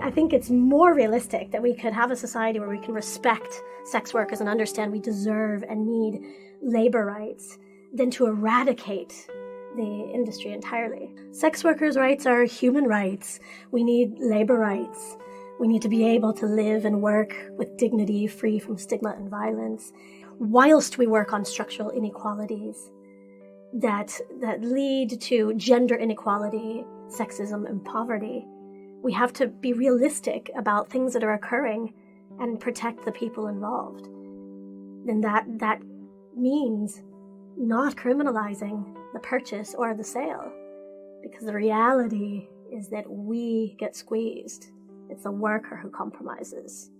I think it's more realistic that we could have a society where we can respect sex workers and understand we deserve and need labor rights than to eradicate the industry entirely. Sex workers' rights are human rights. We need labor rights. We need to be able to live and work with dignity, free from stigma and violence, whilst we work on structural inequalities that lead to gender inequality, sexism, and poverty. We have to be realistic about things that are occurring and protect the people involved. And that means not criminalizing the purchase or the sale, because the reality is that we get squeezed. It's the worker who compromises.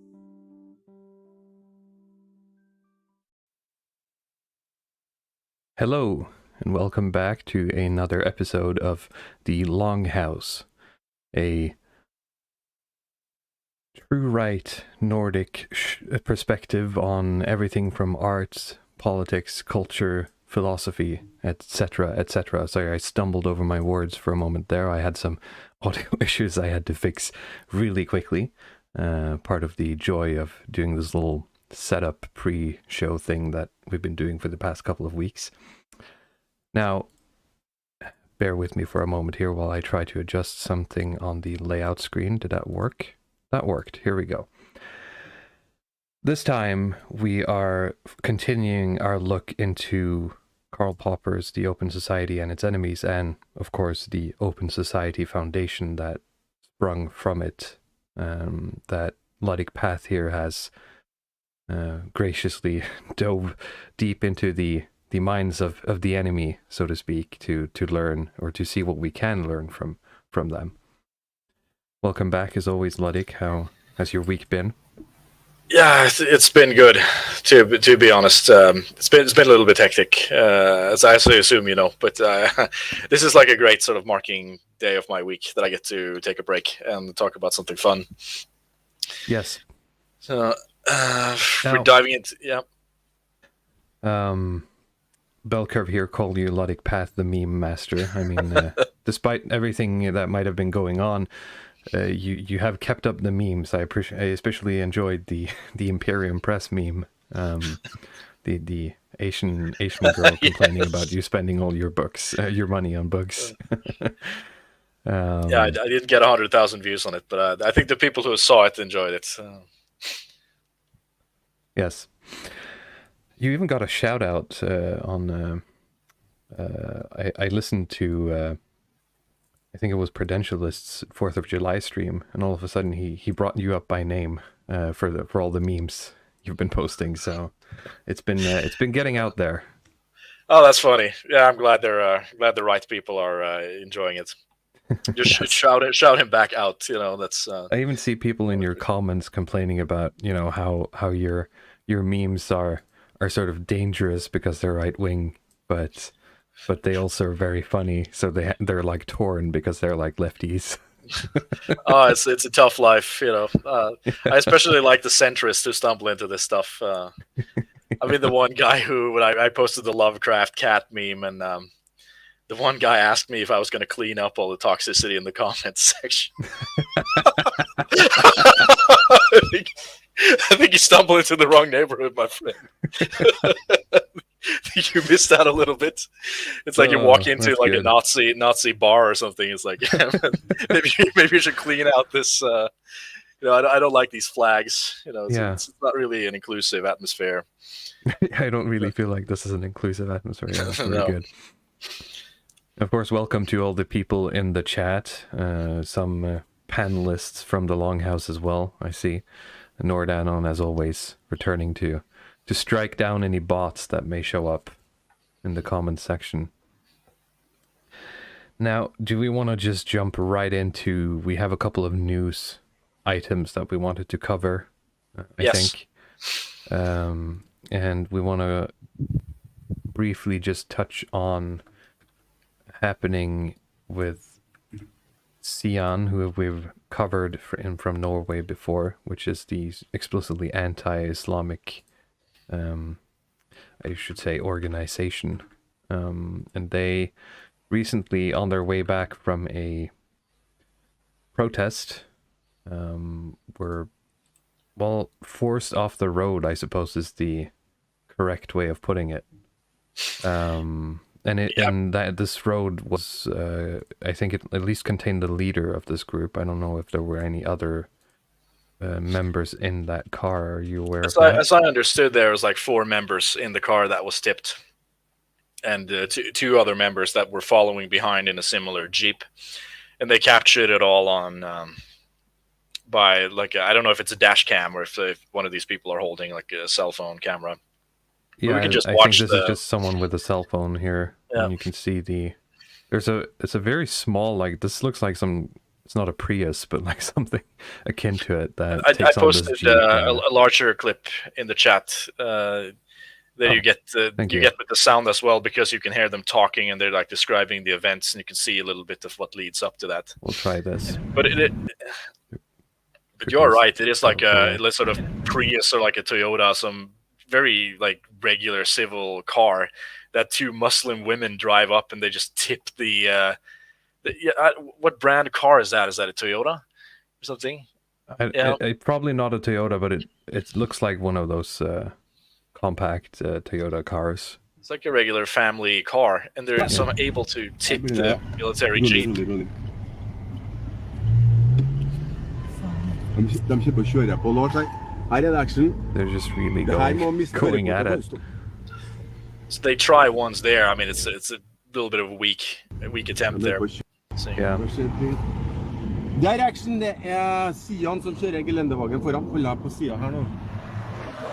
Hello, and welcome back to another episode of the Longhouse, a true right Nordic perspective on everything from arts, politics, culture, philosophy, etc., etc. Sorry, I stumbled over my words for a moment there. I had some audio issues I had to fix really quickly. Part of the joy of doing this little setup pre-show thing that we've been doing for the past couple of weeks. Now, bear with me for a moment here while I try to adjust something on the layout screen. Did that work? That worked. Here we go. This time, we are continuing our look into Karl Popper's The Open Society and Its Enemies, and, of course, the Open Society Foundation that sprung from it, that Luddic Path here has graciously dove deep into the minds of the enemy, so to speak, to learn, or to see what we can learn from them. Welcome back, as always, Luddic. How has your week been? Yeah, it's been good. To be honest, it's been a little bit hectic, as I assume you know. But this is like a great sort of marking day of my week that I get to take a break and talk about something fun. Yes. So we're diving into Bell Curve here called you Luddic Path the meme master. I mean, despite everything that might have been going on, you have kept up the memes. I especially enjoyed the Imperium Press meme, the Asian girl complaining about you spending all your money on books. I didn't get 100,000 views on it, but I think the people who saw it enjoyed it. Yes, you even got a shout out on. I listened to. I think it was Prudentialist's 4th of July stream, and all of a sudden he brought you up by name for all the memes you've been posting. So it's been getting out there. Oh, that's funny. Yeah, I'm glad the right people are enjoying it. Just yes. shout him back out. You know, that's. I even see people in your comments complaining about how your memes are sort of dangerous because they're right wing, but they also are very funny, so they're like torn because they're like lefties. Oh, it's a tough life, you know. I especially like the centrists who stumble into this stuff. I mean, the one guy who, when I posted the Lovecraft cat meme, and the one guy asked me if I was going to clean up all the toxicity in the comments section. I think you stumbled into the wrong neighborhood, my friend. You missed out a little bit. It's like you walk into like good. a Nazi bar or something. It's like maybe you should clean out this. I don't like these flags. It's not really an inclusive atmosphere. I don't really feel like this is an inclusive atmosphere. Yeah, that's very good. Of course, welcome to all the people in the chat. Some panelists from the Longhouse as well. I see Nordanon, as always, returning to strike down any bots that may show up in the comments section. Now, do we want to just jump right into... We have a couple of news items that we wanted to cover, I think. And we want to briefly just touch on happening with SIAN, who we've covered from Norway before, which is the explicitly anti-Islamic... I should say organization, and they recently, on their way back from a protest were, well, forced off the road, I suppose is the correct way of putting it. And this road was, I think it at least contained the leader of this group. I don't know if there were any other members in that car. Are you aware of that? As I understood, there was like 4 members in the car that was tipped, and two other members that were following behind in a similar Jeep, and they captured it all on by like I don't know if it's a dash cam or if one of these people are holding like a cell phone camera. Yeah, we can just I watch think this is just someone with a cell phone here, and you can see it's a very small, like, this looks like it's not a Prius, but like something akin to it that I takes on this posted Jeep. a larger clip in the chat that you get with the sound as well, because you can hear them talking and they're like describing the events, and you can see a little bit of what leads up to that. We'll try this. But but you're right. It is like a sort of Prius or like a Toyota, some very like regular civil car that 2 Muslim women drive up, and they just tip what brand car is that? Is that a Toyota or something? It's probably not a Toyota, but it looks like one of those compact Toyota cars. It's like a regular family car, and they're able to tip the military Jeep. They're just really going at it. So they try once there. I mean, it's a little bit of a weak attempt there. Yeah. Der action, det SIAN som kjører gelendevagen foran. Hold deg på siden her nå.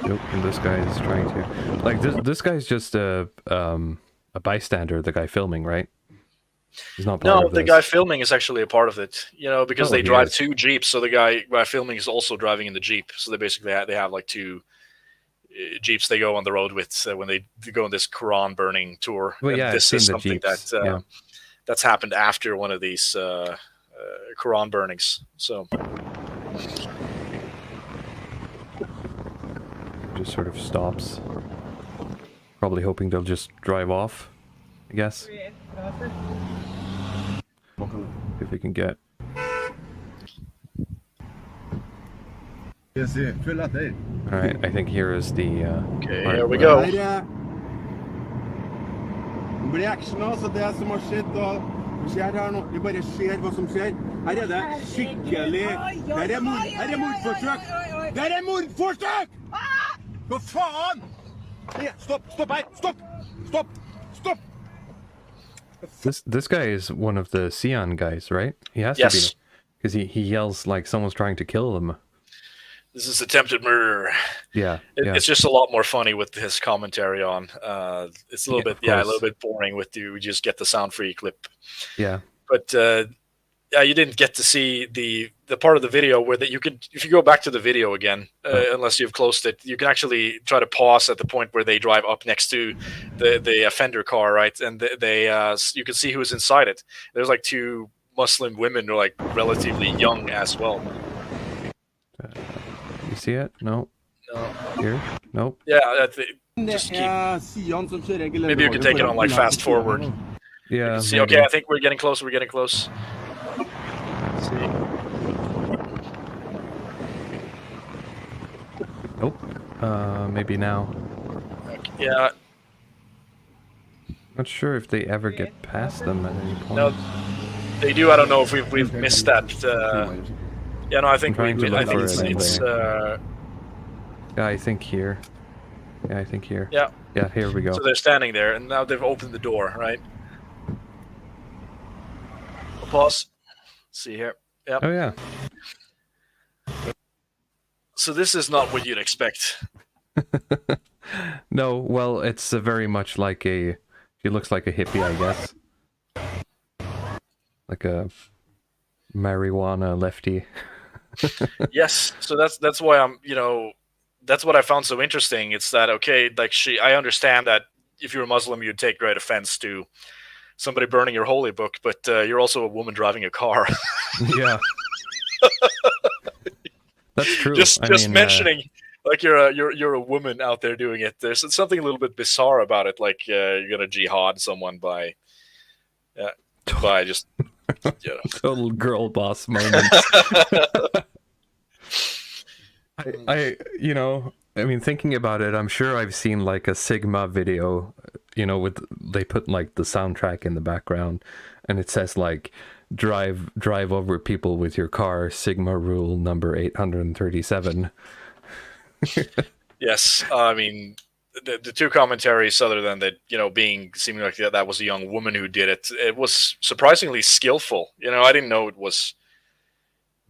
Yep, and this guy is trying to, like, this guy's just a bystander, the guy filming, right? He's not part of this. The guy filming is actually a part of it, because they drive 2 Jeeps, so the guy filming is also driving in the Jeep. So they basically have like 2 Jeeps they go on the road with when they go on this Quran burning tour. Well, yeah, this is something that's happened after one of these Quran burnings. So just sort of stops, probably hoping they'll just drive off, I guess. If we can get. All right, I think here is the. Okay, here we go. Det blir action, altså, det som har skjedd, og vi ser her nå, vi bare ser hva som skjer. Her det skikkelig, her mordforsøk! Der mordforsøk! Hva faen? Stopp her, stopp! This guy is one of the SIAN guys, right? He has to be, because he yells like someone's trying to kill him. This is attempted murder. Yeah, it's just a lot more funny with his commentary on. It's a little bit boring with we just get the sound-free clip. Yeah, but you didn't get to see the part of the video where that you could, if you go back to the video again, unless you've closed it, you can actually try to pause at the point where they drive up next to the offender car, right? And you can see who's inside it. There's like 2 Muslim women who are like relatively young as well. You see it? No. Here? Nope. Yeah, just keep. Maybe you can take it on like fast forward. Yeah. See, okay, I think we're getting close. Let's see. Nope. Maybe now. Okay, yeah. Not sure if they ever get past them at any point. No, they do. I don't know if we've missed that. Yeah, no, I think I think it's yeah, I think here. Yeah, Yeah, here we go. So they're standing there, and now they've opened the door, right? Pause. See here. Yep. Oh yeah. So this is not what you'd expect. No, well, it's very much like she looks like a hippie, I guess. Like a marijuana lefty. Yes, so that's why I'm, that's what I found so interesting. It's that, okay, like I understand that if you're a Muslim, you'd take great offense to somebody burning your holy book, but you're also a woman driving a car. Yeah. That's true. Just mentioning, like you're a woman out there doing it. There's something a little bit bizarre about it. Like you're gonna jihad someone by just total girl boss moment. I mean, thinking about it, I'm sure I've seen like a Sigma video, with they put like the soundtrack in the background, and it says like drive over people with your car, Sigma rule number 837. Yes, I mean the two commentaries, other than that, being seeming like that was a young woman who did it. It was surprisingly skillful. I didn't know it was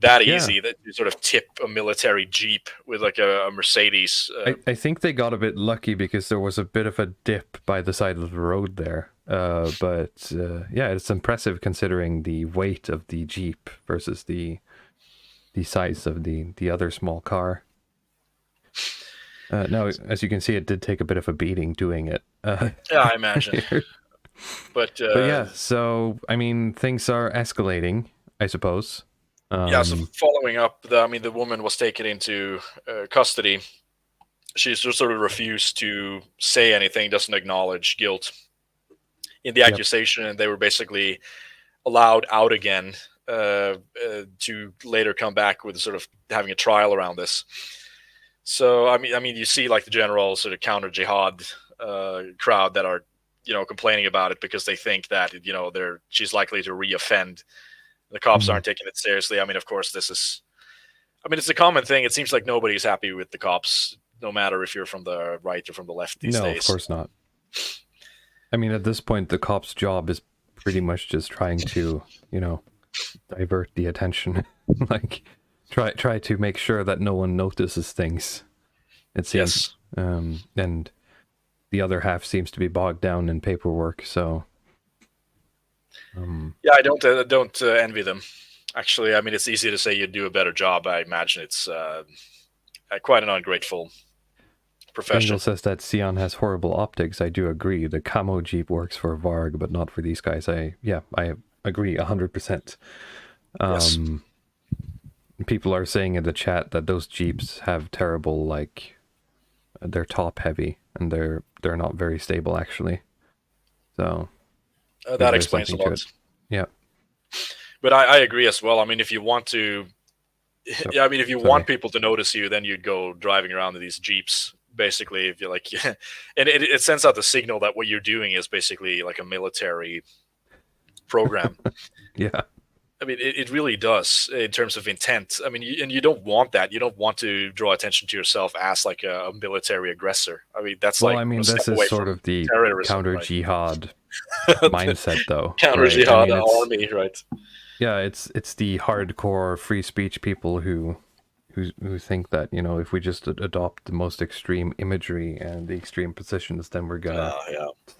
that easy that you sort of tip a military jeep with like a Mercedes. I think they got a bit lucky because there was a bit of a dip by the side of the road there. But yeah, it's impressive considering the weight of the jeep versus the size of the other small car. Now, as you can see, it did take a bit of a beating doing it. Yeah, I imagine. But yeah, so I mean, things are escalating, I suppose. So following up, the woman was taken into custody. She's just sort of refused to say anything, doesn't acknowledge guilt in the accusation, and they were basically allowed out again to later come back with sort of having a trial around this. So I mean, you see like the general sort of counter jihad crowd that are complaining about it because they think that she's likely to reoffend. The cops aren't taking it seriously. I mean, of course, it's a common thing. It seems like nobody's happy with the cops, no matter if you're from the right or from the left these days. No, of course not. I mean, at this point, the cop's job is pretty much just trying to, divert the attention. Like, try to make sure that no one notices things, it seems. Yes. And the other half seems to be bogged down in paperwork, so... yeah, I don't envy them. Actually, I mean, it's easy to say you'd do a better job. I imagine it's quite an ungrateful profession. Angel says that SIAN has horrible optics. I do agree. The camo Jeep works for Varg, but not for these guys. I agree 100%. Yes. People are saying in the chat that those Jeeps have terrible, like, they're top heavy, and they're not very stable, actually. So... that explains a lot. Yeah. But I agree as well. I mean, if you want to... Yeah, I mean, if you want people to notice you, then you'd go driving around in these Jeeps, basically, if you're like... And it sends out the signal that what you're doing is basically like a military program. Yeah. I mean, it really does in terms of intent. I mean, you don't want that. You don't want to draw attention to yourself as like a military aggressor. I mean, that's well, I mean, this is sort of the counter-jihad mindset, though. Counter-jihad army, right? Yeah, it's the hardcore free speech people who think that, if we just adopt the most extreme imagery and the extreme positions, then we're gonna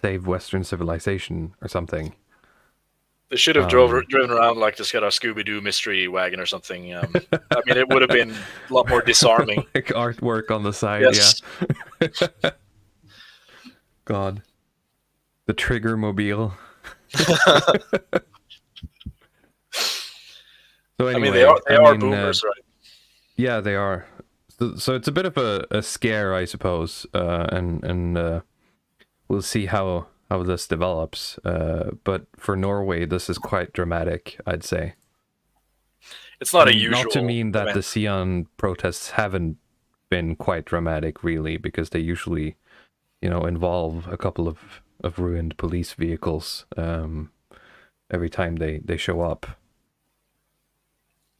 save Western civilization or something. They should have driven around like this, got a Scooby-Doo mystery wagon or something. I mean, it would have been a lot more disarming. Like artwork on the side, yes. Yeah. God. The Trigger Mobile. So anyway, I mean, they are boomers, right? Yeah, they are. So it's a bit of a scare, I suppose, and we'll see how this develops. But for Norway, this is quite dramatic, I'd say. It's not a usual. Not to mean that event. the SIAN protests haven't been quite dramatic, really, because they usually, involve a couple of ruined police vehicles every time they show up.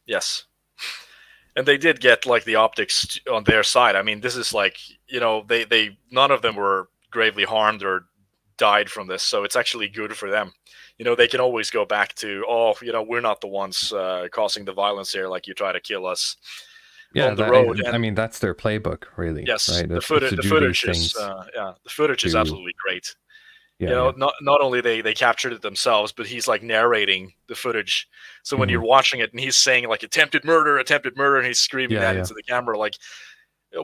Yes. And they did get like the optics on their side. I mean, this is like, they none of them were gravely harmed or died from this, so it's actually good for them. They can always go back to, we're not the ones causing the violence here, like you try to kill us on the road. I mean, that's their playbook, really. Yes, right? the footage is absolutely great. Yeah, not only they captured it themselves, but he's like narrating the footage. So when you're watching it and he's saying like attempted murder, and he's screaming that into the camera, like,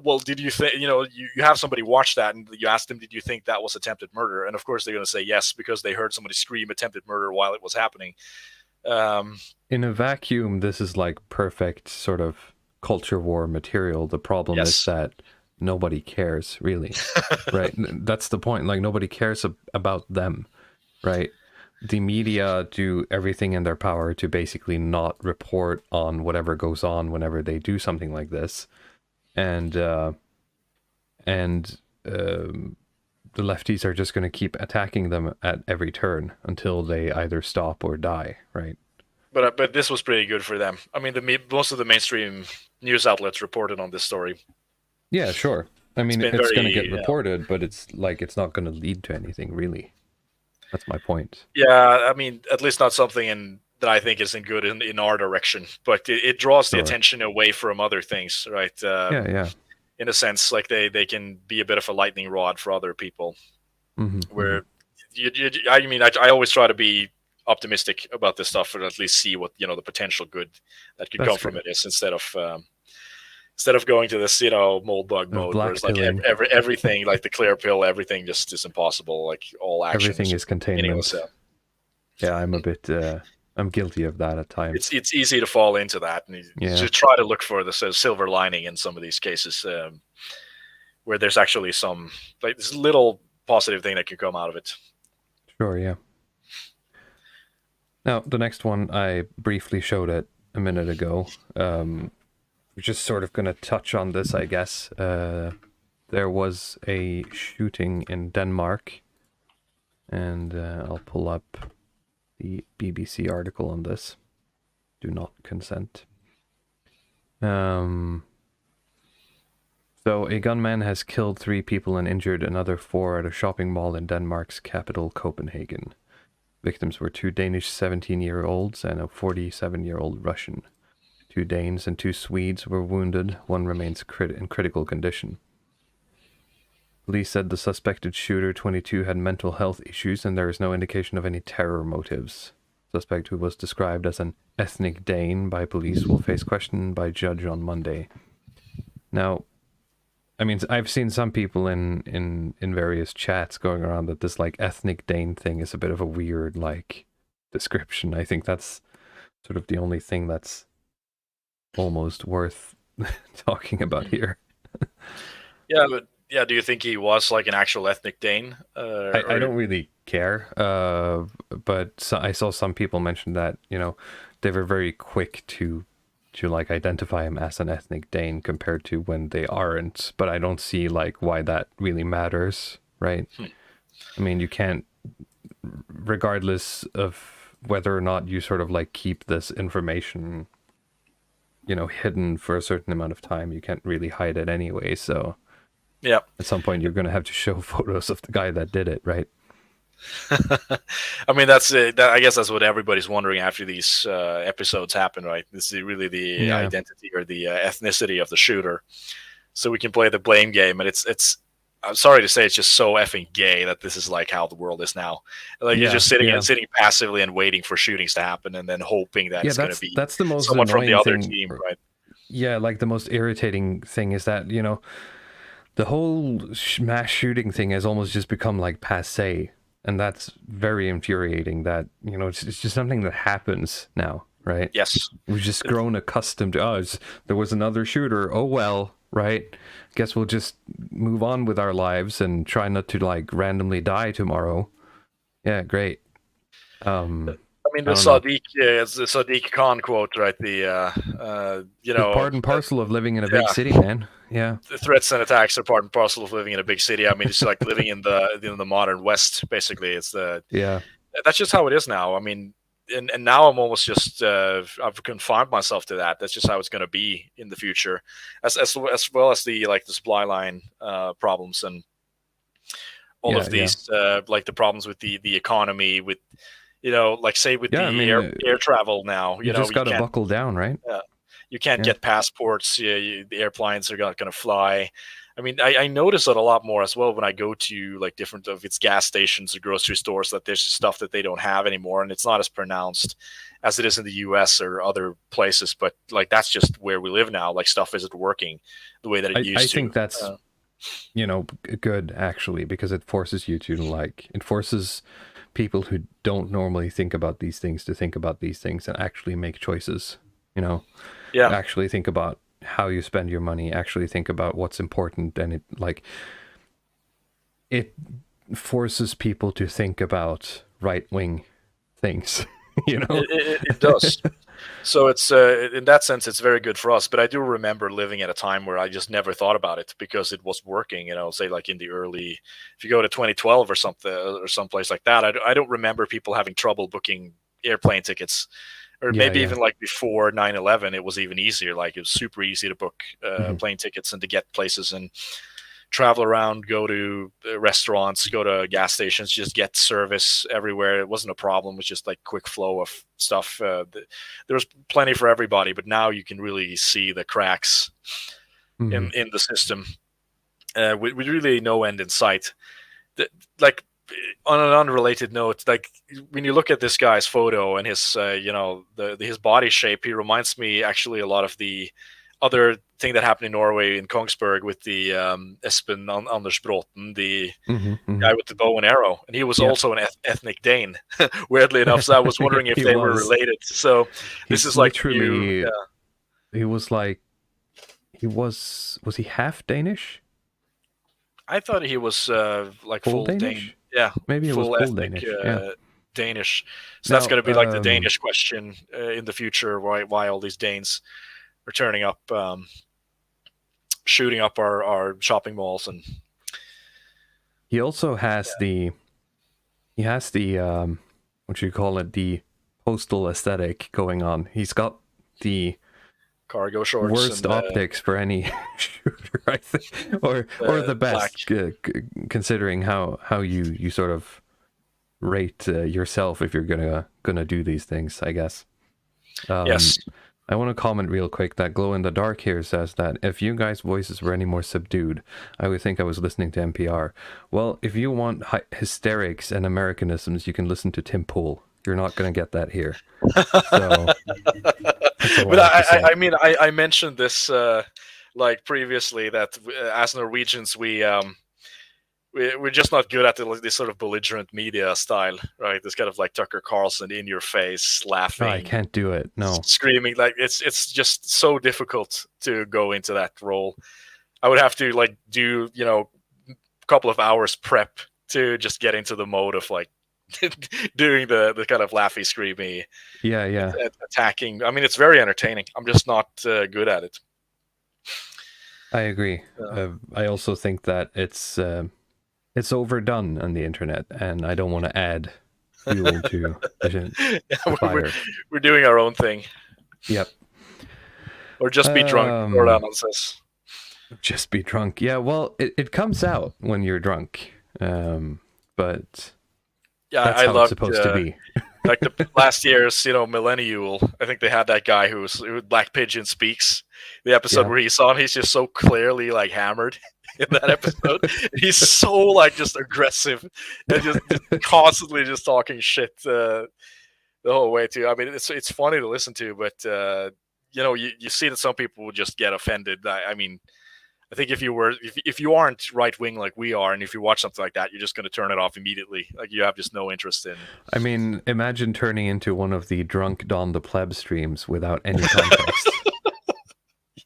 well, did you think, you have somebody watch that and you ask them, did you think that was attempted murder? And of course they're going to say yes, because they heard somebody scream attempted murder while it was happening. In a vacuum, this is like perfect sort of culture war material. The problem is that nobody cares, really. Right? That's the point. Like, nobody cares about them, right? The media do everything in their power to basically not report on whatever goes on whenever they do something like this. and the lefties are just going to keep attacking them at every turn until they either stop or die, right? But this was pretty good for them. I mean, most of the mainstream news outlets reported on this story. Yeah, sure. I mean, been it's going to very, get reported, but it's not going to lead to anything, really. That's my point. Yeah, I mean, at least not something that I think isn't good in our direction. But it draws the attention away from other things, right? Yeah. In a sense, like they can be a bit of a lightning rod for other people. Where I mean, I always try to be optimistic about this stuff, or at least see what the potential good that could come from it is, instead of going to this mold bug mode where it's like everything, like the clear pill, everything just is impossible, like all action, everything is containment. Yeah, I'm a bit I'm guilty of that at times. It's easy to fall into that, and you try to look for the silver lining in some of these cases, where there's actually some, like, this little positive thing that can come out of it. Sure, yeah. Now, the next one, I briefly showed it a minute ago. We're just sort of going to touch on this, I guess. There was a shooting in Denmark, and I'll pull up the BBC article on this. Do not consent. So a gunman has killed 3 people and injured another 4 at a shopping mall in Denmark's capital, Copenhagen. Victims were 2 Danish 17-year-olds and a 47-year-old Russian. 2 Danes and 2 Swedes were wounded. 1 remains in critical condition. Police said the suspected shooter, 22, had mental health issues, and there is no indication of any terror motives. Suspect, who was described as an ethnic Dane by police, will face question by judge on Monday. Now, I mean, I've seen some people in various chats going around that this, like, ethnic Dane thing is a bit of a weird, like, description. I think that's sort of the only thing that's almost worth talking about here. Yeah, but do you think he was like an actual ethnic Dane? I don't really care, but I saw some people mention that, they were very quick to like identify him as an ethnic Dane compared to when they aren't, but I don't see like why that really matters, right? I mean, you can't, regardless of whether or not you sort of like keep this information, hidden for a certain amount of time, you can't really hide it anyway, so yeah, at some point you're going to have to show photos of the guy that did it, right? I mean, that's I guess that's what everybody's wondering after these episodes happen, right? This is really the identity or the ethnicity of the shooter, so we can play the blame game. And it's I'm sorry to say, it's just so effing gay that this is like how the world is now. Like, you're just sitting passively and waiting for shootings to happen, and then hoping that it's going to be the most someone from the other thing, team, right? Yeah, like the most irritating thing is that the whole mass shooting thing has almost just become like passé. And that's very infuriating that, it's just something that happens now, right? Yes. We've just grown accustomed to, there was another shooter. Oh, well, right? Guess we'll just move on with our lives and try not to, like, randomly die tomorrow. Yeah, great. I mean, the Sadiq Khan quote, right? The part and parcel of living in a big city, man. Yeah, the threats and attacks are part and parcel of living in a big city. I mean, it's like living in the modern West. Basically, it's that's just how it is now. I mean, and now I'm almost just I've confined myself to that. That's just how it's going to be in the future, as well as the supply line problems and all of these like the problems with the economy, with like say with air travel now. You just got to buckle down, right? Yeah. You can't get passports. The airplanes are not going to fly. I mean, I notice it a lot more as well when I go to like different of its gas stations or grocery stores, that there's just stuff that they don't have anymore, and it's not as pronounced as it is in the U.S. or other places. But like that's just where we live now. Like stuff isn't working the way that it used to. I think that's good actually, because it forces you to it forces people who don't normally think about these things to think about these things and actually make choices. Actually think about how you spend your money, actually think about what's important, and it forces people to think about right-wing things. It does. So it's in that sense, it's very good for us. But I do remember living at a time where I just never thought about it because it was working. Say like in the early, if you go to 2012 or something or someplace like that, I don't remember people having trouble booking airplane tickets. Or maybe even like before 9/11, it was even easier. Like it was super easy to book plane tickets and to get places and travel around, go to restaurants, go to gas stations, just get service everywhere. It wasn't a problem. It was just like quick flow of stuff. There was plenty for everybody, but now you can really see the cracks in the system with really no end in sight. Like, on an unrelated note, like when you look at this guy's photo and his, his body shape, he reminds me actually a lot of the other thing that happened in Norway in Kongsberg with the Espen Anders Bråten, the guy with the bow and arrow, and he was also an ethnic Dane, weirdly enough. So I was wondering if they were related. So this is like literally, he was like, was he half Danish? I thought he was like full Danish? Dane. Yeah, maybe it was full Danish. Danish. So that's going to be like the Danish question in the future. Why all these Danes are turning up, shooting up our shopping malls? And he also has the what you call it, the postal aesthetic going on. He's got the cargo shorts, worst optics for any shooter, I think, or the best, considering how you sort of rate yourself if you're gonna do these things, I guess. Yes. I want to comment real quick that Glow in the Dark here says that if you guys' voices were any more subdued, I would think I was listening to NPR. Well, if you want hysterics and Americanisms, you can listen to Tim Pool. You're not going to get that here. So, but I mentioned this like previously, that as Norwegians we're just not good at this sort of belligerent media style, right? This kind of like Tucker Carlson, in your face, laughing. I can't do it. No, screaming. Like it's just so difficult to go into that role. I would have to like do a couple of hours prep to just get into the mode of like doing the kind of laughy, screamy, attacking. I mean, it's very entertaining. I'm just not good at it. I agree. I also think that it's overdone on the internet, and I don't want to add fuel to the fire. We're doing our own thing. Yep. Or just be drunk, or says. Just be drunk. Yeah, well, it comes out when you're drunk. But that's how it's supposed to be. Like the last year's, Millennial, I think they had that guy who Black Pigeon Speaks. The episode where he's just so clearly like hammered in that episode. He's so like just aggressive and just constantly just talking shit the whole way too. I mean, it's funny to listen to, but you see that some people will just get offended. I mean, I think if you aren't right wing like we are, and if you watch something like that, you're just going to turn it off immediately. Like you have just no interest in. I mean, imagine turning into one of the drunk Don the Pleb streams without any context.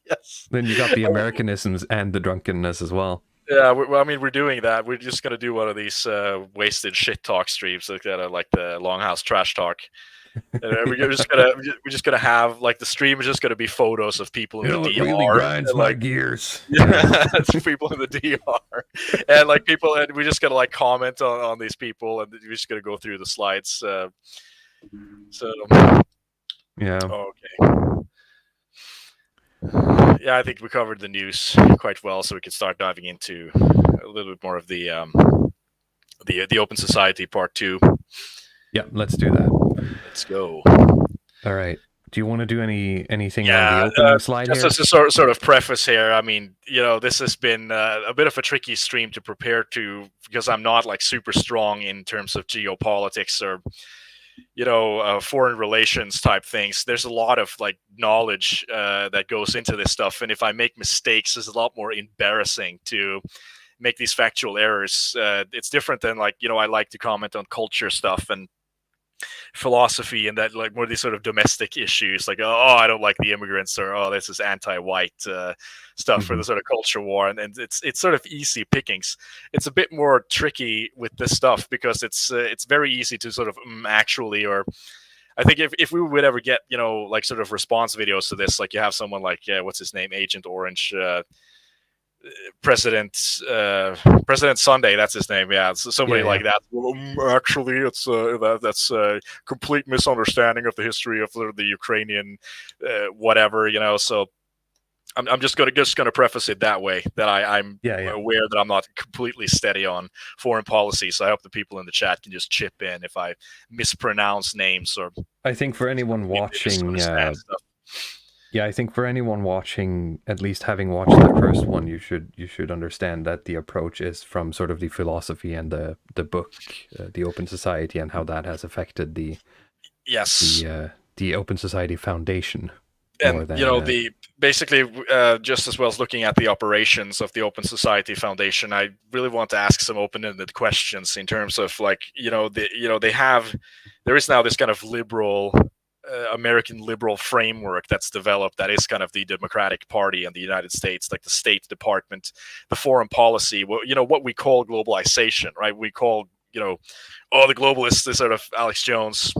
Yes. Then you got the Americanisms and the drunkenness as well. Yeah, we're doing that. We're just going to do one of these wasted shit talk streams, like the Longhouse trash talk. We're just gonna have like the stream is just gonna be photos of people in the DR. Really grinds my gears. Yeah, it's people in the DR, and like people, and we're just gonna like comment on these people, and we're just gonna go through the slides. So yeah. Okay. Yeah, I think we covered the news quite well, so we can start diving into a little bit more of the Open Society Part 2. Yeah, let's do that. Let's go. All right. Do you want to do anything on the opening slide here? Just a sort of preface here. I mean, this has been a bit of a tricky stream to prepare to, because I'm not like super strong in terms of geopolitics or foreign relations type things. There's a lot of like knowledge that goes into this stuff, and if I make mistakes, it's a lot more embarrassing to make these factual errors. It's different than like I like to comment on culture stuff and philosophy and that, like more of these sort of domestic issues, like I don't like the immigrants, or this is anti-white stuff for the sort of culture war, and it's sort of easy pickings. It's a bit more tricky with this stuff because it's very easy to sort of actually, or I think if we would ever get, like sort of response videos to this, like you have someone like, what's his name, Agent Orange, President Sunday, that's his name. Yeah, so somebody like that. Well, actually, it's that's a complete misunderstanding of the history of the Ukrainian whatever. So I'm just gonna preface it that way, that I'm aware that I'm not completely steady on foreign policy. So I hope the people in the chat can just chip in if I mispronounce names, or I think for anyone watching. I think for anyone watching, at least having watched the first one, you should understand that the approach is from sort of the philosophy and the book, the Open Society, and how that has affected the Open Society Foundation. And basically, just as well as looking at the operations of the Open Society Foundation, I really want to ask some open-ended questions in terms of, like, there is now this kind of liberal. American liberal framework that's developed, that is kind of the Democratic Party in the United States, like the State Department, the foreign policy, what we call globalization, right? We call, the globalists, this sort of Alex Jones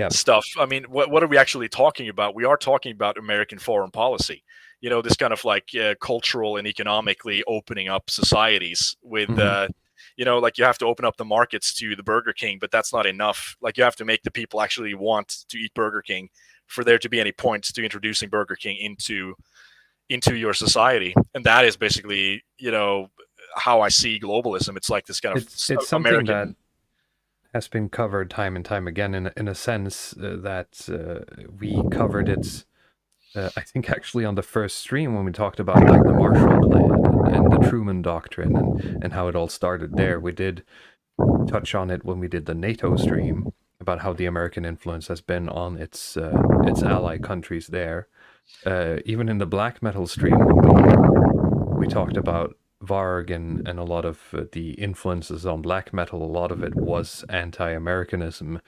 stuff. I mean, what are we actually talking about? We are talking about American foreign policy, this kind of like cultural and economically opening up societies with, like you have to open up the markets to the Burger King, but that's not enough. Like you have to make the people actually want to eat Burger King for there to be any points to introducing Burger King into your society. And that is basically, how I see globalism. It's like this kind of it's something American that has been covered time and time again in a sense that we covered it. I think actually on the first stream when we talked about like the Marshall Plan and the Truman Doctrine and how it all started there. We did touch on it when we did the NATO stream about how the American influence has been on its ally countries there. Even in the black metal stream, we talked about Varg and a lot of the influences on black metal. A lot of it was anti-Americanism,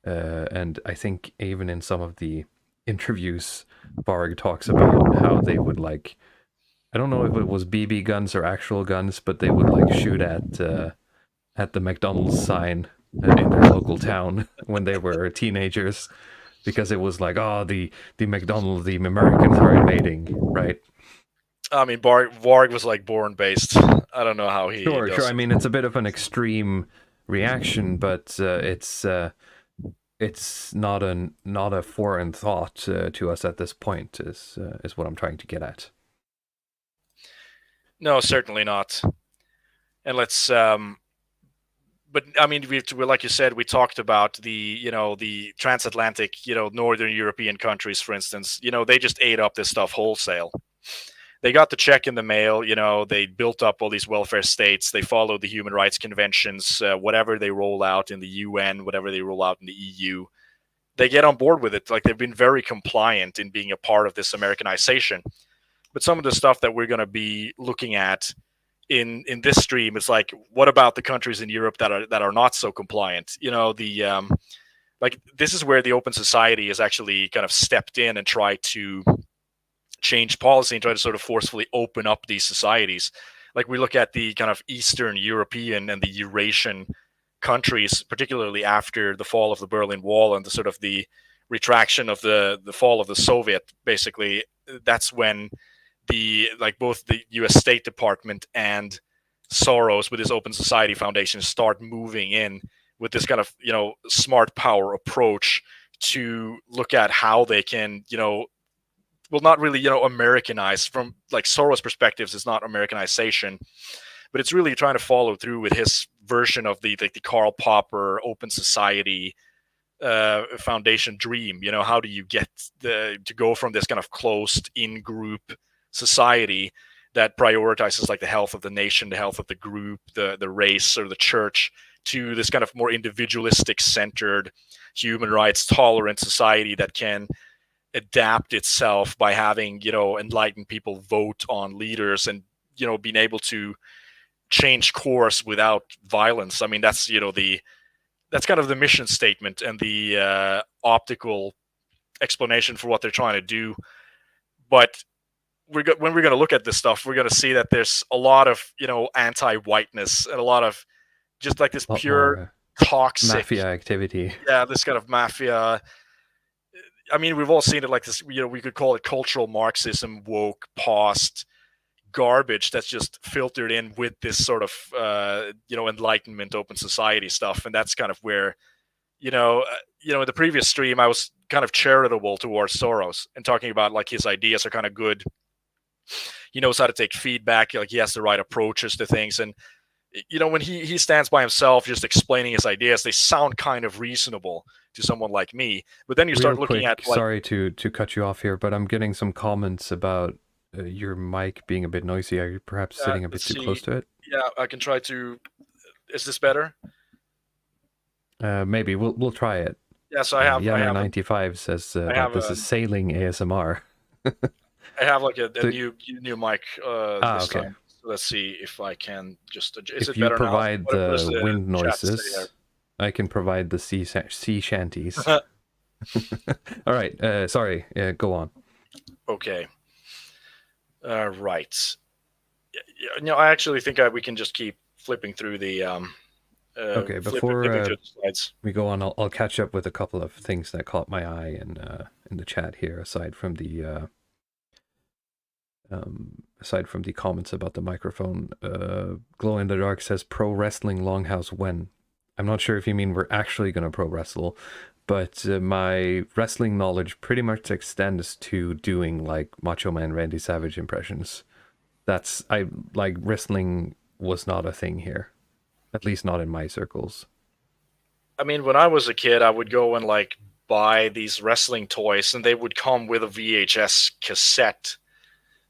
and I think even in some of the interviews, Varg talks about how they would, like, I don't know if it was BB guns or actual guns, but they would like shoot at the McDonald's sign in their local town when they were teenagers, because it was like, the McDonald's, the Americans are invading, right? I mean, Varg was like born based. I don't know how he. Sure. I mean, it's a bit of an extreme reaction, but it's not a foreign thought to us at this point. Is what I'm trying to get at. No, certainly not. And let's. But I mean, like you said, we talked about the transatlantic, Northern European countries, for instance. They just ate up this stuff wholesale. They got the check in the mail, they built up all these welfare states. They followed the human rights conventions, whatever they roll out in the UN, whatever they roll out in the EU. They get on board with it. Like, they've been very compliant in being a part of this Americanization. But some of the stuff that we're going to be looking at in this stream is like, what about the countries in Europe that are not so compliant? Like, this is where the Open Society has actually kind of stepped in and tried to change policy and try to sort of forcefully open up these societies. Like, we look at the kind of Eastern European and the Eurasian countries, particularly after the fall of the Berlin Wall and the sort of the retraction of the fall of the Soviet. Basically, that's when both the U.S. State Department and Soros with his Open Society Foundation start moving in with this kind of smart power approach to look at how they can not really, Americanize. From like Soros' perspectives, it's not Americanization, but it's really trying to follow through with his version of the Karl Popper Open Society Foundation dream. How do you get to go from this kind of closed in-group society that prioritizes like the health of the nation, the health of the group, the race, or the church, to this kind of more individualistic centered, human rights tolerant society that can adapt itself by having enlightened people vote on leaders and being able to change course without violence. I mean, that's that's kind of the mission statement and the optical explanation for what they're trying to do. But when we're going to look at this stuff, we're going to see that there's a lot of anti-whiteness and a lot of just like this pure toxic mafia activity. Yeah, this kind of mafia. I mean, we've all seen it like this. We could call it cultural Marxism, woke, past garbage that's just filtered in with this sort of Enlightenment, open society stuff, and that's kind of where in the previous stream I was kind of charitable towards Soros and talking about like his ideas are kind of good. He knows how to take feedback, like he has the right approaches to things, and when he stands by himself just explaining his ideas, they sound kind of reasonable to someone like me. But then you start looking at like, sorry to cut you off here, but I'm getting some comments about your mic being a bit noisy. Are you perhaps sitting a bit too close to it? Yeah, I can try to. Is this better? Maybe we'll try it. Yeah, so I have. Yana 95 says that this is sailing ASMR. I have like a new mic this okay. time. So let's see if I can just. If you provide the wind noises, I can provide the sea shanties. All right. Sorry. Go on. Okay. Right. I actually think we can just keep flipping through the. Okay. Before the slides. We go on, I'll catch up with a couple of things that caught my eye in the chat here, aside from the comments about the microphone. Glow in the Dark says pro wrestling Longhouse when. I'm not sure if you mean we're actually going to pro wrestle, but my wrestling knowledge pretty much extends to doing like Macho Man Randy Savage impressions. Wrestling was not a thing here, at least not in my circles. I mean, when I was a kid, I would go and like buy these wrestling toys, and they would come with a VHS cassette,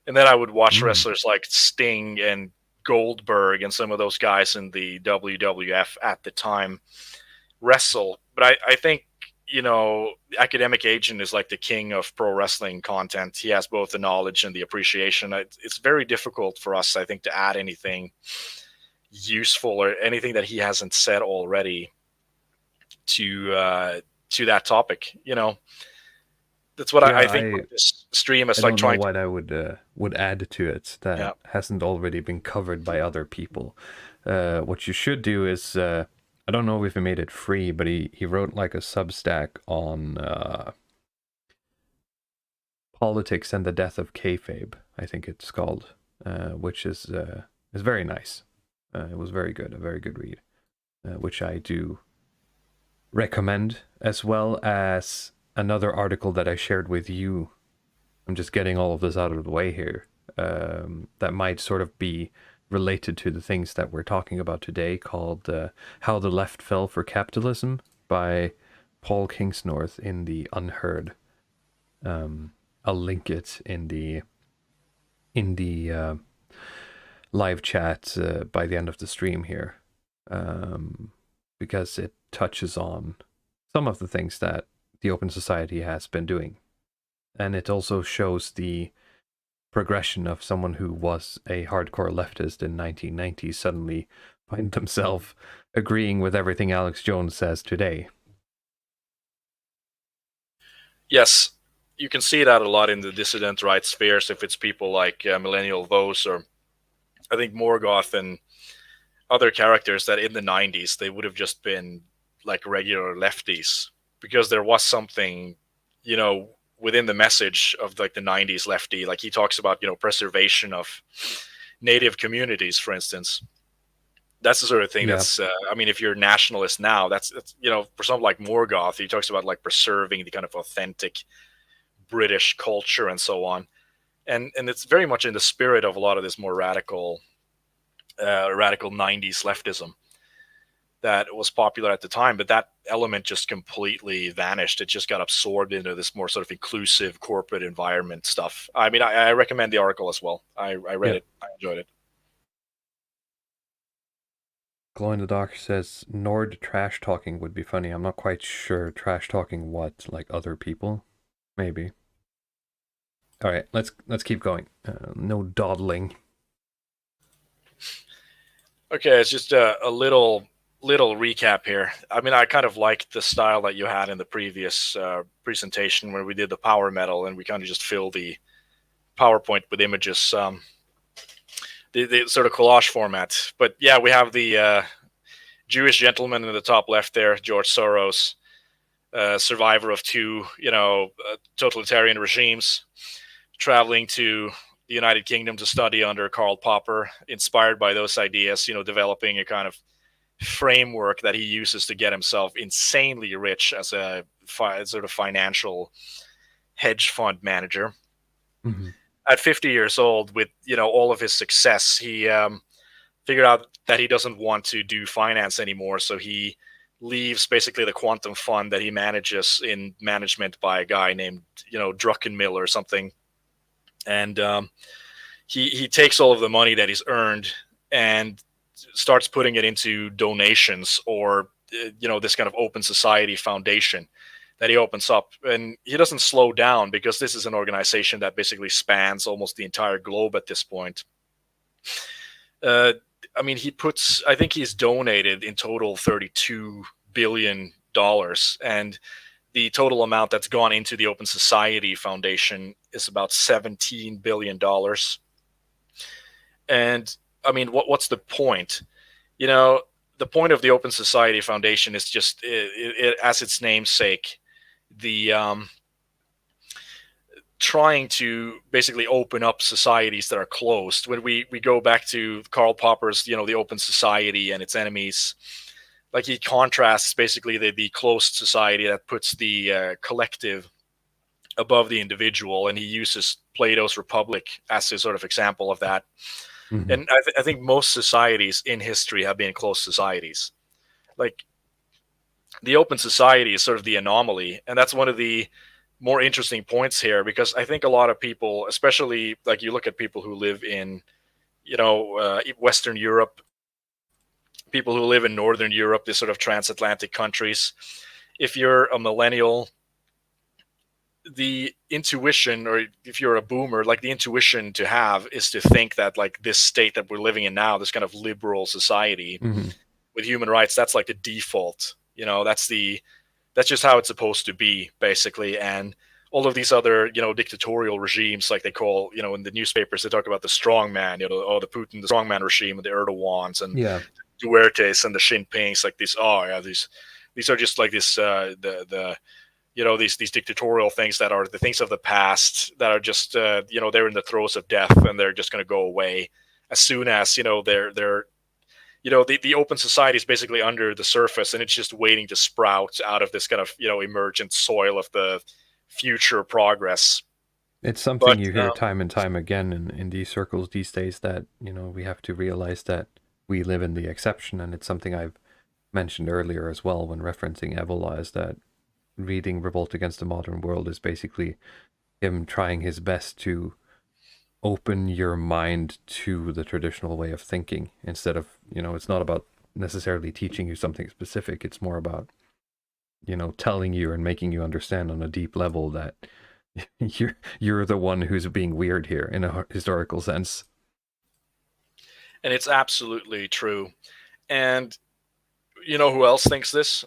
and then I would watch wrestlers like Sting and Goldberg and some of those guys in the WWF at the time wrestle. But I think, Academic Agent is like the king of pro wrestling content. He has both the knowledge and the appreciation. It's very difficult for us, I think, to add anything useful or anything that he hasn't said already to that topic. That's what I think this stream is like trying. I don't know what I would add to it that hasn't already been covered by other people. What you should do is, I don't know if he made it free, but he wrote like a Substack on politics and the death of kayfabe, I think it's called, which is very nice. It was very good, a very good read, which I do recommend, as well as another article that I shared with you. I'm just getting all of this out of the way here. That might sort of be related to the things that we're talking about today, called How the Left Fell for Capitalism by Paul Kingsnorth in the Unheard. I'll link it in the live chat by the end of the stream here, because it touches on some of the things that the Open Society has been doing. And it also shows the progression of someone who was a hardcore leftist in 1990 suddenly find themselves agreeing with everything Alex Jones says today. Yes, you can see that a lot in the dissident right spheres, if it's people like Millennial Vos, or I think Morgoth and other characters that in the 90s, they would have just been like regular lefties, because there was something, within the message of like the 90s lefty. Like he talks about, preservation of native communities, for instance. That's the sort of thing that's, if you're a nationalist now, that's for something like Morgoth, he talks about like preserving the kind of authentic British culture and so on. And it's very much in the spirit of a lot of this more radical 90s leftism that was popular at the time, but that element just completely vanished. It just got absorbed into this more sort of inclusive corporate environment stuff. I mean, I recommend the article as well. I read it. I enjoyed it. Glow in the Dark says Nord trash talking would be funny. I'm not quite sure. Trash talking what? Like other people? Maybe. All right, let's keep going. No dawdling. Okay, it's just a little recap here. I mean, I kind of liked the style that you had in the previous presentation where we did the power metal, and we kind of just filled the PowerPoint with images, the sort of collage format. But yeah, we have the Jewish gentleman in the top left there, George Soros, survivor of two, totalitarian regimes, traveling to the United Kingdom to study under Karl Popper, inspired by those ideas, developing a kind of framework that he uses to get himself insanely rich as a sort of financial hedge fund manager. Mm-hmm. At 50 years old, with all of his success, he figured out that he doesn't want to do finance anymore, so he leaves basically the quantum fund that he manages in management by a guy named Druckenmiller or something, and he takes all of the money that he's earned and starts putting it into donations or this kind of open society foundation that he opens up. And he doesn't slow down, because this is an organization that basically spans almost the entire globe at this point. I think he's donated in total $32 billion, and the total amount that's gone into the Open Society Foundation is about $17 billion. And I mean, what's the point? The point of the Open Society Foundation is just, as its namesake, the trying to basically open up societies that are closed. When we go back to Karl Popper's, the Open Society and its enemies, like he contrasts basically the closed society that puts the collective above the individual, and he uses Plato's Republic as a sort of example of that. Mm-hmm. And I think most societies in history have been closed societies. Like, the open society is sort of the anomaly, and that's one of the more interesting points here, because I think a lot of people, especially like you look at people who live in, Western Europe, people who live in Northern Europe, these sort of transatlantic countries, if you're a millennial, the intuition, or if you're a boomer, like the intuition to have is to think that like this state that we're living in now, this kind of liberal society Mm-hmm. with human rights, that's like the default, that's just how it's supposed to be, basically. And all of these other, dictatorial regimes, like they call, in the newspapers, they talk about the strongman, the Putin, the strongman regime, and the Erdogans and Duertes and the Xi Jinpings, like these are just like this, these dictatorial things that are the things of the past that are just, they're in the throes of death, and they're just going to go away as soon as, they're the open society is basically under the surface, and it's just waiting to sprout out of this kind of, emergent soil of the future progress. It's something you hear time and time again in these circles these days, that, we have to realize that we live in the exception. And it's something I've mentioned earlier as well when referencing Evola, is that reading Revolt Against the Modern World is basically him trying his best to open your mind to the traditional way of thinking, instead of, it's not about necessarily teaching you something specific. It's more about, telling you and making you understand on a deep level that you're the one who's being weird here in a historical sense. And it's absolutely true. And you know who else thinks this?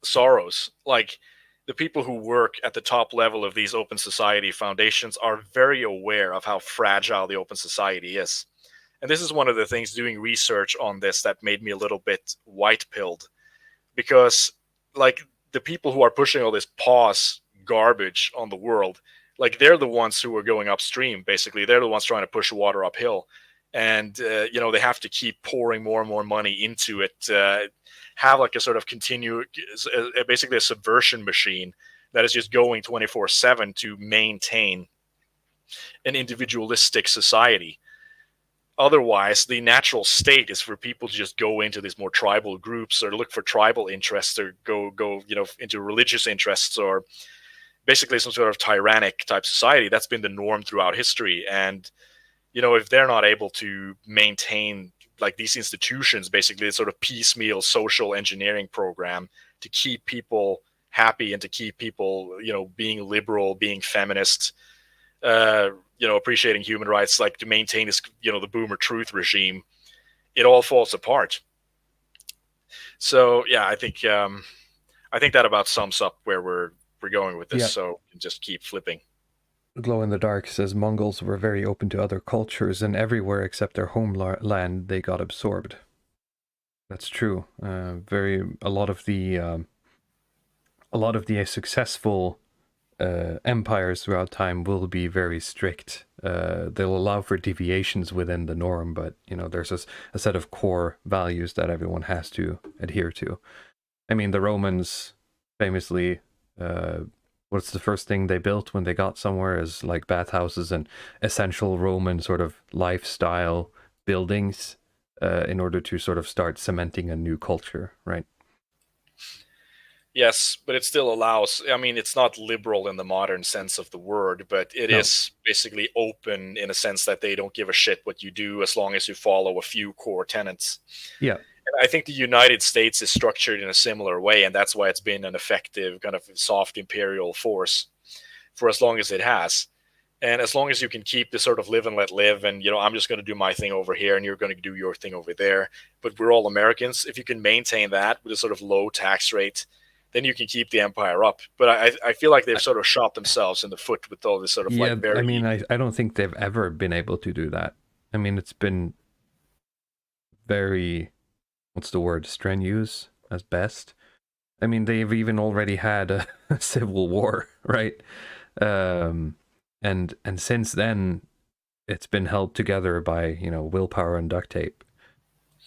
Soros. Like, the people who work at the top level of these open society foundations are very aware of how fragile the open society is. And this is one of the things, doing research on this, that made me a little bit white-pilled. Because, like, the people who are pushing all this pause garbage on the world, like, they're the ones who are going upstream, basically. They're the ones trying to push water uphill. And, they have to keep pouring more and more money into it, have like a sort of basically a subversion machine that is just going 24/7 to maintain an individualistic society. Otherwise, the natural state is for people to just go into these more tribal groups, or look for tribal interests, or go into religious interests, or basically some sort of tyrannic type society. That's been the norm throughout history. And if they're not able to maintain like these institutions, basically a sort of piecemeal social engineering program to keep people happy, and to keep people, being liberal, being feminist, appreciating human rights, like to maintain this, the boomer truth regime, it all falls apart. So yeah, I think that about sums up where we're going with this. Yep. So just keep flipping. Glow in the Dark says Mongols were very open to other cultures, and everywhere except their homeland they got absorbed. That's true. A lot of the successful empires throughout time will be very strict. They'll allow for deviations within the norm, but there's a set of core values that everyone has to adhere to. I mean, the Romans famously, what's the first thing they built when they got somewhere is like bathhouses and essential Roman sort of lifestyle buildings in order to sort of start cementing a new culture, right? Yes, but it still allows. I mean, it's not liberal in the modern sense of the word, but it No. is basically open in a sense that they don't give a shit what you do as long as you follow a few core tenets. Yeah. And I think the United States is structured in a similar way, and that's why it's been an effective kind of soft imperial force for as long as it has. And as long as you can keep the sort of live and let live, and I'm just going to do my thing over here, and you're going to do your thing over there, but we're all Americans. If you can maintain that with a sort of low tax rate, then you can keep the empire up. But I feel like they've sort of shot themselves in the foot with all this sort of like very. I mean, I don't think they've ever been able to do that. I mean, it's been very, what's the word, strenuous as best. I mean, they've even already had a civil war, right? And since then, it's been held together by willpower and duct tape.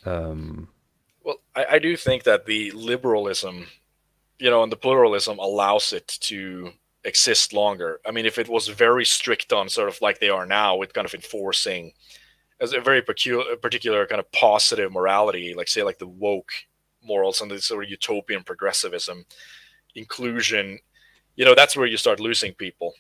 Well, I do think that the liberalism, and the pluralism allows it to exist longer. I mean, if it was very strict on sort of like they are now, with kind of enforcing as a very particular kind of positive morality, like say like the woke morals and the sort of utopian progressivism, inclusion, that's where you start losing people.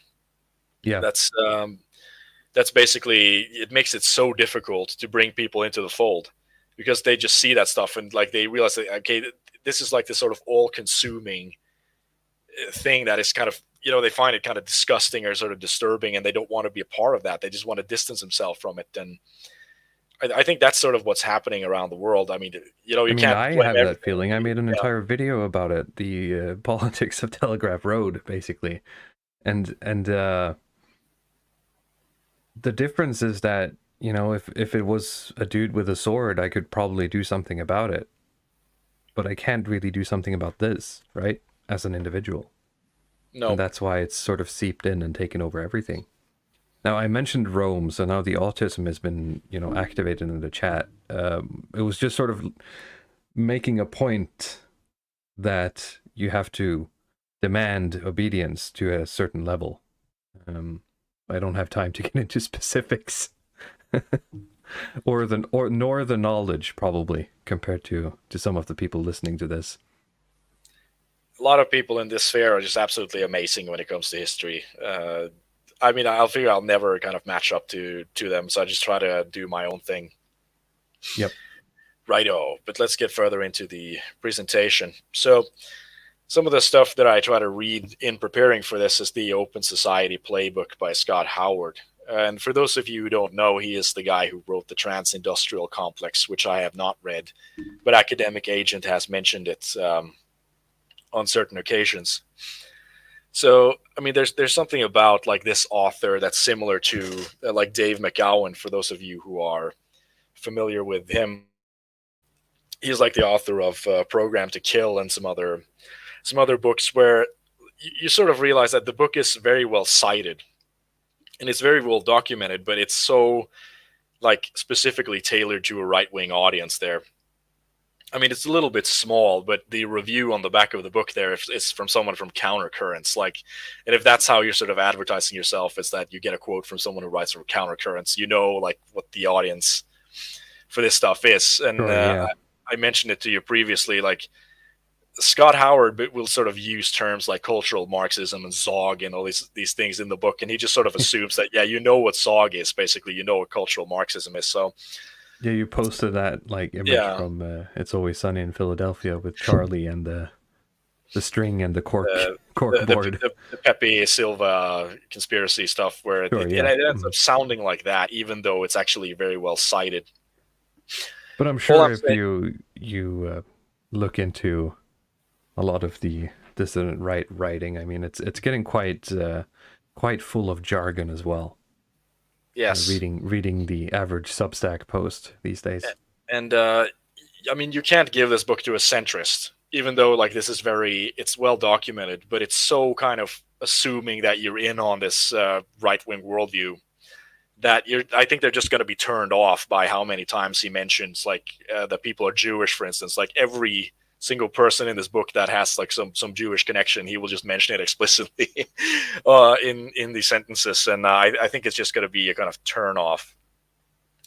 Yeah. That's basically, it makes it so difficult to bring people into the fold because they just see that stuff and like they realize that, okay, this is like this sort of all-consuming thing that is kind of, they find it kind of disgusting or sort of disturbing, and they don't want to be a part of that. They just want to distance themselves from it. And I think that's sort of what's happening around the world. I mean, can't. I have that feeling. I made an entire video about it, the politics of Telegraph Road, basically, and the difference is that if it was a dude with a sword, I could probably do something about it. But I can't really do something about this, right? As an individual. No. And that's why it's sort of seeped in and taken over everything. Now, I mentioned Rome, so now the autism has been, activated in the chat. It was just sort of making a point that you have to demand obedience to a certain level. I don't have time to get into specifics. nor the knowledge, probably, compared to some of the people listening to this. A lot of people in this sphere are just absolutely amazing when it comes to history. I mean, I'll figure I'll never kind of match up to them, so I just try to do my own thing. Yep. Righto, but let's get further into the presentation. So some of the stuff that I try to read in preparing for this is the Open Society Playbook by Scott Howard. And for those of you who don't know, he is the guy who wrote the Trans-Industrial Complex, which I have not read, but Academic Agent has mentioned it on certain occasions. So, I mean, there's something about like this author that's similar to like Dave McGowan, for those of you who are familiar with him. He's like the author of Program to Kill and some other books where you sort of realize that the book is very well cited and it's very well documented, but it's so like specifically tailored to a right-wing audience there. I mean, it's a little bit small, but the review on the back of the book there is from someone from Countercurrents. Like, and if that's how you're sort of advertising yourself, is that you get a quote from someone who writes from Countercurrents, like what the audience for this stuff is. And I mentioned it to you previously, like Scott Howard will sort of use terms like cultural Marxism and Zog and all these things in the book. And he just sort of assumes that, what Zog is, basically, what cultural Marxism is. So, yeah, you posted that like image from It's Always Sunny in Philadelphia with Charlie and the string and the cork board. The Pepe Silva conspiracy stuff where it ends up sounding like that, even though it's actually very well cited. But I'm sure if you look into a lot of the dissident right writing, I mean, it's getting quite full of jargon as well. Yes. Reading the average Substack post these days. And I mean, you can't give this book to a centrist, even though like this is it's well documented, but it's so kind of assuming that you're in on this right-wing worldview that I think they're just going to be turned off by how many times he mentions like that people are Jewish, for instance. Like every single person in this book that has like some Jewish connection, he will just mention it explicitly in the sentences, and I think it's just going to be a kind of turn off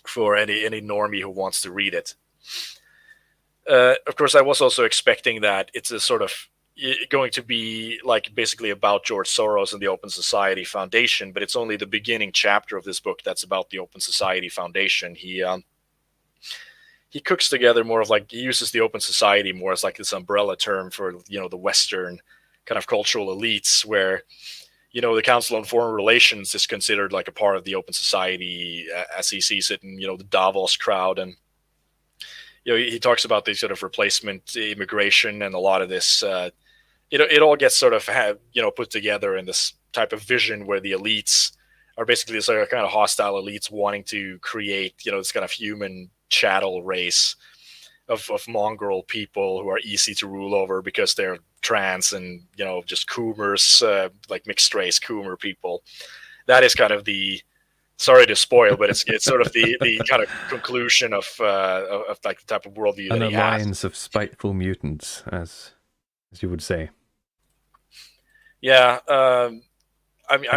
for any normie who wants to read it. Of course, I was also expecting that it's a sort of going to be like basically about George Soros and the Open Society Foundation, but it's only the beginning chapter of this book that's about the Open Society Foundation. He cooks together more of like, he uses the Open Society more as like this umbrella term for, you know, the Western kind of cultural elites, where, you know, the Council on Foreign Relations is considered like a part of the Open Society as he sees it, and, you know, the Davos crowd. And, you know, he talks about the sort of replacement immigration and a lot of this, it all gets sort of, put together in this type of vision where the elites are basically this kind of hostile elites wanting to create, you know, this kind of human chattel race of mongrel people who are easy to rule over because they're trans and, you know, just coomers, like mixed race coomer people. That is kind of the, sorry to spoil, but it's sort of the kind of conclusion of like the type of worldview an that he has. An alliance of spiteful mutants, as you would say. Yeah, I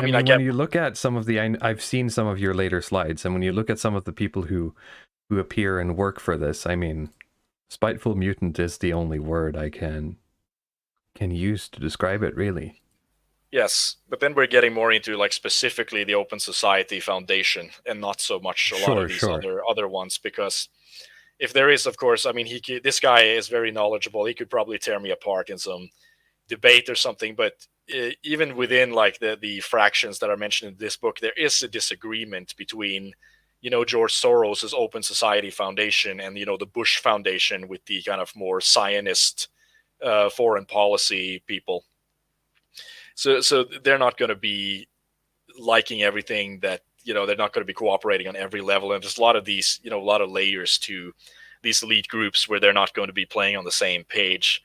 mean, when you look at some of I've seen some of your later slides, and when you look at some of the people who appear and work for this, I mean, spiteful mutant is the only word I can use to describe it, really. Yes, but then we're getting more into like specifically the Open Society Foundation, and not so much a lot of these other ones, because if there is, of course, I mean, this guy is very knowledgeable. He could probably tear me apart in some debate or something, but even within like the fractions that are mentioned in this book, there is a disagreement between, you know, George Soros's Open Society Foundation and, you know, the Bush Foundation with the kind of more Zionist foreign policy people. So they're not going to be liking everything that, you know, they're not going to be cooperating on every level. And there's a lot of these, you know, a lot of layers to these elite groups where they're not going to be playing on the same page,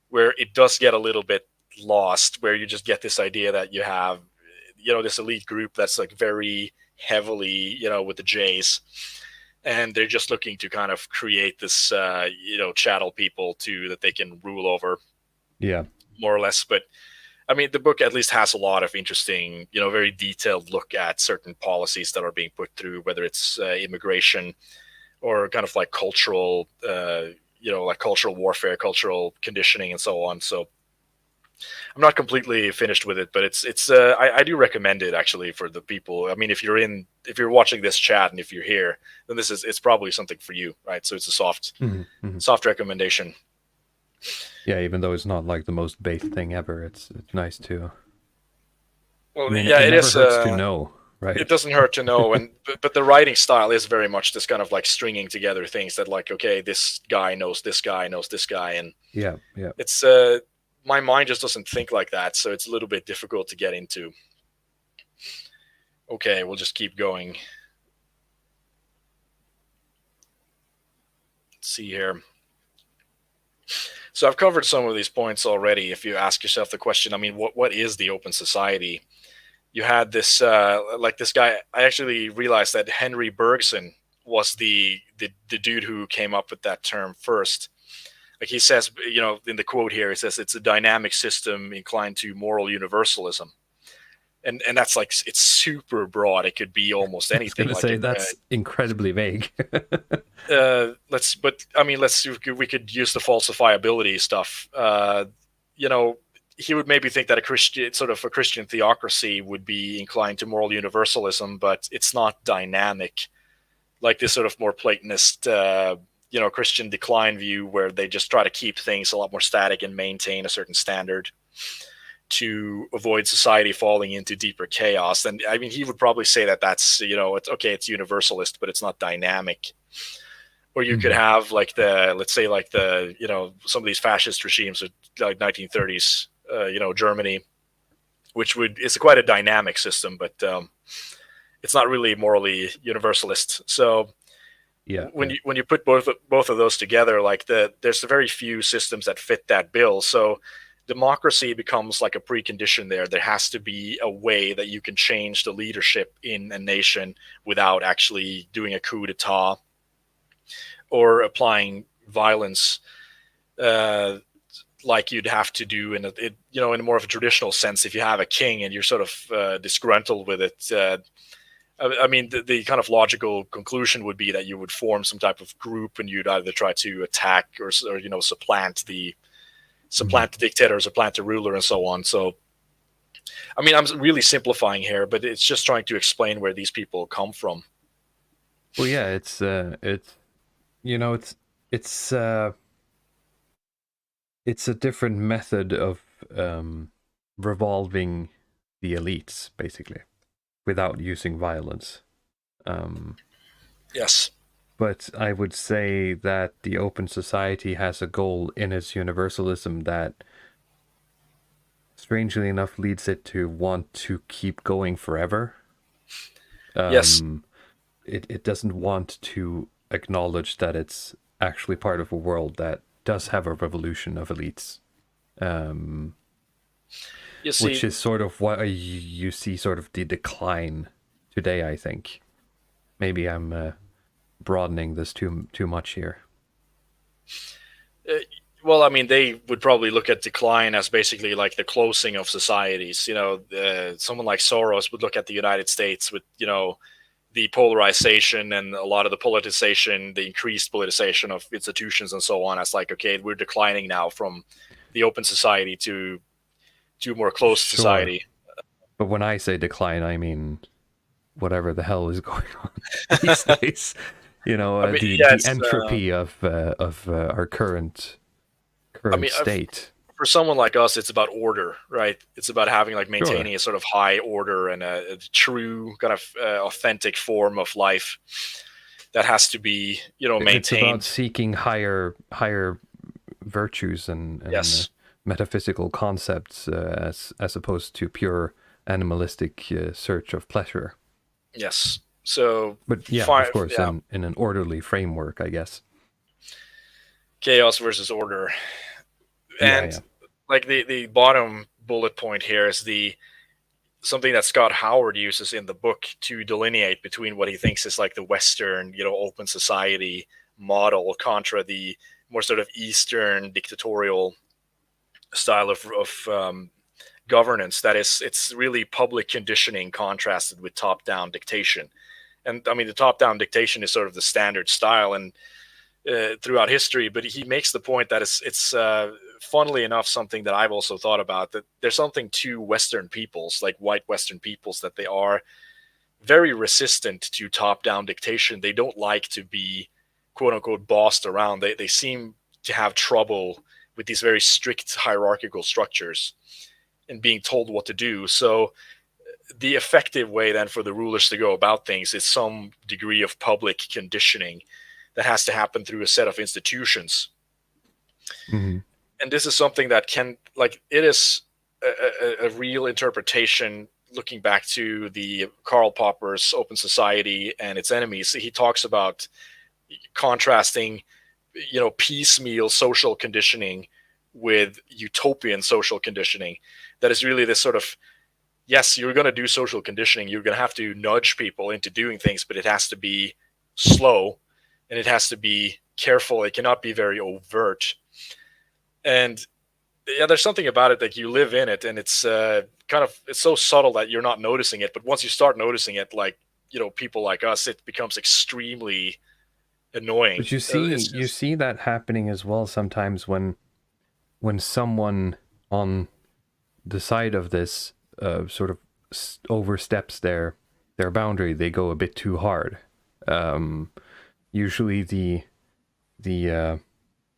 where it does get a little bit lost, where you just get this idea that you have, you know, this elite group that's like very heavily, you know, with the J's, and they're just looking to kind of create this, you know, chattel people that they can rule over. Yeah, more or less. But I mean, the book at least has a lot of interesting, you know, very detailed look at certain policies that are being put through, whether it's immigration or kind of like cultural, you know, like cultural warfare, cultural conditioning, and so on. So I'm not completely finished with it, but I do recommend it actually for the people. I mean, if you're watching this chat and if you're here, then it's probably something for you, right? So it's a soft recommendation. Yeah, even though it's not like the most baked thing ever, it's nice too. Well, I mean, yeah, it never hurts to know, right? It doesn't hurt to know, but the writing style is very much this kind of like stringing together things that, like, okay, this guy knows this guy knows this guy, and yeah, it's my mind just doesn't think like that, so it's a little bit difficult to get into. Okay, we'll just keep going. Let's see here. So I've covered some of these points already. If you ask yourself the question, I mean, what is the Open Society? You had this, like this guy, I actually realized that Henry Bergson was the dude who came up with that term first. Like he says, you know, in the quote here, he says, it's a dynamic system inclined to moral universalism. And that's like, it's super broad. It could be almost anything. I was going to say, that's incredibly vague. We could use the falsifiability stuff. You know, he would maybe think that a Christian theocracy would be inclined to moral universalism, but it's not dynamic, like this sort of more Platonist, Christian decline view, where they just try to keep things a lot more static and maintain a certain standard to avoid society falling into deeper chaos. And I mean, he would probably say that that's, you know, it's okay, it's universalist, but it's not dynamic. Or you could have like you know, some of these fascist regimes of like 1930s, Germany, which it's quite a dynamic system, but it's not really morally universalist. So when you put both of those together, like there's very few systems that fit that bill. So democracy becomes like a precondition there. There has to be a way that you can change the leadership in a nation without actually doing a coup d'etat or applying violence, like you'd have to do in a more of a traditional sense. If you have a king and you're sort of disgruntled with it, I mean, the kind of logical conclusion would be that you would form some type of group and you'd either try to attack or supplant the dictator, or supplant the ruler, and so on. So, I mean, I'm really simplifying here, but it's just trying to explain where these people come from. Well, yeah, it's a different method of revolving the elites, basically, without using violence. Yes. But I would say that the open society has a goal in its universalism that, strangely enough, leads it to want to keep going forever. Yes. It doesn't want to acknowledge that it's actually part of a world that does have a revolution of elites. Which is sort of why you see sort of the decline today, I think. Maybe I'm broadening this too much here. Well, I mean, they would probably look at decline as basically like the closing of societies. You know, someone like Soros would look at the United States with, the polarization and a lot of the politicization, the increased politicization of institutions and so on, as like, okay, we're declining now from the open society to more closed society. But when I say decline, I mean whatever the hell is going on these days. The entropy of our current state. For someone like us, it's about order, right? It's about having maintaining a sort of high order and a true kind of authentic form of life that has to be, maintained. It's about seeking higher virtues and metaphysical concepts as opposed to pure animalistic search of pleasure. Yes. So, but of course, in an orderly framework, I guess. Chaos versus order. And the bottom bullet point here is something that Scott Howard uses in the book to delineate between what he thinks is like the Western, open society model contra the more sort of Eastern dictatorial style of governance. That is, it's really public conditioning contrasted with top-down dictation. And I mean, the top-down dictation is sort of the standard style and throughout history, but he makes the point that it's funnily enough, something that I've also thought about, that there's something to Western peoples, like white Western peoples, that they are very resistant to top-down dictation. They don't like to be, quote unquote, bossed around. They seem to have trouble with these very strict hierarchical structures and being told what to do. So the effective way then for the rulers to go about things is some degree of public conditioning that has to happen through a set of institutions. Mm-hmm. And this is something that it is a real interpretation looking back to the Karl Popper's Open Society and its enemies. He talks about contrasting, piecemeal social conditioning with utopian social conditioning. That is really this sort of, yes, you're going to do social conditioning. You're going to have to nudge people into doing things, but it has to be slow and it has to be careful. It cannot be very overt. And there's something about it that you live in it, and it's it's so subtle that you're not noticing it. But once you start noticing it, people like us, it becomes extremely annoying. But you see that happening as well sometimes when someone on the side of this sort of oversteps their boundary, they go a bit too hard. Usually the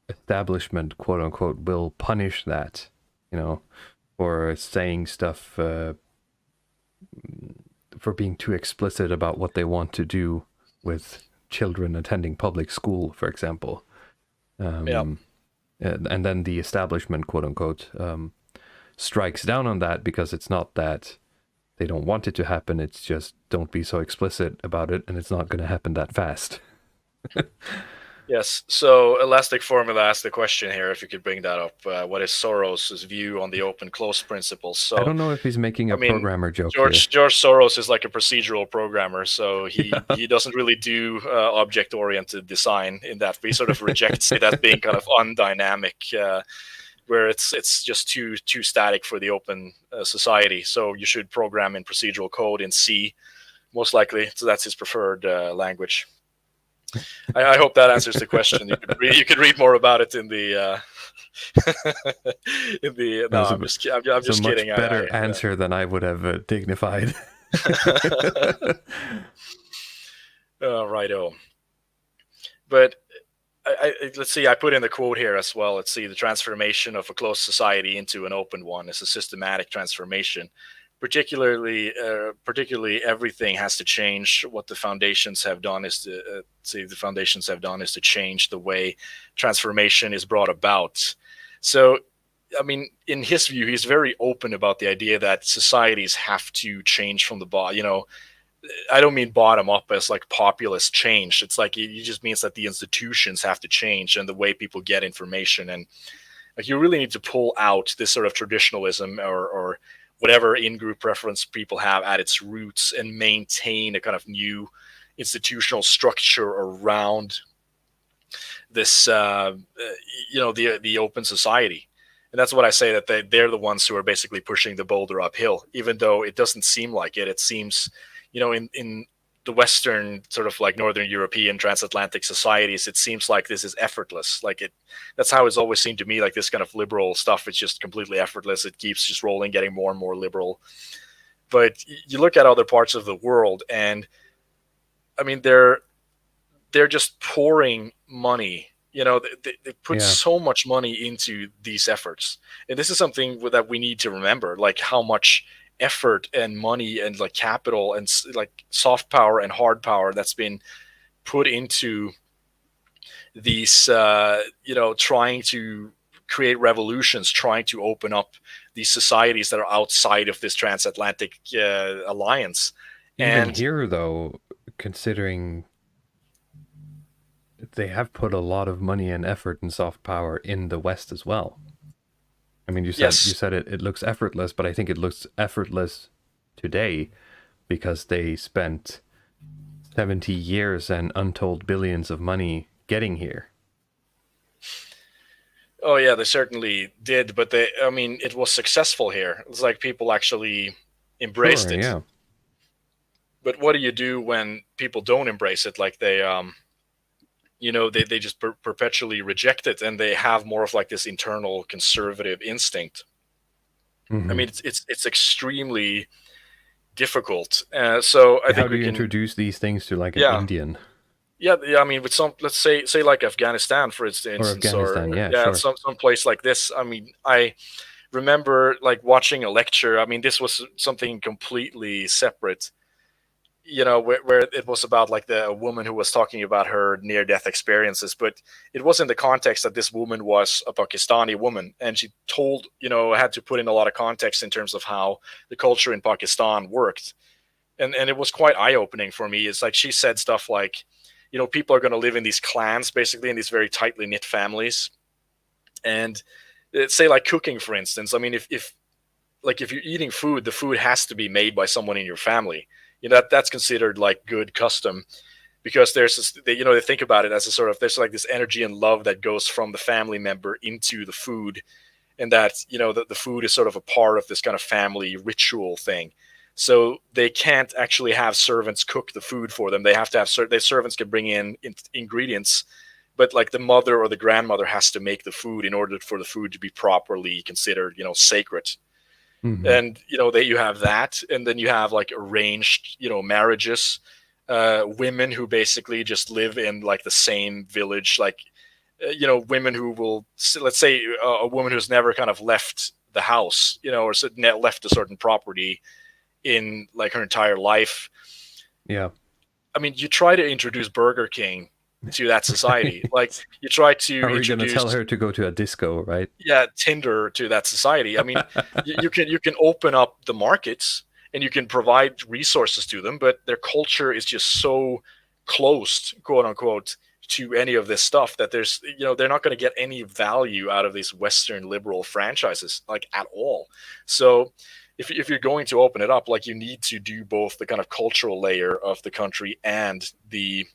establishment, quote unquote, will punish that, for saying stuff, for being too explicit about what they want to do with children attending public school, for example. And then the establishment, quote unquote, strikes down on that because it's not that they don't want it to happen. It's just, don't be so explicit about it and it's not going to happen that fast. Yes. So Elastic Formula asked the question here, if you could bring that up. What is Soros' view on the open close principles? I So, don't know if he's making I a mean, programmer joke here. George Soros is like a procedural programmer, so Yeah. he doesn't really do object-oriented design in that. He sort of rejects it as being kind of undynamic, where it's just too static for the open society. So you should program in procedural code in C, most likely. So that's his preferred language. I hope that answers the question. You could read more about it in the in the. No, I'm just It's a much kidding. better answer than I would have dignified. Righto. But let's see. I put in the quote here as well. Let's see. The transformation of a closed society into an open one is a systematic transformation. Particularly, everything has to change. What the foundations have done is to change the way transformation is brought about. So, I mean, in his view, he's very open about the idea that societies have to change from the bottom. You know, I don't mean bottom up as like populist change. It's like it just means that the institutions have to change and the way people get information. And like you really need to pull out this sort of traditionalism or whatever in-group preference people have at its roots and maintain a kind of new institutional structure around this, the open society. And that's what I say, that they're the ones who are basically pushing the boulder uphill, even though it doesn't seem like it. It seems, in the Western sort of like Northern European transatlantic societies, it seems like this is effortless. That's how it's always seemed to me, like this kind of liberal stuff. It's just completely effortless. It keeps just rolling, getting more and more liberal. But you look at other parts of the world and I mean, they're just pouring money. They put so much money into these efforts. And this is something that we need to remember, like how much effort and money and like capital and like soft power and hard power that's been put into these trying to create revolutions, trying to open up these societies that are outside of this transatlantic alliance. Even here, though, considering they have put a lot of money and effort and soft power in the West as well. I mean, you said it looks effortless, but I think it looks effortless today because they spent 70 years and untold billions of money getting here. Oh yeah, they certainly did, but it was successful here. It's like people actually embraced it. Yeah. But what do you do when people don't embrace it? Like they just perpetually reject it, and they have more of like this internal conservative instinct. Mm-hmm. I mean, it's extremely difficult. So I think how do you introduce these things to like an Indian? Yeah, I mean, with let's say like Afghanistan, for instance, or sure. some place like this. I mean, I remember like watching a lecture. I mean, this was something completely separate. Where it was about like a woman who was talking about her near-death experiences, but it was in the context that this woman was a Pakistani woman, and she told, had to put in a lot of context in terms of how the culture in Pakistan worked, and it was quite eye-opening for me. It's like she said stuff like, people are going to live in these clans, basically in these very tightly knit families, and say like cooking, for instance. I mean, if you're eating food, the food has to be made by someone in your family. That's considered like good custom, because there's this, they think about it as a sort of, there's like this energy and love that goes from the family member into the food, and that the food is sort of a part of this kind of family ritual thing. So they can't actually have servants cook the food for them. They have to have their servants can bring in ingredients, but like the mother or the grandmother has to make the food in order for the food to be properly considered, sacred. Mm-hmm. And you have that, and then you have like arranged marriages, women who basically just live in like the same village, like women who will, let's say a woman who's never kind of left the house, or left a certain property in like her entire life. Yeah, I mean, you try to introduce Burger King to that society. Like you try to Are we going to tell her to go to a disco, right? Yeah, Tinder to that society. I mean, you can open up the markets and you can provide resources to them, but their culture is just so closed, quote unquote, to any of this stuff, that there's, they're not going to get any value out of these Western liberal franchises, like, at all. So if you're going to open it up, like, you need to do both the kind of cultural layer of the country and the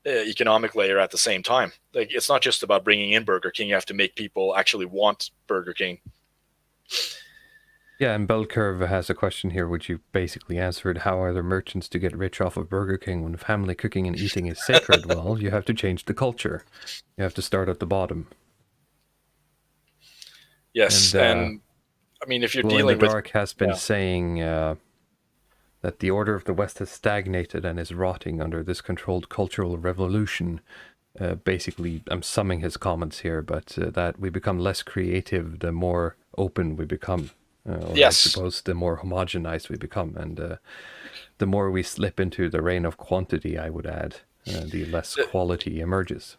economic layer at the same time. Like, it's not just about bringing in Burger King. You have to make people actually want Burger King. Yeah, and Bell Curve has a question here, which you basically answered. How are the merchants to get rich off of Burger King when family cooking and eating is sacred? Well, you have to change the culture. You have to start at the bottom. Yes, and I mean, if you're dealing with... Dark has been saying that the order of the West has stagnated and is rotting under this controlled cultural revolution. Basically, I'm summing his comments here, but that we become less creative the more open we become. Yes. I suppose the more homogenized we become, and the more we slip into the reign of quantity, I would add, the less quality emerges.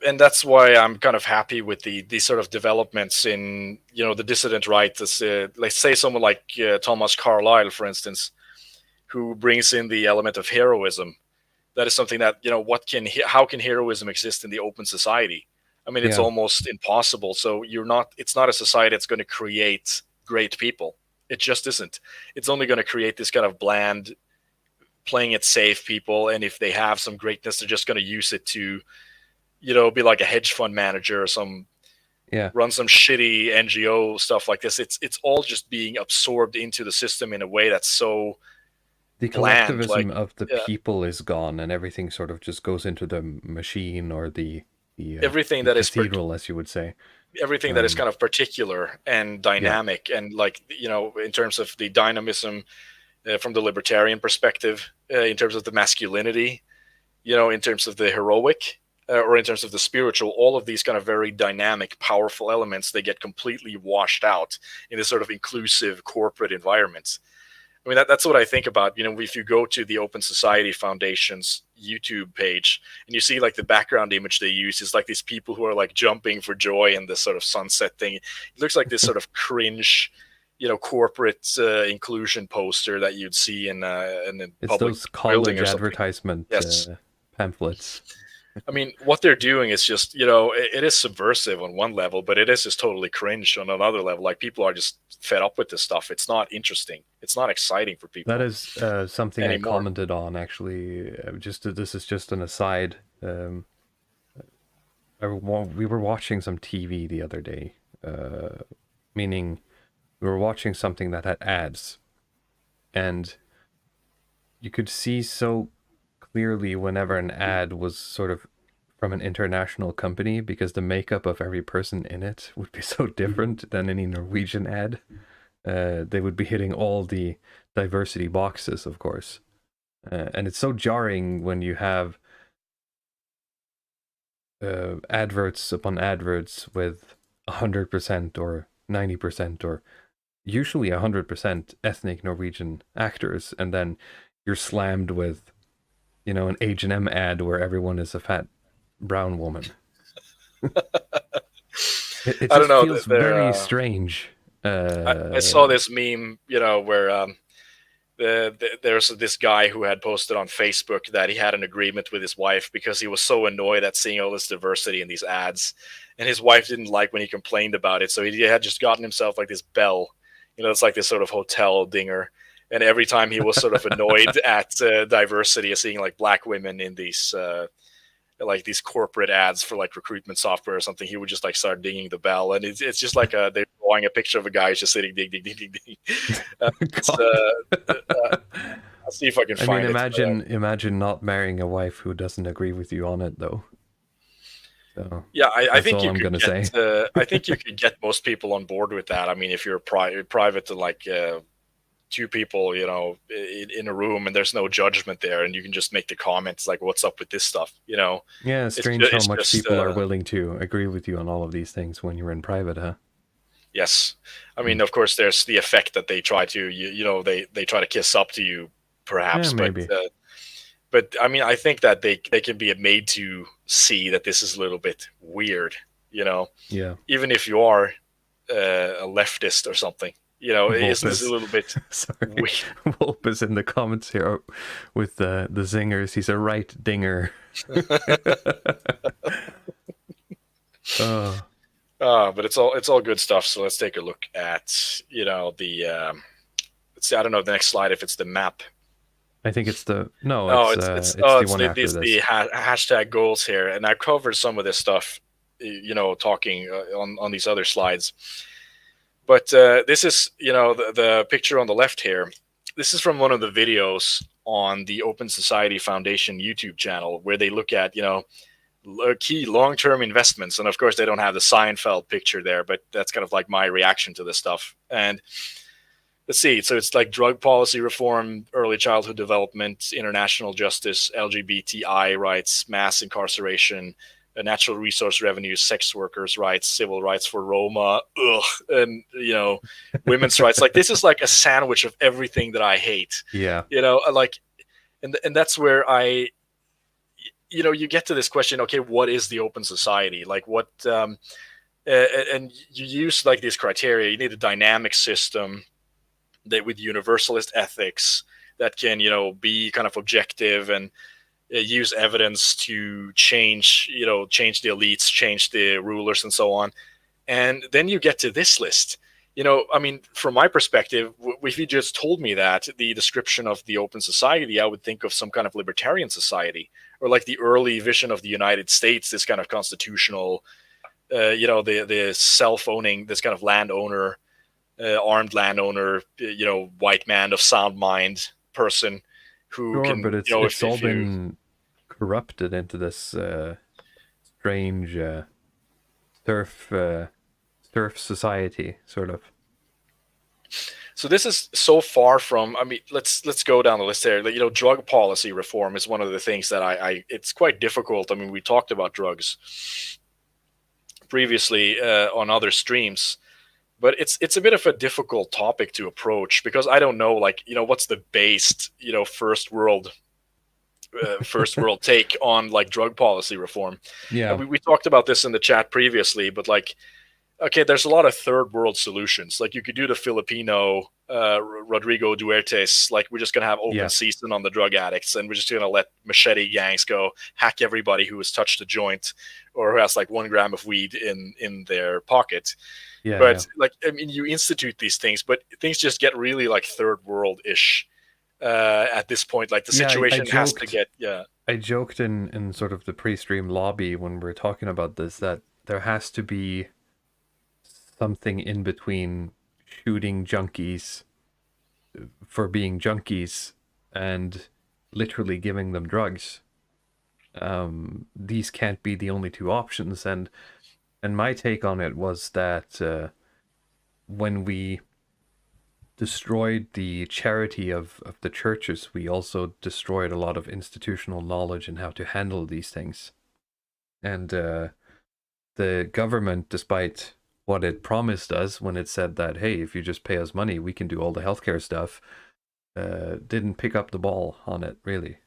And that's why I'm kind of happy with these sort of developments in, the dissident right. Let's say someone like Thomas Carlyle, for instance, who brings in the element of heroism. That is something that, how can heroism exist in the open society? I mean, it's almost impossible. So it's not a society that's going to create great people. It just isn't. It's only going to create this kind of bland, playing it safe people. And if they have some greatness, they're just going to use it to, be like a hedge fund manager or run some shitty NGO stuff like this. It's all just being absorbed into the system in a way that's so the bland. collectivism of the people is gone, and everything sort of just goes into the machine or the everything the that is cathedral, as you would say. Everything that is kind of particular and dynamic, and like, in terms of the dynamism from the libertarian perspective, in terms of the masculinity, in terms of the heroic, or in terms of the spiritual, all of these kind of very dynamic, powerful elements, they get completely washed out in this sort of inclusive corporate environment. I mean, that's what I think about, if you go to the Open Society Foundation's YouTube page and you see like the background image they use is like these people who are like jumping for joy in this sort of sunset thing. It looks like this sort of cringe, corporate inclusion poster that you'd see in it's public those college building or advertisement pamphlets. I mean, what they're doing is just, it is subversive on one level, but it is just totally cringe on another level. Like, people are just fed up with this stuff. It's not interesting. It's not exciting for people. That is something anymore. I commented on, actually. This is just an aside. We were watching some TV the other day, meaning we were watching something that had ads, and you could see so clearly whenever an ad was sort of from an international company, because the makeup of every person in it would be so different than any Norwegian ad. They would be hitting all the diversity boxes, of course. And it's so jarring when you have adverts upon adverts with 100% or 90% or usually 100% ethnic Norwegian actors, and then you're slammed with an H&M ad where everyone is a fat brown woman. it I don't know, feels very strange. I saw this meme, where there's this guy who had posted on Facebook that he had an agreement with his wife because he was so annoyed at seeing all this diversity in these ads, and his wife didn't like when he complained about it. So he had just gotten himself like this bell, it's like this sort of hotel dinger. And every time he was sort of annoyed at diversity, of seeing like black women in these like these corporate ads for like recruitment software or something, he would just like start dinging the bell. And it's just like they're drawing a picture of a guy who's just sitting ding, ding, ding, ding, ding. I'll see if I can find it. Imagine not marrying a wife who doesn't agree with you on it, though. So yeah, I think you could get, I think you could get most people on board with that. I mean, if you're private to like two people, in a room, and there's no judgment there, and you can just make the comments like, what's up with this stuff, Yeah, strange how much people are willing to agree with you on all of these things when you're in private, huh? Yes. I mean, of course, there's the effect that they try to, they try to kiss up to you, perhaps. Yeah, maybe. But I mean, I think that they can be made to see that this is a little bit weird, Yeah. Even if you are a leftist or something. You know, Volp isn't this a is- little bit Sorry, weird? Volp is in the comments here with the zingers. He's a right dinger. Oh, But it's all good stuff. So let's take a look at, you know, the let's see, I don't know the next slide if it's the map. I think it's the Oh, it's the one after it's this. the hashtag goals here, and I covered some of this stuff, you know, talking on these other slides. But this is, you know, the picture on the left here. This is from one of the videos on the Open Society Foundation YouTube channel, where they look at, you know, key long-term investments. And of course, they don't have the Seinfeld picture there, but that's kind of like my reaction to this stuff. And let's see. So it's like drug policy reform, early childhood development, international justice, LGBTI rights, mass incarceration, natural resource revenues, sex workers' rights, civil rights for Roma, and, you know, women's rights. Like, this is like a sandwich of everything that I hate. Yeah. You know, like, and that's where you know, you get to this question, okay, what is the open society? Like, what, and you use like these criteria. You need a dynamic system that with universalist ethics that can, you know, be kind of objective and use evidence to change, you know, change the elites, change the rulers, and so on. And then you get to this list. You know, I mean, from my perspective, if you just told me that the description of the open society, I would think of some kind of libertarian society, or like the early vision of the United States, this kind of constitutional, you know, the self-owning, this kind of landowner, armed landowner, you know, white man of sound mind person who Sure, can, but it's you know, all been corrupted into this strange serf society, sort of. So this is so far from, I mean, let's go down the list there. You know, drug policy reform is one of the things that it's quite difficult. I mean, we talked about drugs previously on other streams, but it's a bit of a difficult topic to approach because I don't know, like, you know, what's the based, you know, first world take on like drug policy reform. Yeah. We talked about this in the chat previously, but like, okay, there's a lot of third world solutions. Like, you could do the Filipino Rodrigo Duerte's, like, we're just going to have open season on the drug addicts, and we're just going to let machete gangs go hack everybody who has touched a joint or who has like 1 gram of weed in their pocket. Yeah, but like, I mean, you institute these things, but things just get really like third world-ish at this point. Like, the situation has to get, I joked in sort of the pre-stream lobby when we were talking about this that there has to be something in between shooting junkies for being junkies and literally giving them drugs. These can't be the only two options. And my take on it was that when we destroyed the charity of the churches, we also destroyed a lot of institutional knowledge in how to handle these things. And the government, despite what it promised us when it said that, hey, if you just pay us money, we can do all the healthcare stuff, didn't pick up the ball on it, really.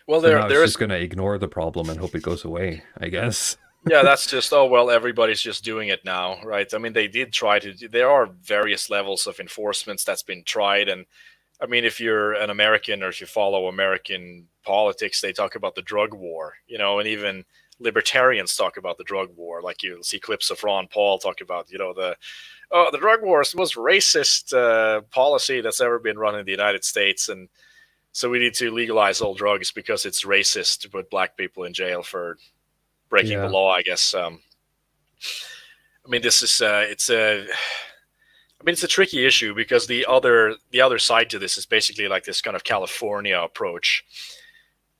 Well, so they're just going to ignore the problem and hope it goes away, I guess. Yeah, that's just, oh, well, everybody's just doing it now, right? I mean, they did try to, there are various levels of enforcements that's been tried. And I mean, if you're an American or if you follow American politics, they talk about the drug war, you know, and even libertarians talk about the drug war. Like, you'll see clips of Ron Paul talk about, you know, the drug war is the most racist policy that's ever been run in the United States. And so we need to legalize all drugs because it's racist to put black people in jail for breaking the law, I guess. I mean, this is it's a tricky issue because the other side to this is basically like this kind of California approach,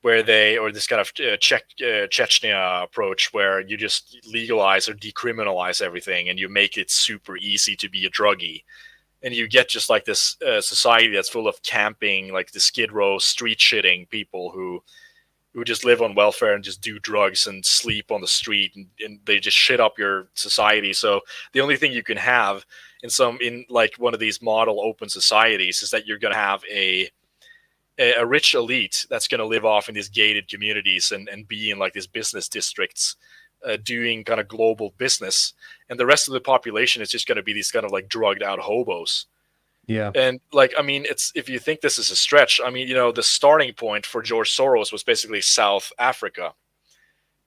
where or this kind of Chechnya approach, where you just legalize or decriminalize everything and you make it super easy to be a druggie, and you get just like this society that's full of camping, like the Skid Row street shitting people who just live on welfare and just do drugs and sleep on the street, and they just shit up your society. So the only thing you can have in like one of these model open societies is that you're going to have a rich elite that's going to live off in these gated communities and be in like these business districts doing kind of global business, and the rest of the population is just going to be these kind of like drugged out hobos. Yeah. And like, I mean, it's, if you think this is a stretch, I mean, you know, the starting point for George Soros was basically South Africa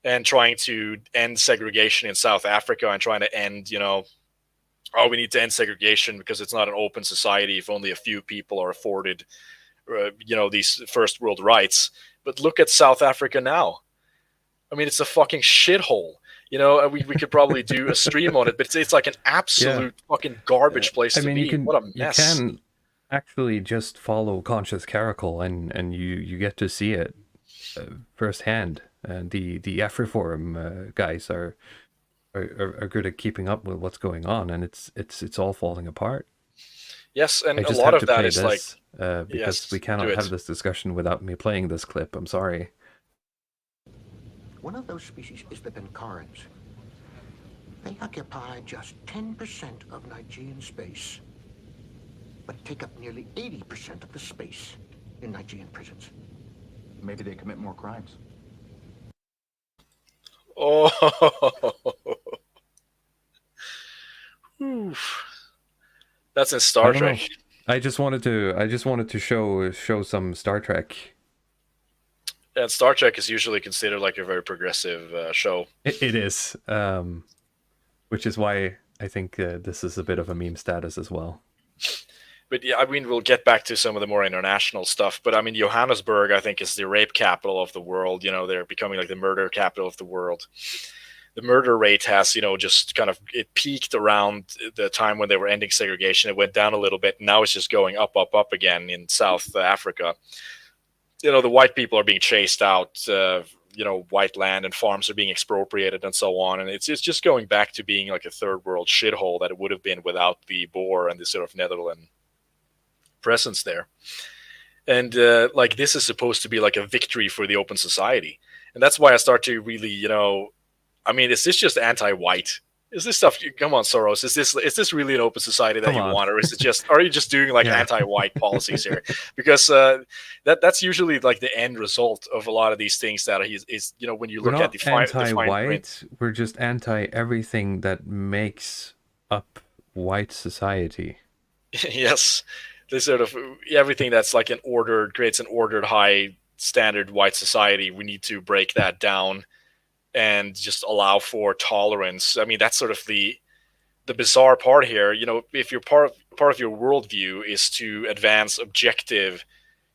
and trying to end segregation in South Africa and trying to end, you know, oh, we need to end segregation because it's not an open society if only a few people are afforded, you know, these first world rights. But look at South Africa now. I mean, it's a fucking shithole. You know, we could probably do a stream on it, but it's like an absolute fucking garbage place to be. What a mess. You can actually just follow Conscious Caracal and you get to see it firsthand. And the AfriForum guys are good at keeping up with what's going on, and it's all falling apart. Yes, and a lot of that is like because yes, we cannot have this discussion without me playing this clip. I'm sorry. One of those species is the Bencarans. They occupy just 10% of Nigerian space, but take up nearly 80% of the space in Nigerian prisons. Maybe they commit more crimes. Oh, oof. That's in Star Trek. I just wanted to show some Star Trek. And Star Trek is usually considered like a very progressive show. It is, which is why I think this is a bit of a meme status as well. But yeah, I mean, we'll get back to some of the more international stuff. But I mean, Johannesburg, I think, is the rape capital of the world. You know, they're becoming like the murder capital of the world. The murder rate has, you know, just kind of, it peaked around the time when they were ending segregation. It went down a little bit. And now it's just going up again in South Africa. You know, the white people are being chased out. You know, white land and farms are being expropriated and so on. And it's just going back to being like a third world shithole that it would have been without the Boer and the sort of Netherlands presence there. And like, this is supposed to be like a victory for the open society. And that's why I start to really, you know, I mean, is this just anti-white? Is this stuff, come on, Soros, is this really an open society that you want? Or is it just, are you just doing like anti-white policies here? Because that's usually like the end result of a lot of these things that is, you know, when you look at the anti-white, print. We're just anti-everything that makes up white society. Yes. They sort of, everything that's like creates an ordered, high standard white society. We need to break that down and just allow for tolerance. I mean, that's sort of the bizarre part here. You know, if you're part of your worldview is to advance objective,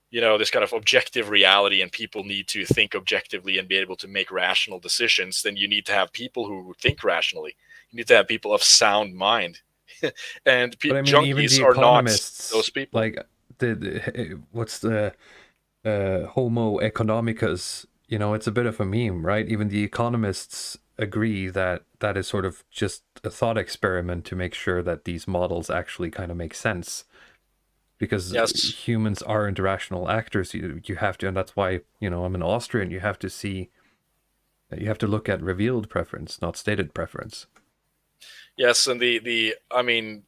you know, this kind of objective reality, and people need to think objectively and be able to make rational decisions, then you need to have people who think rationally. You need to have people of sound mind. And junkies are not those people. Like what's the Homo economicus? You know, it's a bit of a meme, right? Even the economists agree that that is sort of just a thought experiment to make sure that these models actually kind of make sense. Because humans aren't rational actors. You have to, and that's why, you know, I'm an Austrian. You have to look at revealed preference, not stated preference. Yes, and I mean,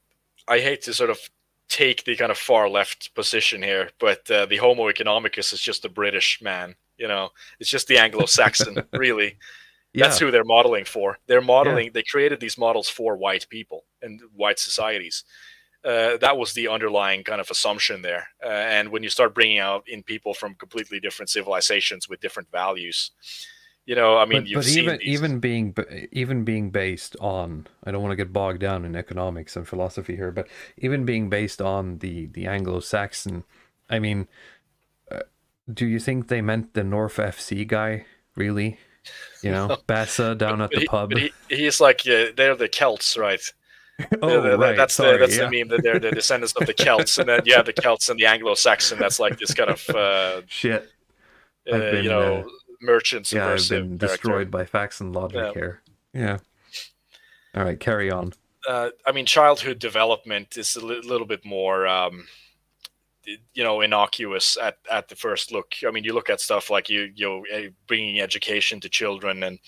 I hate to sort of take the kind of far left position here, but the Homo economicus is just a British man. You know, it's just the Anglo-Saxon, really. That's who they're modeling for. They're modeling. They created these models for white people and white societies. That was the underlying kind of assumption there. And when you start bringing out in people from completely different civilizations with different values, you know, I mean, but even being based on, I don't want to get bogged down in economics and philosophy here, but even being based on the Anglo-Saxon, I mean, do you think they meant the North FC guy, really? You know, Bassa down at the pub. He's like, they're the Celts, right? Right. That's the meme, that they're the descendants of the Celts, and then you have the Celts and the Anglo-Saxon. That's like this kind of shit. You know, merchant subversive. I've been destroyed by facts and logic here. Yeah. All right, carry on. I mean, childhood development is a little bit more, you know, innocuous at the first look. I mean, you look at stuff like you bringing education to children, and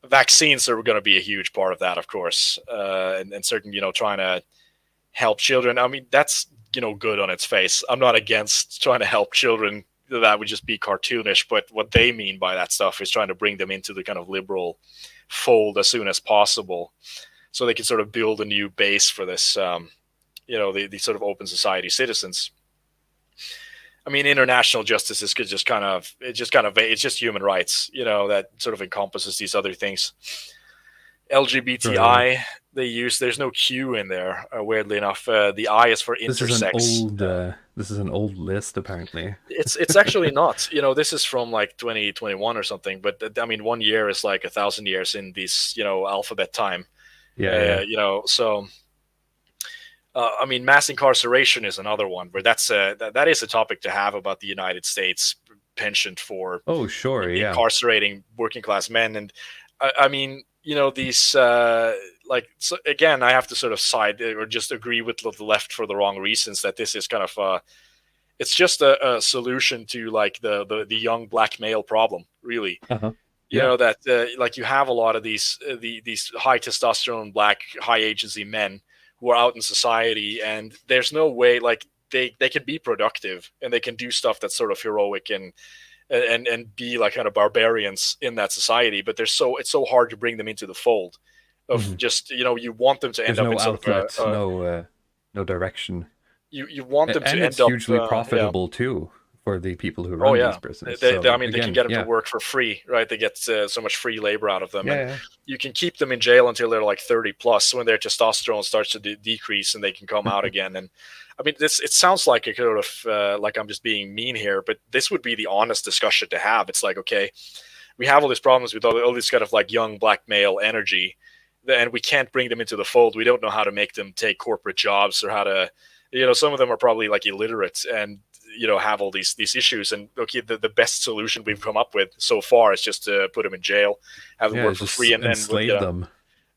vaccines are going to be a huge part of that, of course, and certain, you know, trying to help children. I mean, that's, you know, good on its face. I'm not against trying to help children. That would just be cartoonish, but what they mean by that stuff is trying to bring them into the kind of liberal fold as soon as possible, so they can sort of build a new base for this, the sort of open society citizens. I mean, international justice is it's just human rights, that sort of encompasses these other things. LGBTI, Right. there's no Q in there, weirdly enough. The I is for intersex. This is an old list, apparently. It's actually not. This is from like 2021 or something. But I mean, 1 year is like 1,000 years in this, alphabet time. Yeah. So. I mean, mass incarceration is another one where that is a topic to have about the United States penchant for Oh, sure. Yeah. incarcerating working class men. And I mean, these so again, I have to sort of side or just agree with the left for the wrong reasons, that this is kind of it's just a solution to like the young black male problem, really. Uh-huh. That like you have a lot of these high testosterone black high agency men who are out in society, and there's no way, like they can be productive and they can do stuff that's sort of heroic and be like kind of barbarians in that society, but it's so hard to bring them into the fold of just you want them to end There's up no in sort outlet, of no direction. You want them to And end it's up hugely profitable too for the people who run Oh yeah, these prisons. I mean, they again, can get them to work for free, right? They get so much free labor out of them, and Yeah. you can keep them in jail until they're like 30 plus, when their testosterone starts to decrease and they can come out again. And I mean, it sounds like a sort of like I'm just being mean here, but this would be the honest discussion to have. It's like, okay, we have all these problems with all this kind of like young black male energy, and we can't bring them into the fold. We don't know how to make them take corporate jobs, or how to, some of them are probably like illiterate and have all these issues. And okay, the best solution we've come up with so far is just to put them in jail, have them work for free, and enslave them.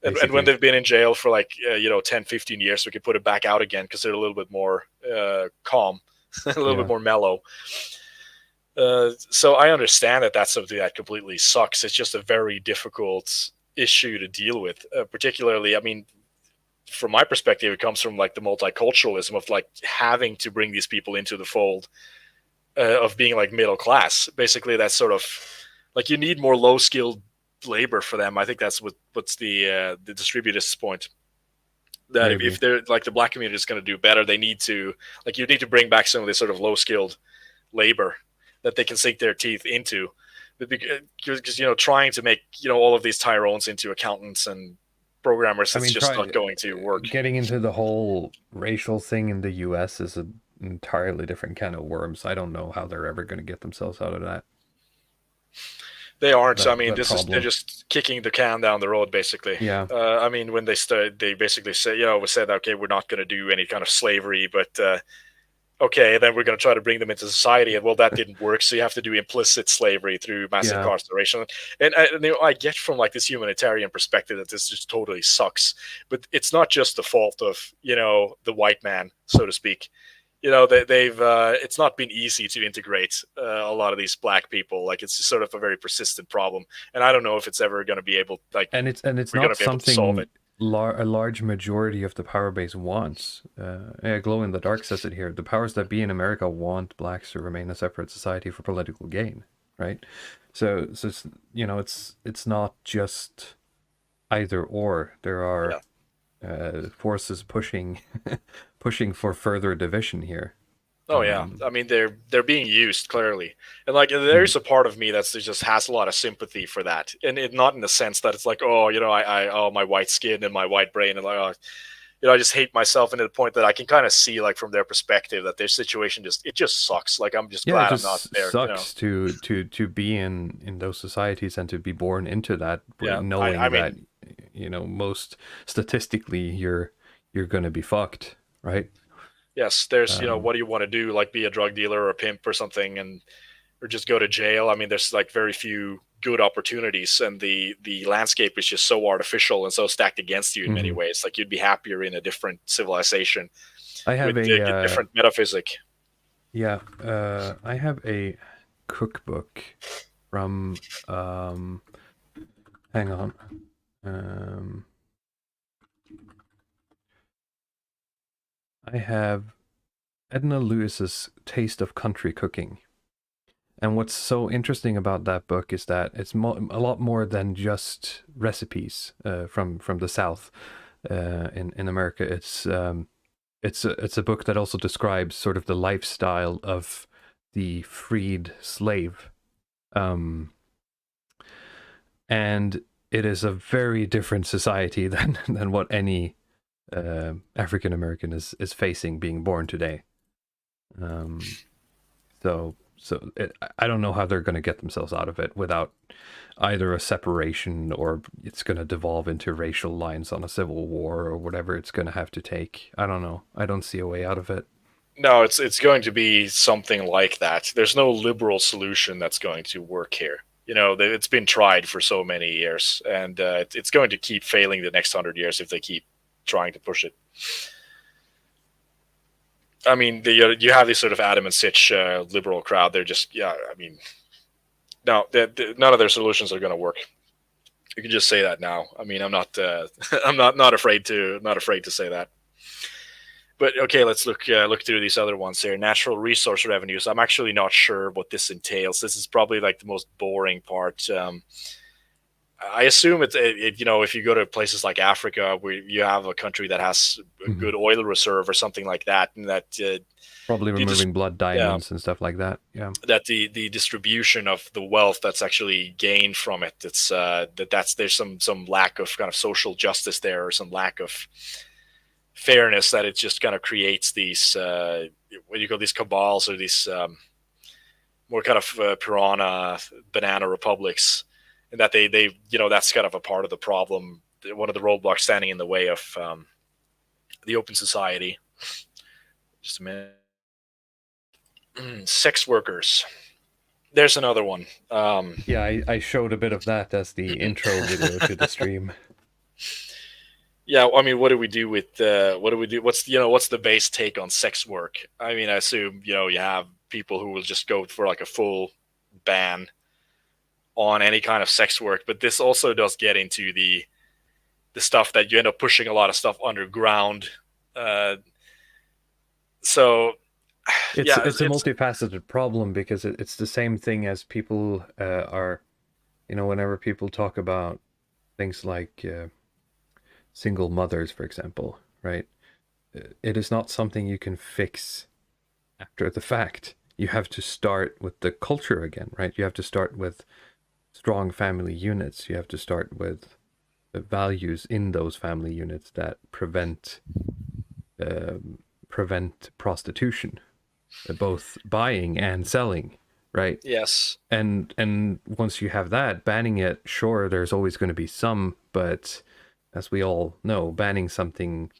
And when they've been in jail for like 10, 15 years, we can put them back out again because they're a little bit more calm, a little bit more mellow. So I understand that that's something that completely sucks. It's just a very difficult issue to deal with, particularly, I mean, from my perspective, it comes from like the multiculturalism of like having to bring these people into the fold, of being like middle class. Basically, that's sort of like you need more low skilled labor for them. I think that's what's the distributist point. That if they're like the black community is going to do better, they need to you need to bring back some of this sort of low skilled labor that they can sink their teeth into, because trying to make all of these Tyrones into accountants and programmers, it's just not going to work. Getting into the whole racial thing in the US is an entirely different can of worms. I don't know how they're ever going to get themselves out of that. They aren't. They're just kicking the can down the road, basically. Yeah. I mean, when they started, they basically said, okay, we're not going to do any kind of slavery, but okay, then we're going to try to bring them into society. And well, that didn't work. So you have to do implicit slavery through mass incarceration. And I get from like this humanitarian perspective that this just totally sucks. But it's not just the fault of, the white man, so to speak. It's not been easy to integrate a lot of these black people. Like, it's just sort of a very persistent problem. And I don't know if it's ever going to be able, like, and it's not something a large majority of the power base wants. Glow in the Dark says it here. The powers that be in America want blacks to remain a separate society for political gain, right? So it's not just either or. There are forces pushing for further division here. Oh yeah, I mean they're being used clearly, and like there's a part of me that just has a lot of sympathy for that, and not in the sense that it's like, I my white skin and my white brain, and like, I just hate myself, and to the point that I can kind of see, like, from their perspective, that their situation just sucks. Like, I'm just glad I'm not there. Sucks to be in those societies and to be born into that, knowing that most statistically you're going to be fucked, right? Yes, there's what do you want to do? Like, be a drug dealer or a pimp or something, or just go to jail. I mean, there's like very few good opportunities, and the landscape is just so artificial and so stacked against you in many ways. Like, you'd be happier in a different civilization. I have with a different metaphysic. Yeah, I have a cookbook from hang on. I have Edna Lewis's Taste of Country Cooking. And what's so interesting about that book is that it's a lot more than just recipes from the South in America. It's a book that also describes sort of the lifestyle of the freed slave, and it is a very different society than what any African American is facing being born today. I don't know how they're going to get themselves out of it without either a separation, or it's going to devolve into racial lines on a civil war, or whatever it's going to have to take. I don't know. I don't see a way out of it. No, it's going to be something like that. There's no liberal solution that's going to work here. You know, it's been tried for so many years, and it's going to keep failing the next 100 years if they keep trying to push it. I mean, you have this sort of Adam and Sitch liberal crowd. They're just, yeah, I mean, no, none of their solutions are going to work. You can just say that now. I mean, I'm not not afraid to say that. But okay, let's look through these other ones here. Natural resource revenues. I'm actually not sure what this entails. This is probably like the most boring part. I assume it you know, if you go to places like Africa, where you have a country that has a good oil reserve or something like that, and that probably removing blood diamonds and stuff like that. Yeah, that the distribution of the wealth that's actually gained from it, it's there's some lack of kind of social justice there, or some lack of fairness, that it just kind of creates these what do you call these cabals, or these more kind of piranha banana republics, and that they you know, that's kind of a part of the problem, one of the roadblocks standing in the way of the open society. Just a minute. Sex workers. There's another one. Yeah, I showed a bit of that as the intro video to the stream. Yeah, I mean, what do we do with what's the base take on sex work? I mean, I assume, you know, you have people who will just go for like a full ban on any kind of sex work, but this also does get into the stuff that you end up pushing a lot of stuff underground. So it's a multifaceted problem, because it's the same thing as people are, you know, whenever people talk about things like single mothers, for example, right? It is not something you can fix after the fact. You have to start with the culture again, right? You have to start with strong family units. You have to start with the values in those family units that prevent prostitution, both buying and selling, right? Yes. And once you have that, banning it, sure, there's always going to be some, but as we all know, banning something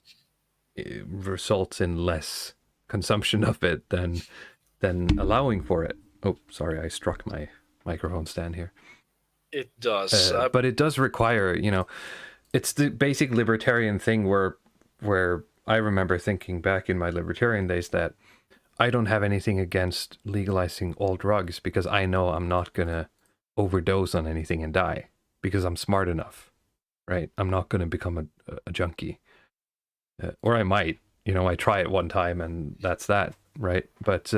results in less consumption of it than allowing for it. Oh, sorry, I struck my microphone stand here. It does. But it does require, you know, it's the basic libertarian thing where I remember thinking back in my libertarian days that I don't have anything against legalizing all drugs, because I know I'm not going to overdose on anything and die, because I'm smart enough, right? I'm not going to become a junkie. Or I might, you know, I try it one time and that's that, right? But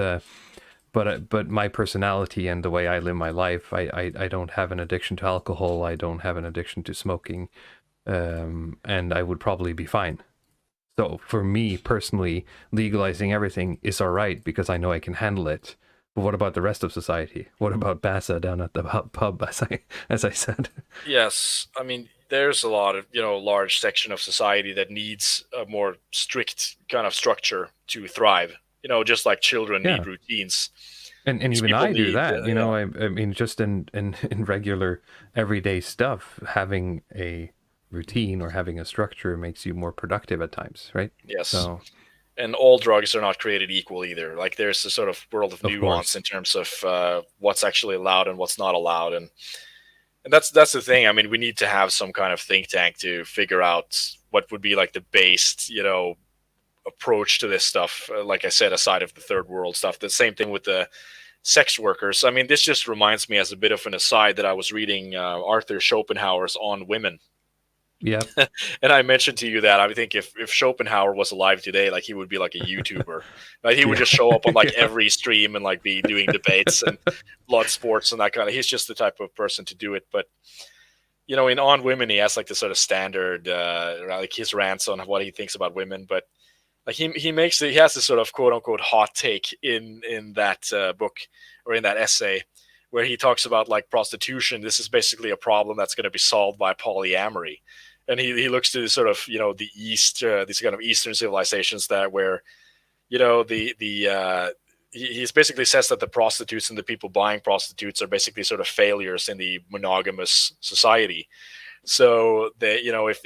my personality and the way I live my life, I don't have an addiction to alcohol. I don't have an addiction to smoking, and I would probably be fine. So for me personally, legalizing everything is all right, because I know I can handle it. But what about the rest of society? What about Bassa down at the pub, as I said? Yes, I mean, there's a lot of, you know, large section of society that needs a more strict kind of structure to thrive. You know, just like children need routines. And even I do that, you know, I mean, just in regular everyday stuff, having a routine or having a structure makes you more productive at times, right? Yes. So, and all drugs are not created equal either. Like, there's a sort of world of nuance in terms of what's actually allowed and what's not allowed. And that's the thing. I mean, we need to have some kind of think tank to figure out what would be like the based, you know, approach to this stuff. Like I said, aside of the third world stuff, the same thing with the sex workers. I mean, this just reminds me, as a bit of an aside, that I was reading Arthur Schopenhauer's On Women. Yeah. And I mentioned to you that I think if Schopenhauer was alive today, like he would be like a YouTuber. Like he would just show up on like every stream and like be doing debates and blood sports and that kind of. He's just the type of person to do it. But you know, in On Women, he has like the sort of standard, like his rants on what he thinks about women. But like he has this sort of quote unquote hot take in that book or in that essay where he talks about like prostitution. This is basically a problem that's going to be solved by polyamory. And he looks to sort of, you know, the East, these kind of Eastern civilizations that where, you know, he basically says that the prostitutes and the people buying prostitutes are basically sort of failures in the monogamous society. So that, you know, if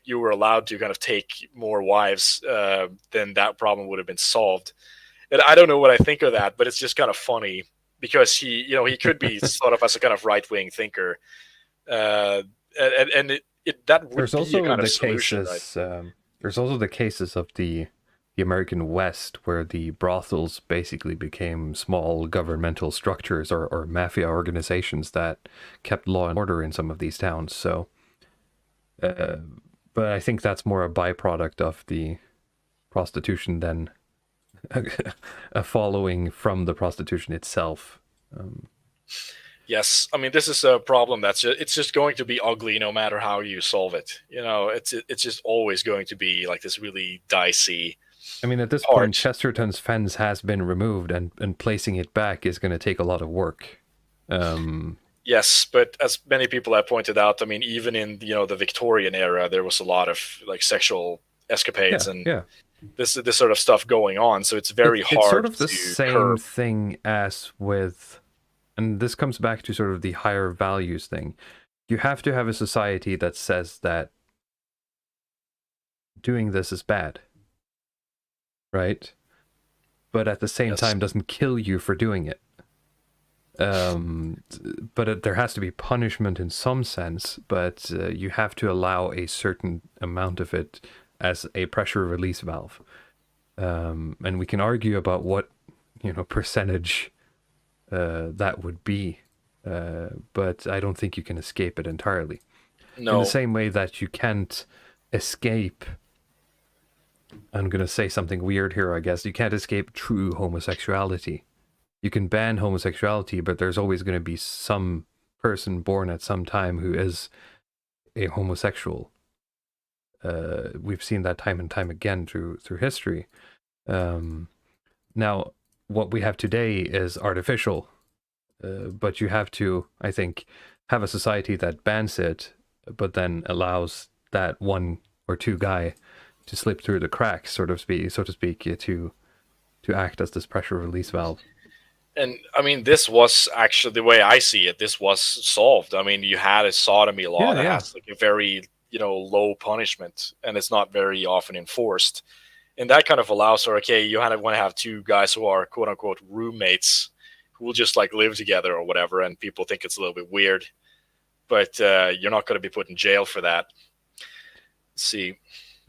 you were allowed to kind of take more wives, then that problem would have been solved. And I don't know what I think of that, but it's just kind of funny because he, you know, he could be thought of as a kind of right-wing thinker. And that would There's be also a kind the of solution, cases. right? There's also the cases of the American West, where the brothels basically became small governmental structures or mafia organizations that kept law and order in some of these towns. So, but I think that's more a byproduct of the prostitution than a following from the prostitution itself. Yes, I mean this is a problem it's just going to be ugly no matter how you solve it. You know, it's just always going to be like this really dicey. I mean, at this part. point, Chesterton's fence has been removed, and placing it back is going to take a lot of work. Yes, but as many people have pointed out, I mean, even in, you know, the Victorian era, there was a lot of like sexual escapades this sort of stuff going on. So it's very hard. It's sort of the to same curb. thing as with, and this comes back to sort of the higher values thing. You have to have a society that says that doing this is bad, right? But at the same time doesn't kill you for doing it. But there has to be punishment in some sense, but you have to allow a certain amount of it as a pressure release valve. And we can argue about what, you know, percentage that would be, but I don't think you can escape it entirely. No. In the same way that you can't escape, I'm going to say something weird here, I guess, you can't escape true homosexuality. You can ban homosexuality, but there's always going to be some person born at some time who is a homosexual. We've seen that time and time again through history. Now, what we have today is artificial, but you have to, I think, have a society that bans it, but then allows that one or two guy to slip through the cracks, so to speak, to act as this pressure release valve. And I mean, this was actually, the way I see it, this was solved. I mean, you had a sodomy law that has like a very, you know, low punishment, and it's not very often enforced. And that kind of allows for, okay, you want to have two guys who are quote unquote roommates who will just like live together or whatever, and people think it's a little bit weird, but you're not going to be put in jail for that. Let's see.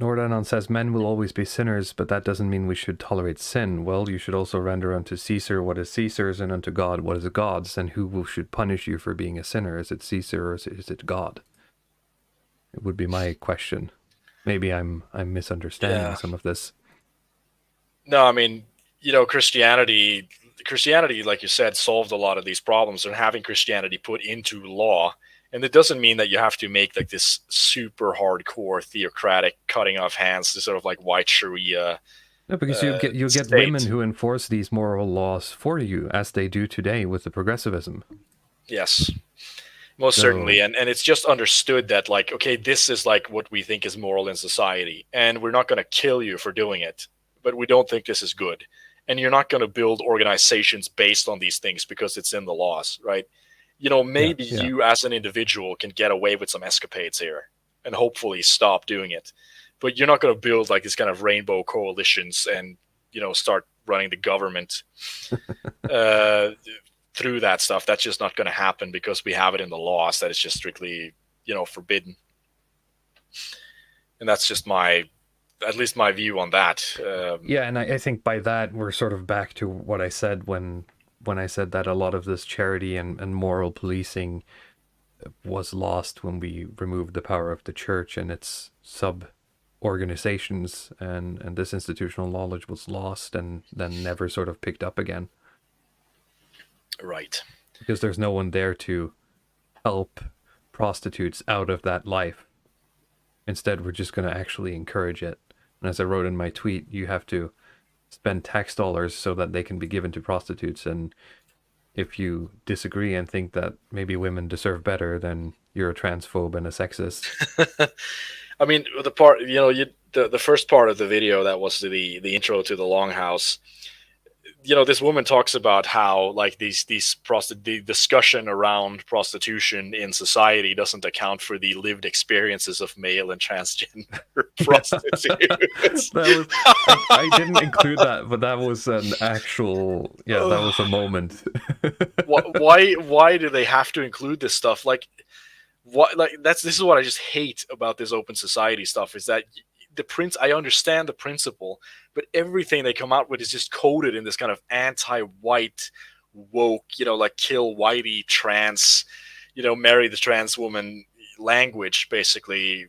Nordanon says, men will always be sinners, but that doesn't mean we should tolerate sin. Well, you should also render unto Caesar what is Caesar's, and unto God what is God's. And who should punish you for being a sinner? Is it Caesar or is it God? It would be my question. Maybe I'm misunderstanding some of this. No, I mean, you know, Christianity, like you said, solved a lot of these problems, and having Christianity put into law. And it doesn't mean that you have to make like this super hardcore theocratic cutting off hands to sort of like white Sharia. No, because you get women who enforce these moral laws for you, as they do today with the progressivism. Yes, most certainly. And it's just understood that like, okay, this is like what we think is moral in society, and we're not going to kill you for doing it, but we don't think this is good. And you're not going to build organizations based on these things because it's in the laws, right? You know, maybe you as an individual can get away with some escapades here and hopefully stop doing it. But you're not going to build like these kind of rainbow coalitions and, you know, start running the government through that stuff. That's just not going to happen because we have it in the laws that it's just strictly, you know, forbidden. And that's just at least my view on that. And I think by that we're sort of back to what I said when I said that a lot of this charity and moral policing was lost when we removed the power of the church and its sub-organizations, and this institutional knowledge was lost and then never sort of picked up again. Right. Because there's no one there to help prostitutes out of that life. Instead, we're just going to actually encourage it. And as I wrote in my tweet, you have to spend tax dollars so that they can be given to prostitutes. And if you disagree and think that maybe women deserve better, then you're a transphobe and a sexist. I mean, the part, the first part of the video, that was the intro to the Longhouse. This woman talks about how like the discussion around prostitution in society doesn't account for the lived experiences of male and transgender prostitutes. I didn't include that, but that was an actual, that was a moment. Why do they have to include this stuff? Like, what? Like this is what I just hate about this open society stuff, is that I understand the principle, but everything they come out with is just coded in this kind of anti-white, woke, like kill whitey, trans, marry the trans woman language, basically,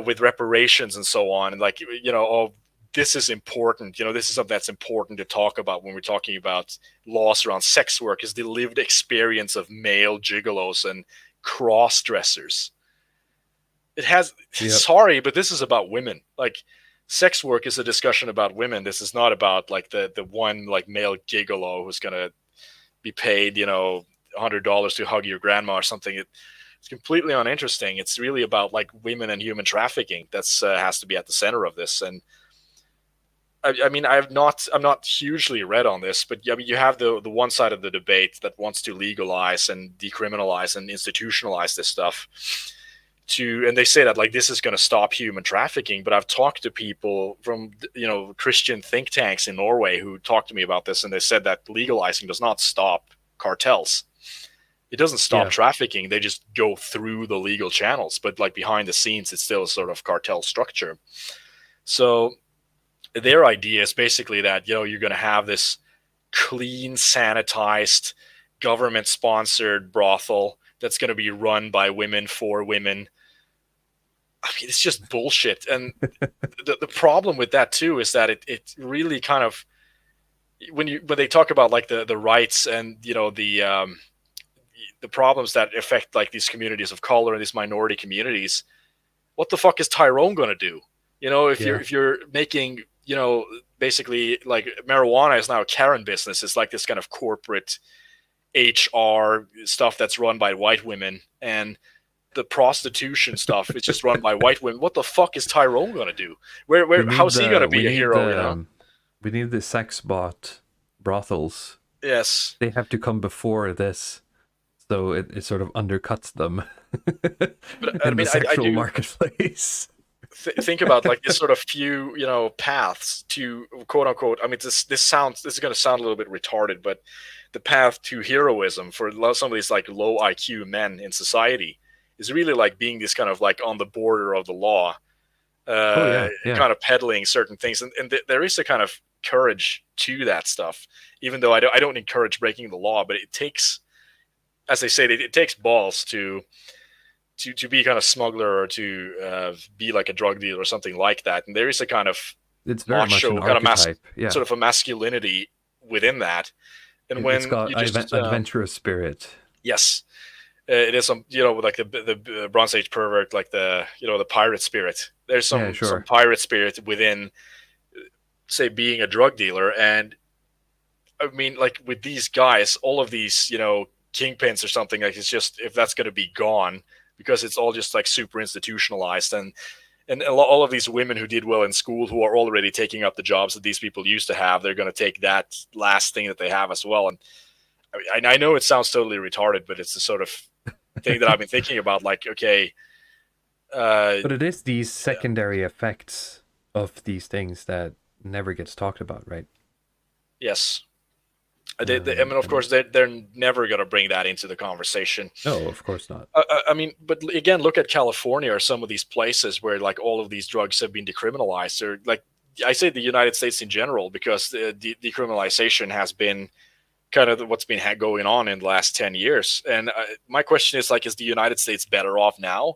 with reparations and so on. And like, oh, this is important. This is something that's important to talk about when we're talking about laws around sex work, is the lived experience of male gigolos and cross-dressers. It has, sorry, but this is about women. Like, sex work is a discussion about women. This is not about like the one like male gigolo who's gonna be paid, $100 to hug your grandma or something. It's completely uninteresting. It's really about like women and human trafficking. That's has to be at the center of this. And I mean, I'm not hugely read on this, but I mean, you have the one side of the debate that wants to legalize and decriminalize and institutionalize this stuff. And they say that like this is going to stop human trafficking, but I've talked to people from Christian think tanks in Norway who talked to me about this, and they said that legalizing does not stop cartels. It doesn't stop trafficking. They just go through the legal channels, but like behind the scenes, it's still a sort of cartel structure. So their idea is basically that you're going to have this clean, sanitized, government-sponsored brothel that's going to be run by women for women. I mean, it's just bullshit. And the problem with that too is that it really kind of, when they talk about like the rights and the problems that affect like these communities of color and these minority communities, what the fuck is Tyrone going to do? If you're making basically like marijuana is now a Karen business. It's like this kind of corporate HR stuff that's run by white women, and the prostitution stuff is just run by white women. What the fuck is Tyrone going to do? How's he going to be a hero? We need the sex bot brothels. Yes. They have to come before this, so it sort of undercuts them but, in the sexual marketplace. Think about like this sort of few, paths to quote unquote. I mean, this is going to sound a little bit retarded, but the path to heroism for some of these like low IQ men in society is really like being this kind of like on the border of the law, kind of peddling certain things. And there is a kind of courage to that stuff, even though I don't encourage breaking the law, but it takes, as they say, it takes balls to be kind of smuggler or to be like a drug dealer or something like that. And there is a kind of it's very macho much an archetype, sort of a masculinity within that. And it's got adventurous spirit. Yes, it is some like the Bronze Age pervert, like the pirate spirit. There's some pirate spirit within, say, being a drug dealer. And I mean, like with these guys, all of these kingpins or something, like it's just, if that's going to be gone, because it's all just like super institutionalized, and all of these women who did well in school, who are already taking up the jobs that these people used to have, they're going to take that last thing that they have as well. And I know it sounds totally retarded, but it's the sort of thing that I've been thinking about. Like, okay, but it is these secondary effects of these things that never gets talked about, right? Yes. I mean, of course, they're never going to bring that into the conversation. No, of course not. I mean, but again, look at California or some of these places where like all of these drugs have been decriminalized, or like I say the United States in general, because the decriminalization has been kind of what's been going on in the last 10 years. And my question is, like, is the United States better off now?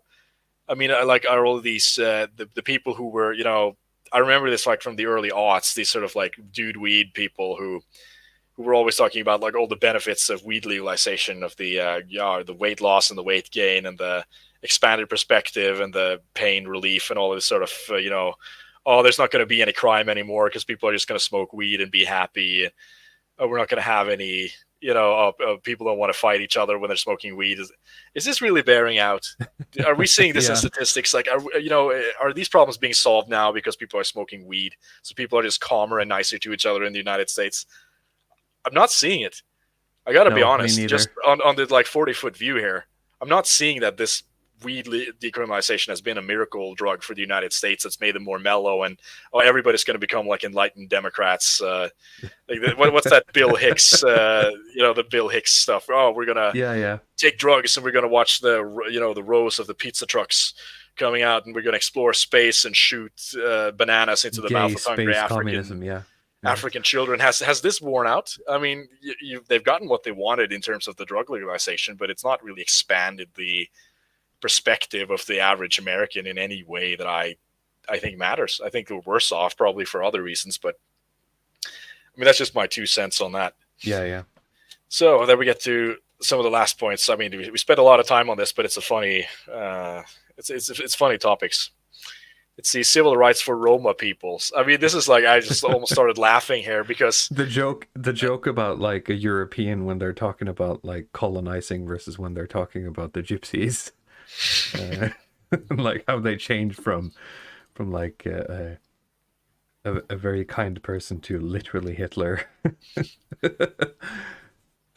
I mean, like, are all of these the people who were, you know, I remember this like from the early aughts, these sort of like dude weed people who were always talking about like all the benefits of weed legalization, of the weight loss and the weight gain and the expanded perspective and the pain relief and all this sort of you know, oh, there's not going to be any crime anymore because people are just going to smoke weed and be happy. We're not going to have any, you know, people don't want to fight each other when they're smoking weed. Is this really bearing out? Are we seeing this in statistics? Like, are these problems being solved now because people are smoking weed? So people are just calmer and nicer to each other in the United States? I'm not seeing it. I got to be honest. Just on the like 40-foot view here, I'm not seeing that this weed decriminalization has been a miracle drug for the United States that's made them more mellow and everybody's going to become like enlightened Democrats. Like what's that Bill Hicks? You know, the Bill Hicks stuff. Oh, we're gonna take drugs and we're gonna watch the rows of the pizza trucks coming out and we're gonna explore space and shoot bananas into the mouth of hungry African children. Has this worn out? I mean, they've gotten what they wanted in terms of the drug legalization, but it's not really expanded the perspective of the average American in any way that I think matters. I think we're worse off probably for other reasons, but I mean, that's just my 2 cents on that. Yeah. So then we get to some of the last points. I mean, we spent a lot of time on this, but it's a funny, it's funny topics. It's the civil rights for Roma peoples. I mean, this is like, I just almost started laughing here because the joke about like a European when they're talking about like colonizing versus when they're talking about the gypsies. Like how they changed from like a very kind person to literally Hitler.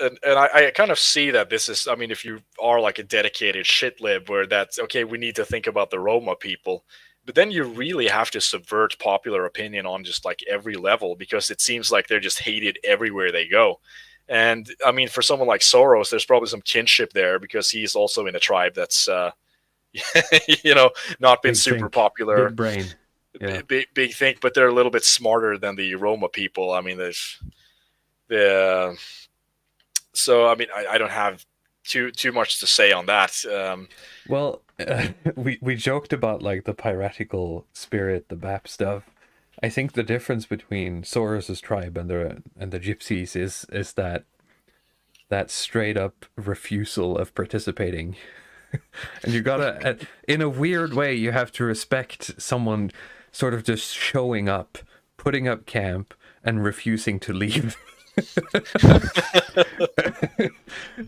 and I kind of see that this is, I mean, if you are like a dedicated shit lib where that's okay, we need to think about the Roma people, but then you really have to subvert popular opinion on just like every level because it seems like they're just hated everywhere they go. And I mean, for someone like Soros, there's probably some kinship there because he's also in a tribe that's you know, not been super popular. Big brain. Yeah. Big think, but they're a little bit smarter than the Roma people. I mean, so I mean, I don't have too much to say on that. Well, we joked about like the piratical spirit, the BAP stuff. I think the difference between Soros's tribe and the gypsies is that straight up refusal of participating. And you gotta, in a weird way, you have to respect someone sort of just showing up, putting up camp, and refusing to leave.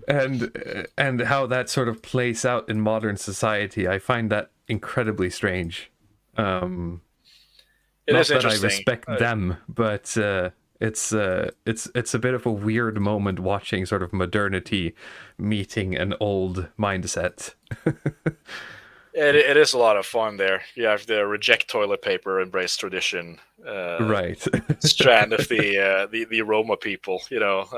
and how that sort of plays out in modern society, I find that incredibly strange. It not is that I interesting. respect them, but it's a bit of a weird moment watching sort of modernity meeting an old mindset. It is a lot of fun there. You have the reject toilet paper, embrace tradition, Right. strand of the Roma people. You know,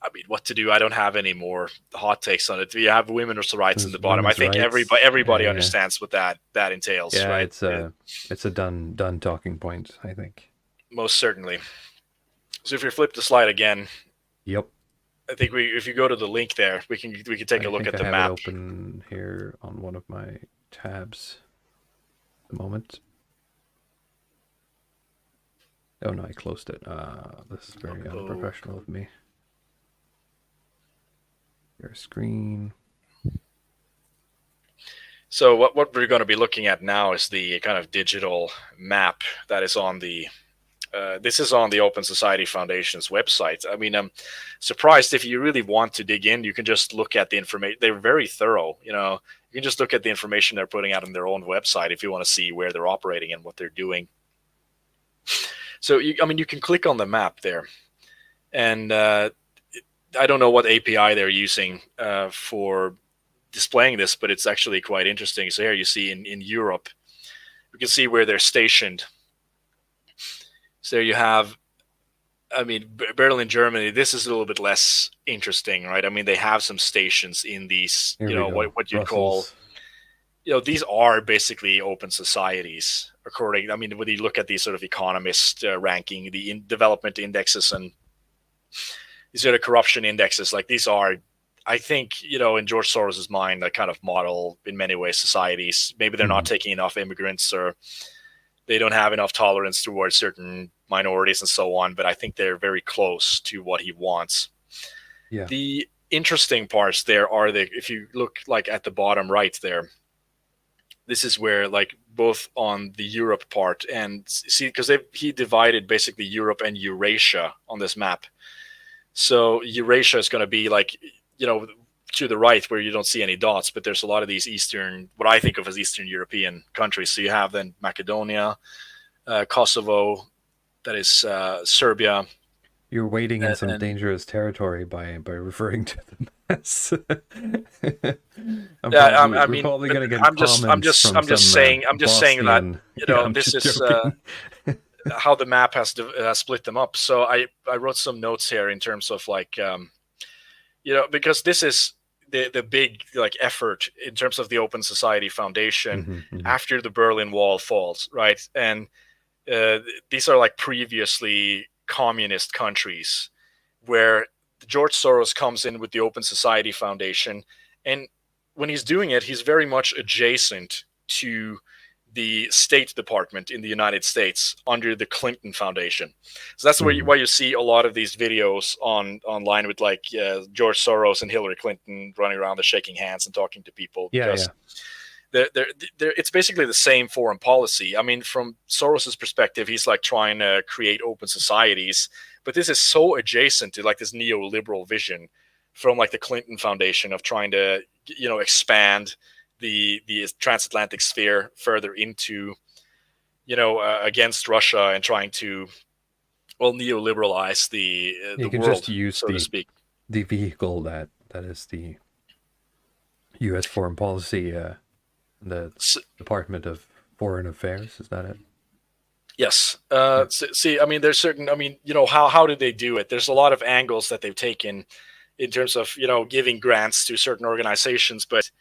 I mean, what to do? I don't have any more hot takes on it. You have women's rights in the bottom. I think everybody understands what that entails. Yeah, right? It's a done talking point, I think. Most certainly. So if you flip the slide again, Yep. I think if you go to the link there, we can take a look at the map. I have it open here on one of my tabs at the moment. Oh no, I closed it. This is very unprofessional of me. Your screen. So what we're going to be looking at now is the kind of digital map that is on the this is on the Open Society Foundation's website. I mean, I'm surprised. If you really want to dig in, you can just look at the information. They're very thorough. You know, you can just look at the information they're putting out on their own website if you want to see where they're operating and what they're doing. So, you can click on the map there. And I don't know what API they're using for displaying this, but it's actually quite interesting. So here you see in Europe, you can see where they're stationed. So there you have, Berlin, Germany. This is a little bit less interesting, right? I mean, they have some stations in these, what you'd call, these are basically open societies. according, I mean, when you look at these sort of economist ranking, the development indexes and these sort of corruption indexes, like these are, I think, in George Soros's mind, that kind of model in many ways societies. Maybe they're not taking enough immigrants, or they don't have enough tolerance towards certain minorities and so on, but I think they're very close to what he wants. Yeah. The interesting parts there are if you look like at the bottom right there, this is where like both on the Europe part and see, because he divided basically Europe and Eurasia on this map. So Eurasia is going to be like, to the right where you don't see any dots, but there's a lot of these Eastern, what I think of as Eastern European countries. So you have then Macedonia, Kosovo, that is Serbia. You're wading in some dangerous territory by referring to them as. We're probably going to get comments I'm just saying that this is how the map has split them up. So I wrote some notes here in terms of like because this is the big like effort in terms of the Open Society Foundation after the Berlin Wall falls, right? And these are like previously communist countries where George Soros comes in with the Open Society Foundation, and when he's doing it, he's very much adjacent to the State Department in the United States under the Clinton Foundation. So that's why you see a lot of these videos online with like George Soros and Hillary Clinton running around, they're shaking hands and talking to people. Because it's basically the same foreign policy. I mean, from Soros's perspective, he's like trying to create open societies, but this is so adjacent to like this neoliberal vision from like the Clinton Foundation of trying to, expand the transatlantic sphere further into, against Russia and trying to, neoliberalize the world, just use so to speak. The vehicle that is the U.S. foreign policy. The Department of Foreign Affairs, is that it? Yes. See, I mean, there's certain, how did they do it? There's a lot of angles that they've taken in terms of, giving grants to certain organizations. But,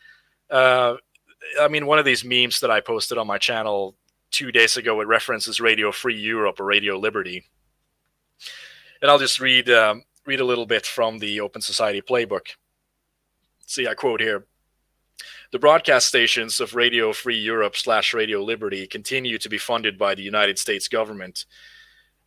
one of these memes that I posted on my channel 2 days ago, it references Radio Free Europe or Radio Liberty. And I'll just read a little bit from the Open Society Playbook. See, I quote here. The broadcast stations of Radio Free Europe / Radio Liberty continue to be funded by the United States government.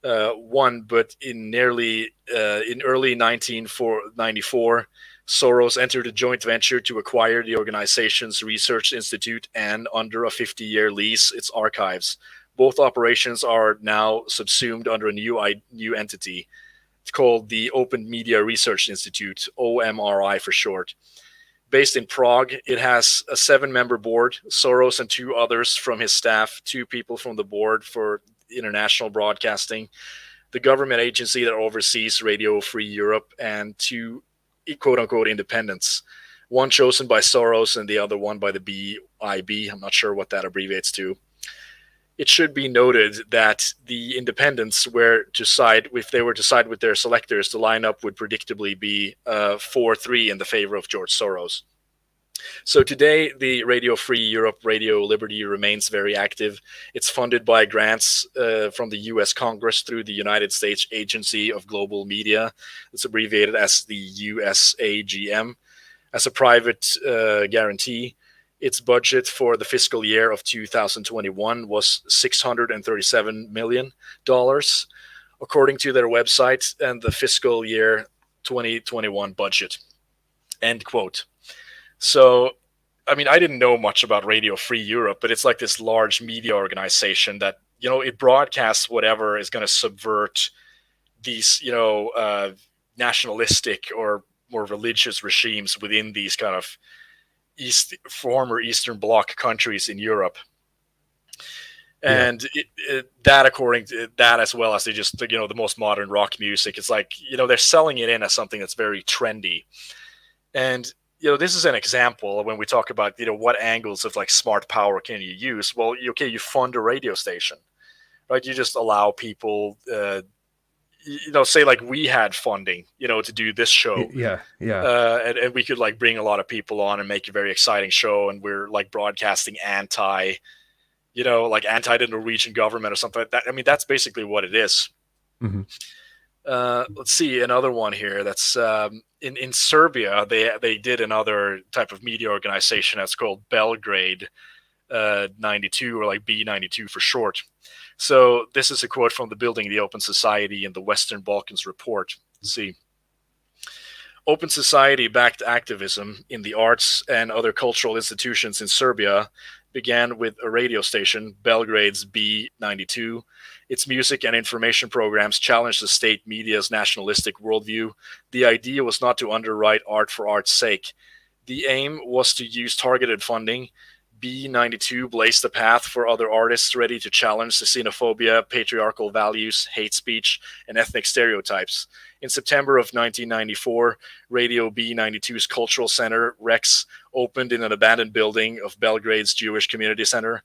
But in early 1994, Soros entered a joint venture to acquire the organization's research institute and, under a 50-year lease, its archives. Both operations are now subsumed under a new entity. It's called the Open Media Research Institute, OMRI for short. Based in Prague, it has a 7-member board, Soros and 2 others from his staff, 2 people from the board for international broadcasting, the government agency that oversees Radio Free Europe, and 2 quote-unquote independents, one chosen by Soros and the other one by the BIB. I'm not sure what that abbreviates to. It should be noted that the independents if they were to side with their selectors, the lineup would predictably be 4-3 in the favor of George Soros. So today, the Radio Free Europe, Radio Liberty remains very active. It's funded by grants from the U.S. Congress through the United States Agency of Global Media. It's abbreviated as the USAGM. As a private guarantee, its budget for the fiscal year of 2021 was $637 million, according to their website, and the fiscal year 2021 budget. End quote. So, I didn't know much about Radio Free Europe, but it's like this large media organization that, it broadcasts whatever is going to subvert these, nationalistic or more religious regimes within these kind of former Eastern Bloc countries in Europe. And that, according to that, as well as they just, the most modern rock music, it's like, they're selling it in as something that's very trendy. And, this is an example when we talk about, what angles of like smart power can you use? Well, you fund a radio station, right? You just allow people, say like we had funding, to do this show. And we could like bring a lot of people on and make a very exciting show. And we're like broadcasting like anti the Norwegian government or something like that. I mean, that's basically what it is. Mm-hmm. Let's see another one here. That's in Serbia. They did another type of media organization that's called Belgrade 92, or like B92 for short. So this is a quote from the Building the Open Society in the Western Balkans report. Let's see. Open society-backed activism in the arts and other cultural institutions in Serbia began with a radio station, Belgrade's B92. Its music and information programs challenged the state media's nationalistic worldview. The idea was not to underwrite art for art's sake. The aim was to use targeted funding. B92 blazed the path for other artists ready to challenge the xenophobia, patriarchal values, hate speech, and ethnic stereotypes. In September of 1994, Radio B92's cultural center, Rex, opened in an abandoned building of Belgrade's Jewish Community Center.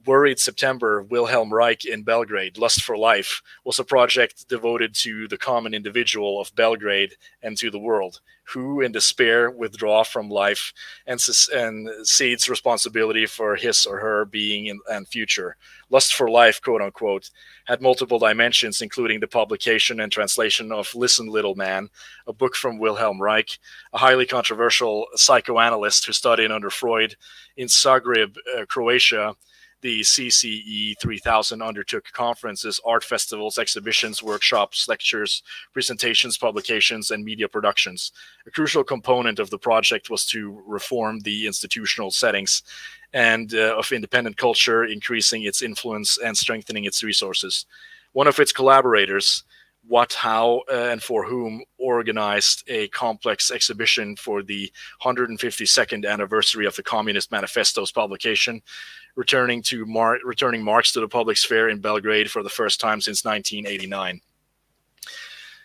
Worried September, Wilhelm Reich in Belgrade, Lust for Life, was a project devoted to the common individual of Belgrade and to the world, who in despair withdraw from life and cedes responsibility for his or her being and future. Lust for Life, quote unquote, had multiple dimensions, including the publication and translation of Listen, Little Man, a book from Wilhelm Reich, a highly controversial psychoanalyst who studied under Freud. In Zagreb, Croatia, the CCE 3000 undertook conferences, art festivals, exhibitions, workshops, lectures, presentations, publications, and media productions. A crucial component of the project was to reform the institutional settings and of independent culture, increasing its influence and strengthening its resources. One of its collaborators, What, How, and For Whom, organized a complex exhibition for the 152nd anniversary of the Communist Manifesto's publication, returning Marx to the public sphere in Belgrade for the first time since 1989.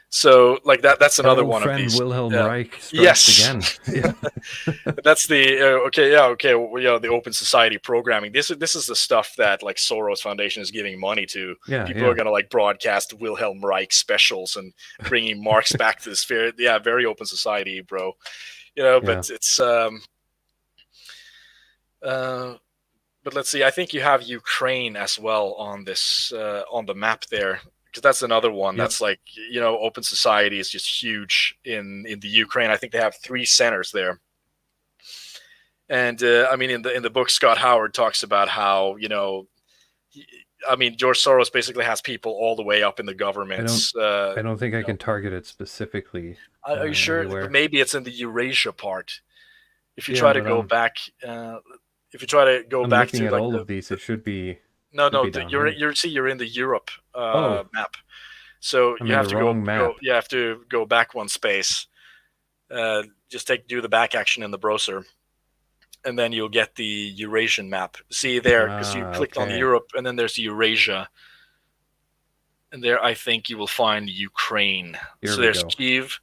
So, like that's another one of these. Wilhelm Reich yes, again. Yeah. That's the the Open Society programming. This is the stuff that like Soros Foundation is giving money to. People are gonna like broadcast Wilhelm Reich specials and bringing Marx back to the sphere. Yeah, very Open Society, bro. But it's but let's see. I think you have Ukraine as well on this on the map there. Because that's another one that's like, Open Society is just huge in the Ukraine. I think they have 3 centers there. And I mean, in the book, Scott Howard talks about how, George Soros basically has people all the way up in the government. I don't think I can target it specifically. Are you sure? But maybe it's in the Eurasia part. If you try to go back, I'm back looking to at like all of these, it should be. No, you're in the Europe map. So you have to you have to go back one space. Just do the back action in the browser, and then you'll get the Eurasian map. See there, because you clicked on Europe, and then there's Eurasia, and there I think you will find Ukraine. So there's Kyiv,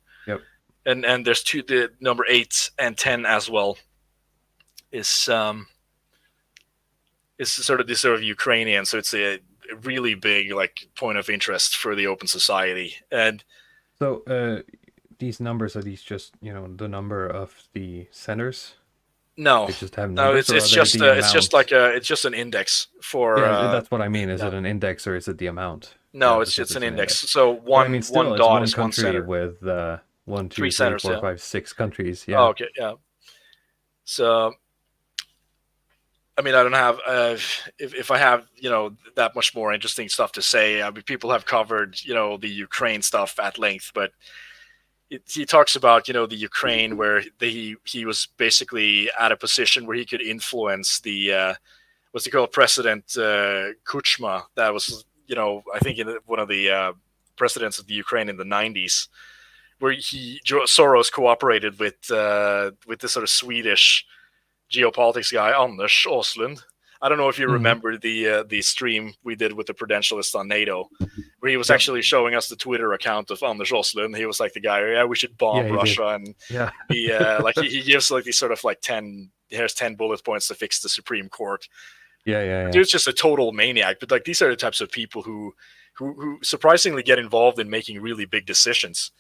and there's the number 8 and 10 as well. Is sort of Ukrainian, so it's a really big like point of interest for the Open Society. And so these numbers, are these just the number of the centers? No, they just have numbers, it's just an index for. That's what I mean. Is it an index or is it the amount? No, it's an index. So one dot is one center with 1, 2, 3, centers, 4, 5, 6 countries. Yeah. Oh, okay. Yeah. So. I mean, I don't have if I have that much more interesting stuff to say. I mean, people have covered the Ukraine stuff at length, but he talks about the Ukraine where he was basically at a position where he could influence the what's he called, President Kuchma. That was I think one of the presidents of the Ukraine in the 90s, where Soros cooperated with this sort of Swedish geopolitics guy, Anders Åslund. I don't know if you remember the stream we did with the Prudentialist on NATO, where he was actually showing us the Twitter account of Anders Åslund. He was like the guy, we should bomb Russia, and he gives like these sort of like 10 bullet points to fix the Supreme Court. Dude's just a total maniac. But like these are the types of people who surprisingly get involved in making really big decisions.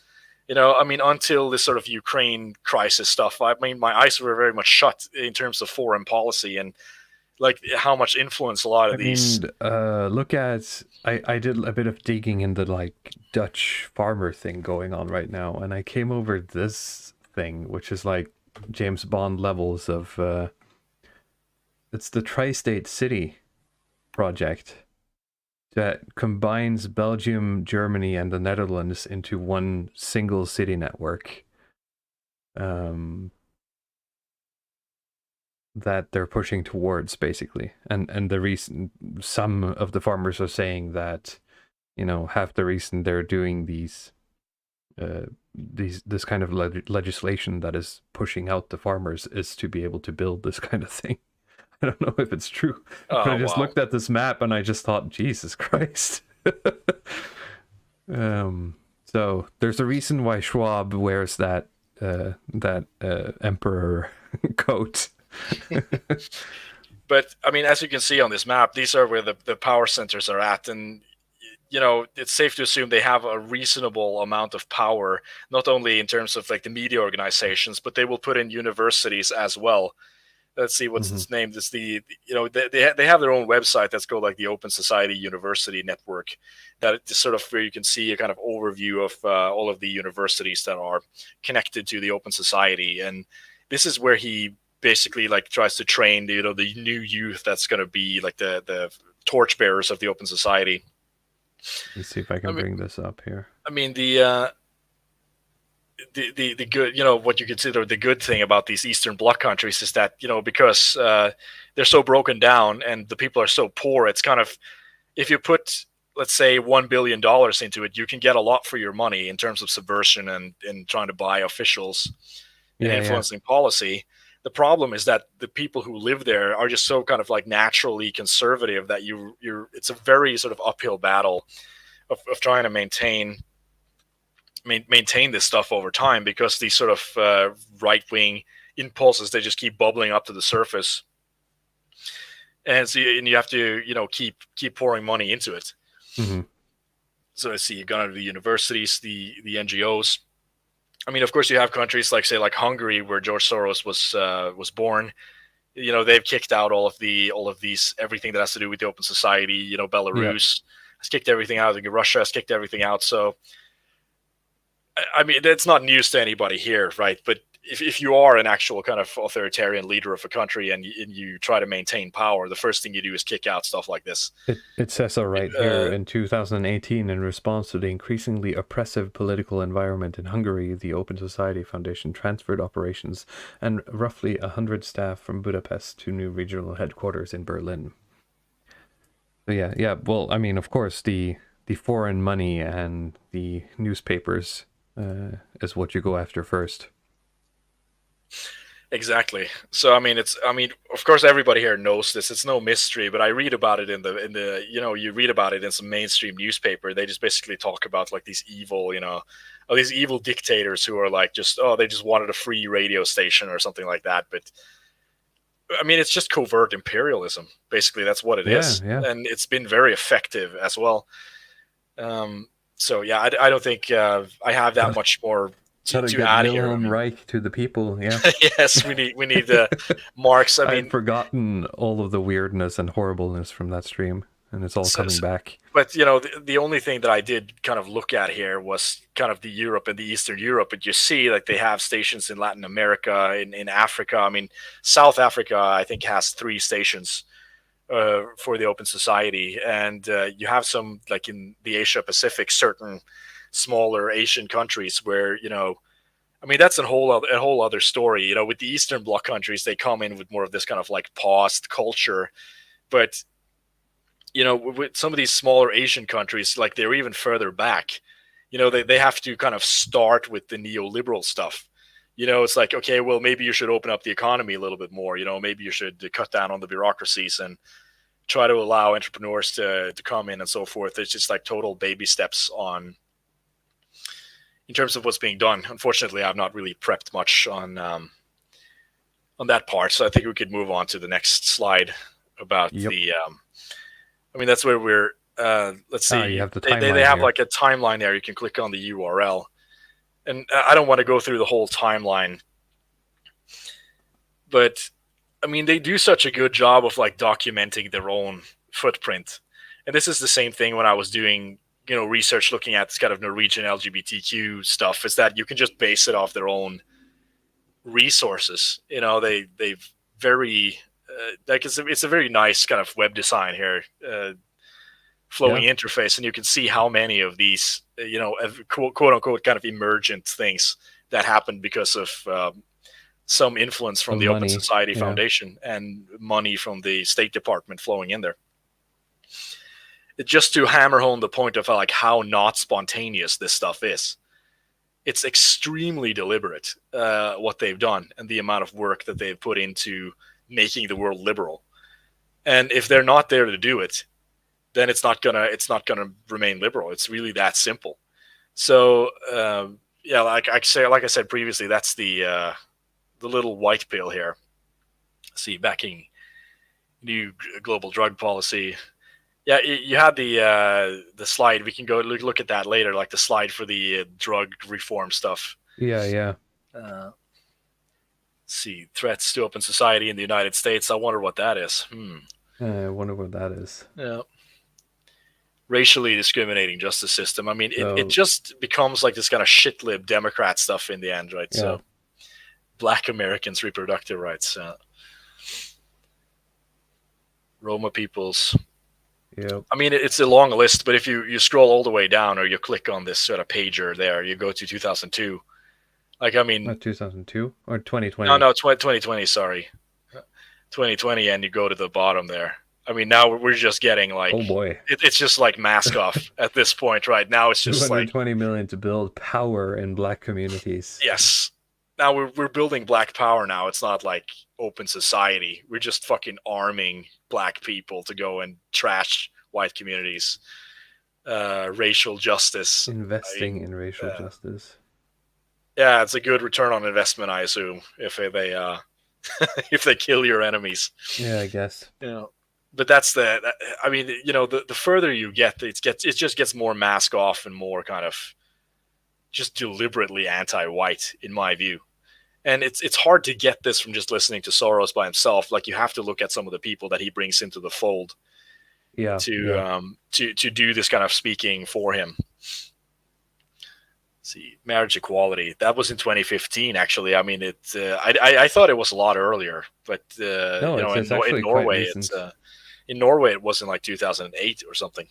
I mean, until this sort of Ukraine crisis stuff, I mean, my eyes were very much shut in terms of foreign policy. And like how much influence a lot of I these. mean, look at I did a bit of digging in the like Dutch farmer thing going on right now, and I came over this thing, which is like James Bond levels of. It's the Tri-State City project that combines Belgium, Germany, and the Netherlands into one single city network. That they're pushing towards, basically, and the reason some of the farmers are saying that, you know, half the reason they're doing this kind of legislation that is pushing out the farmers is to be able to build this kind of thing. I don't know if it's true, but I just looked at this map and I just thought, Jesus Christ. So there's a reason why Schwab wears that emperor coat. But I mean, as you can see on this map, these are where the power centers are at, and you know, it's safe to assume they have a reasonable amount of power, not only in terms of like the media organizations, but they will put in universities as well. Let's see what's its name. It's the, you know, they have their own website that's called like the Open Society University Network. That is sort of where you can see a kind of overview of all of the universities that are connected to the Open Society, and this is where he basically like tries to train the, you know, the new youth that's going to be like the torchbearers of the Open Society. Let's see if I can bring this up here. I mean, the good, you know, what you consider the good thing about these Eastern Bloc countries is that, you know, because they're so broken down and the people are so poor, it's kind of, if you put, let's say, $1 billion into it, you can get a lot for your money in terms of subversion and trying to buy officials and influencing policy. The problem is that the people who live there are just so kind of like naturally conservative that it's a very sort of uphill battle of trying to maintain this stuff over time, because these sort of right-wing impulses, they just keep bubbling up to the surface, and so you have to, you know, keep pouring money into it. So I see you've gone to the universities, the NGOs. I mean, of course, you have countries like, say, like Hungary, where George Soros was born. You know, they've kicked out all of these everything that has to do with the Open Society. You know, Belarus has kicked everything out. Russia has kicked everything out. So, I mean, it's not news to anybody here, right? But if you are an actual kind of authoritarian leader of a country and you try to maintain power, the first thing you do is kick out stuff like this. It says so right here. In 2018, in response to the increasingly oppressive political environment in Hungary, the Open Society Foundation transferred operations and roughly 100 staff from Budapest to new regional headquarters in Berlin. So yeah. Well, I mean, of course, the foreign money and the newspapers is what you go after first. Exactly. So I mean, of course everybody here knows this. It's no mystery, but I read about it in the you know, you read about it in some mainstream newspaper. They just basically talk about like these evil, you know, these evil dictators who are like they just wanted a free radio station or something like that. But I mean, it's just covert imperialism. Basically, that's what it is. And it's been very effective as well. So yeah, I don't think I have that much more to add here. Wilhelm Reich to the people, yeah. Yes, we need Marx. I mean, I'd forgotten all of the weirdness and horribleness from that stream, and it's all coming back. But you know, the only thing that I did kind of look at here was kind of the Europe and the Eastern Europe. But you see, like, they have stations in Latin America, in Africa. I mean, South Africa, I think, has 3 stations for the Open Society, and you have some, like in the Asia Pacific, certain smaller Asian countries where, you know, I mean, that's a whole other story. You know, with the Eastern Bloc countries, they come in with more of this kind of like paused culture, but you know, with some of these smaller Asian countries, like, they're even further back. You know, they have to kind of start with the neoliberal stuff. You know, it's like, okay, well, maybe you should open up the economy a little bit more. You know, maybe you should cut down on the bureaucracies and try to allow entrepreneurs to come in and so forth. It's just like total baby steps in terms of what's being done. Unfortunately, I've not really prepped much on that part, so I think we could move on to the next slide about I mean, that's where we're. Let's see. You have the they have here. like a timeline there. You can click on the URL, and I don't want to go through the whole timeline, but I mean, they do such a good job of like documenting their own footprint. And this is the same thing when I was doing, research looking at this kind of Norwegian LGBTQ stuff, is that you can just base it off their own resources. They've very, like it's a very nice kind of web design here, flowing interface. And you can see how many of these, quote unquote, kind of emergent things that happened because of, some influence from the Open Society Foundation and money from the State Department flowing in there. Just to hammer home the point of like how not spontaneous this stuff is. It's extremely deliberate, what they've done and the amount of work that they've put into making the world liberal. And if they're not there to do it, then it's not gonna remain liberal. It's really that simple. So like I said previously, that's the little white pill here. See, backing new global drug policy. Yeah, you had the slide. We can go look at that later, like the slide for the drug reform stuff. Yeah. See, threats to open society in the United States. I wonder what that is. I wonder what that is. Yeah. Racially discriminating justice system. I mean, it just becomes like this kind of shit-lib Democrat stuff in the end, right? Yeah. So, Black Americans' reproductive rights. Roma peoples. Yep. I mean, it's a long list, but if you scroll all the way down or you click on this sort of pager there, you go to 2002. Like, I mean... Not 2002? Or 2020? No, 2020, sorry. 2020, and you go to the bottom there. I mean, now we're just getting like... Oh, boy. It's just like mask off at this point, right? Now it's just like... $220 million to build power in Black communities. Yes. Now we're building Black power now. It's not like open society. We're just fucking arming Black people to go and trash white communities. Racial justice. Investing in racial justice. Yeah, it's a good return on investment, I assume, if they if they kill your enemies. Yeah, I guess. But that's I mean, the further you get, it just gets more mask off and more kind of just deliberately anti-white, in my view. And it's hard to get this from just listening to Soros by himself. Like, you have to look at some of the people that he brings into the fold to do this kind of speaking for him. Let's see, marriage equality. That was in 2015, actually. I mean, I thought it was a lot earlier, but in Norway, in Norway it was in like 2008 or something.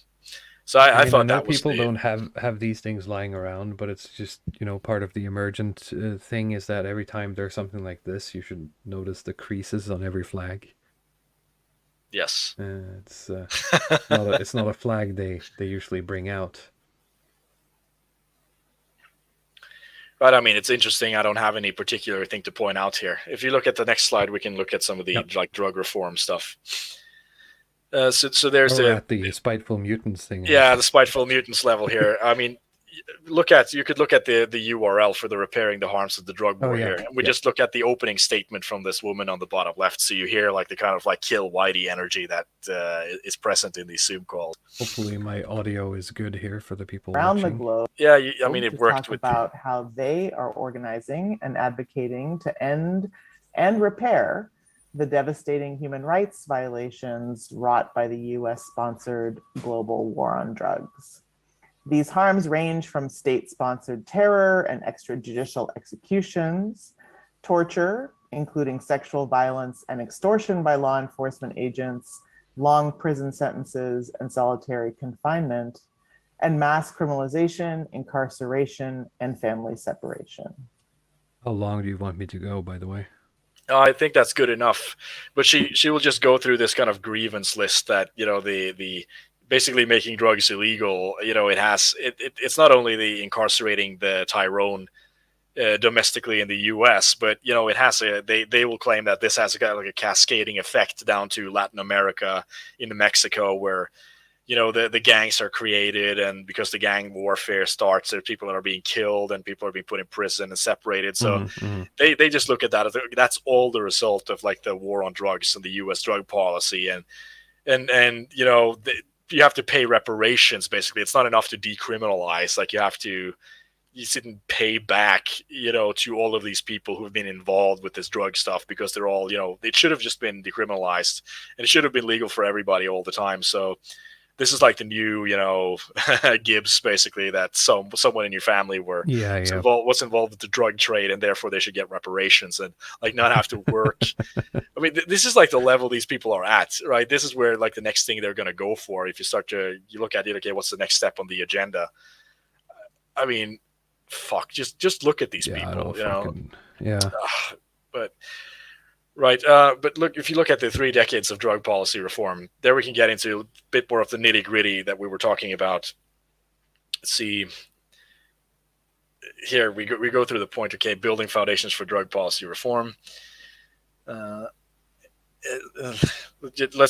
So I thought that was... people don't have these things lying around, but it's just, part of the emergent thing is that every time there's something like this, you should notice the creases on every flag. Yes. It's it's not a flag they usually bring out. But I mean, it's interesting. I don't have any particular thing to point out here. If you look at the next slide, we can look at some of the like drug reform stuff. So there's the spiteful mutants thing. Yeah, the spiteful mutants level here. I mean, you could look at the URL for the repairing the harms of the drug war here. And we just look at the opening statement from this woman on the bottom left. So you hear like the kind of like kill Whitey energy that is present in these Zoom calls. Hopefully my audio is good here for the people around watching. the globe. Yeah, I mean, it worked with about how they are organizing and advocating to end and repair the devastating human rights violations wrought by the US-sponsored global war on drugs. These harms range from state-sponsored terror and extrajudicial executions, torture, including sexual violence and extortion by law enforcement agents, long prison sentences and solitary confinement, and mass criminalization, incarceration, and family separation. How long do you want me to go, by the way? I think that's good enough, but she will just go through this kind of grievance list that the basically making drugs illegal. It's not only the incarcerating the Tyrone domestically in the U.S., but it has they will claim that this has a cascading effect down to Latin America, into Mexico, where the gangs are created, and because the gang warfare starts, there are people that are being killed and people are being put in prison and separated. So they just look at that as that's all the result of like the war on drugs and the U.S. drug policy, and you have to pay reparations. Basically, it's not enough to decriminalize. Like, you have to you didn't pay back, to all of these people who've been involved with this drug stuff, because they're all, it should have just been decriminalized, and it should have been legal for everybody all the time. So this is like the new, Gibbs, basically, that someone in your family was involved with the drug trade, and therefore they should get reparations and like not have to work. I mean, this is like the level these people are at, right? This is where like the next thing they're going to go for. If you look at it, okay, what's the next step on the agenda? I mean, fuck, just look at these people, but. Right. But look, if you look at the 3 decades of drug policy reform, there we can get into a bit more of the nitty gritty that we were talking about. See, here we go through the point, okay, building foundations for drug policy reform. Let's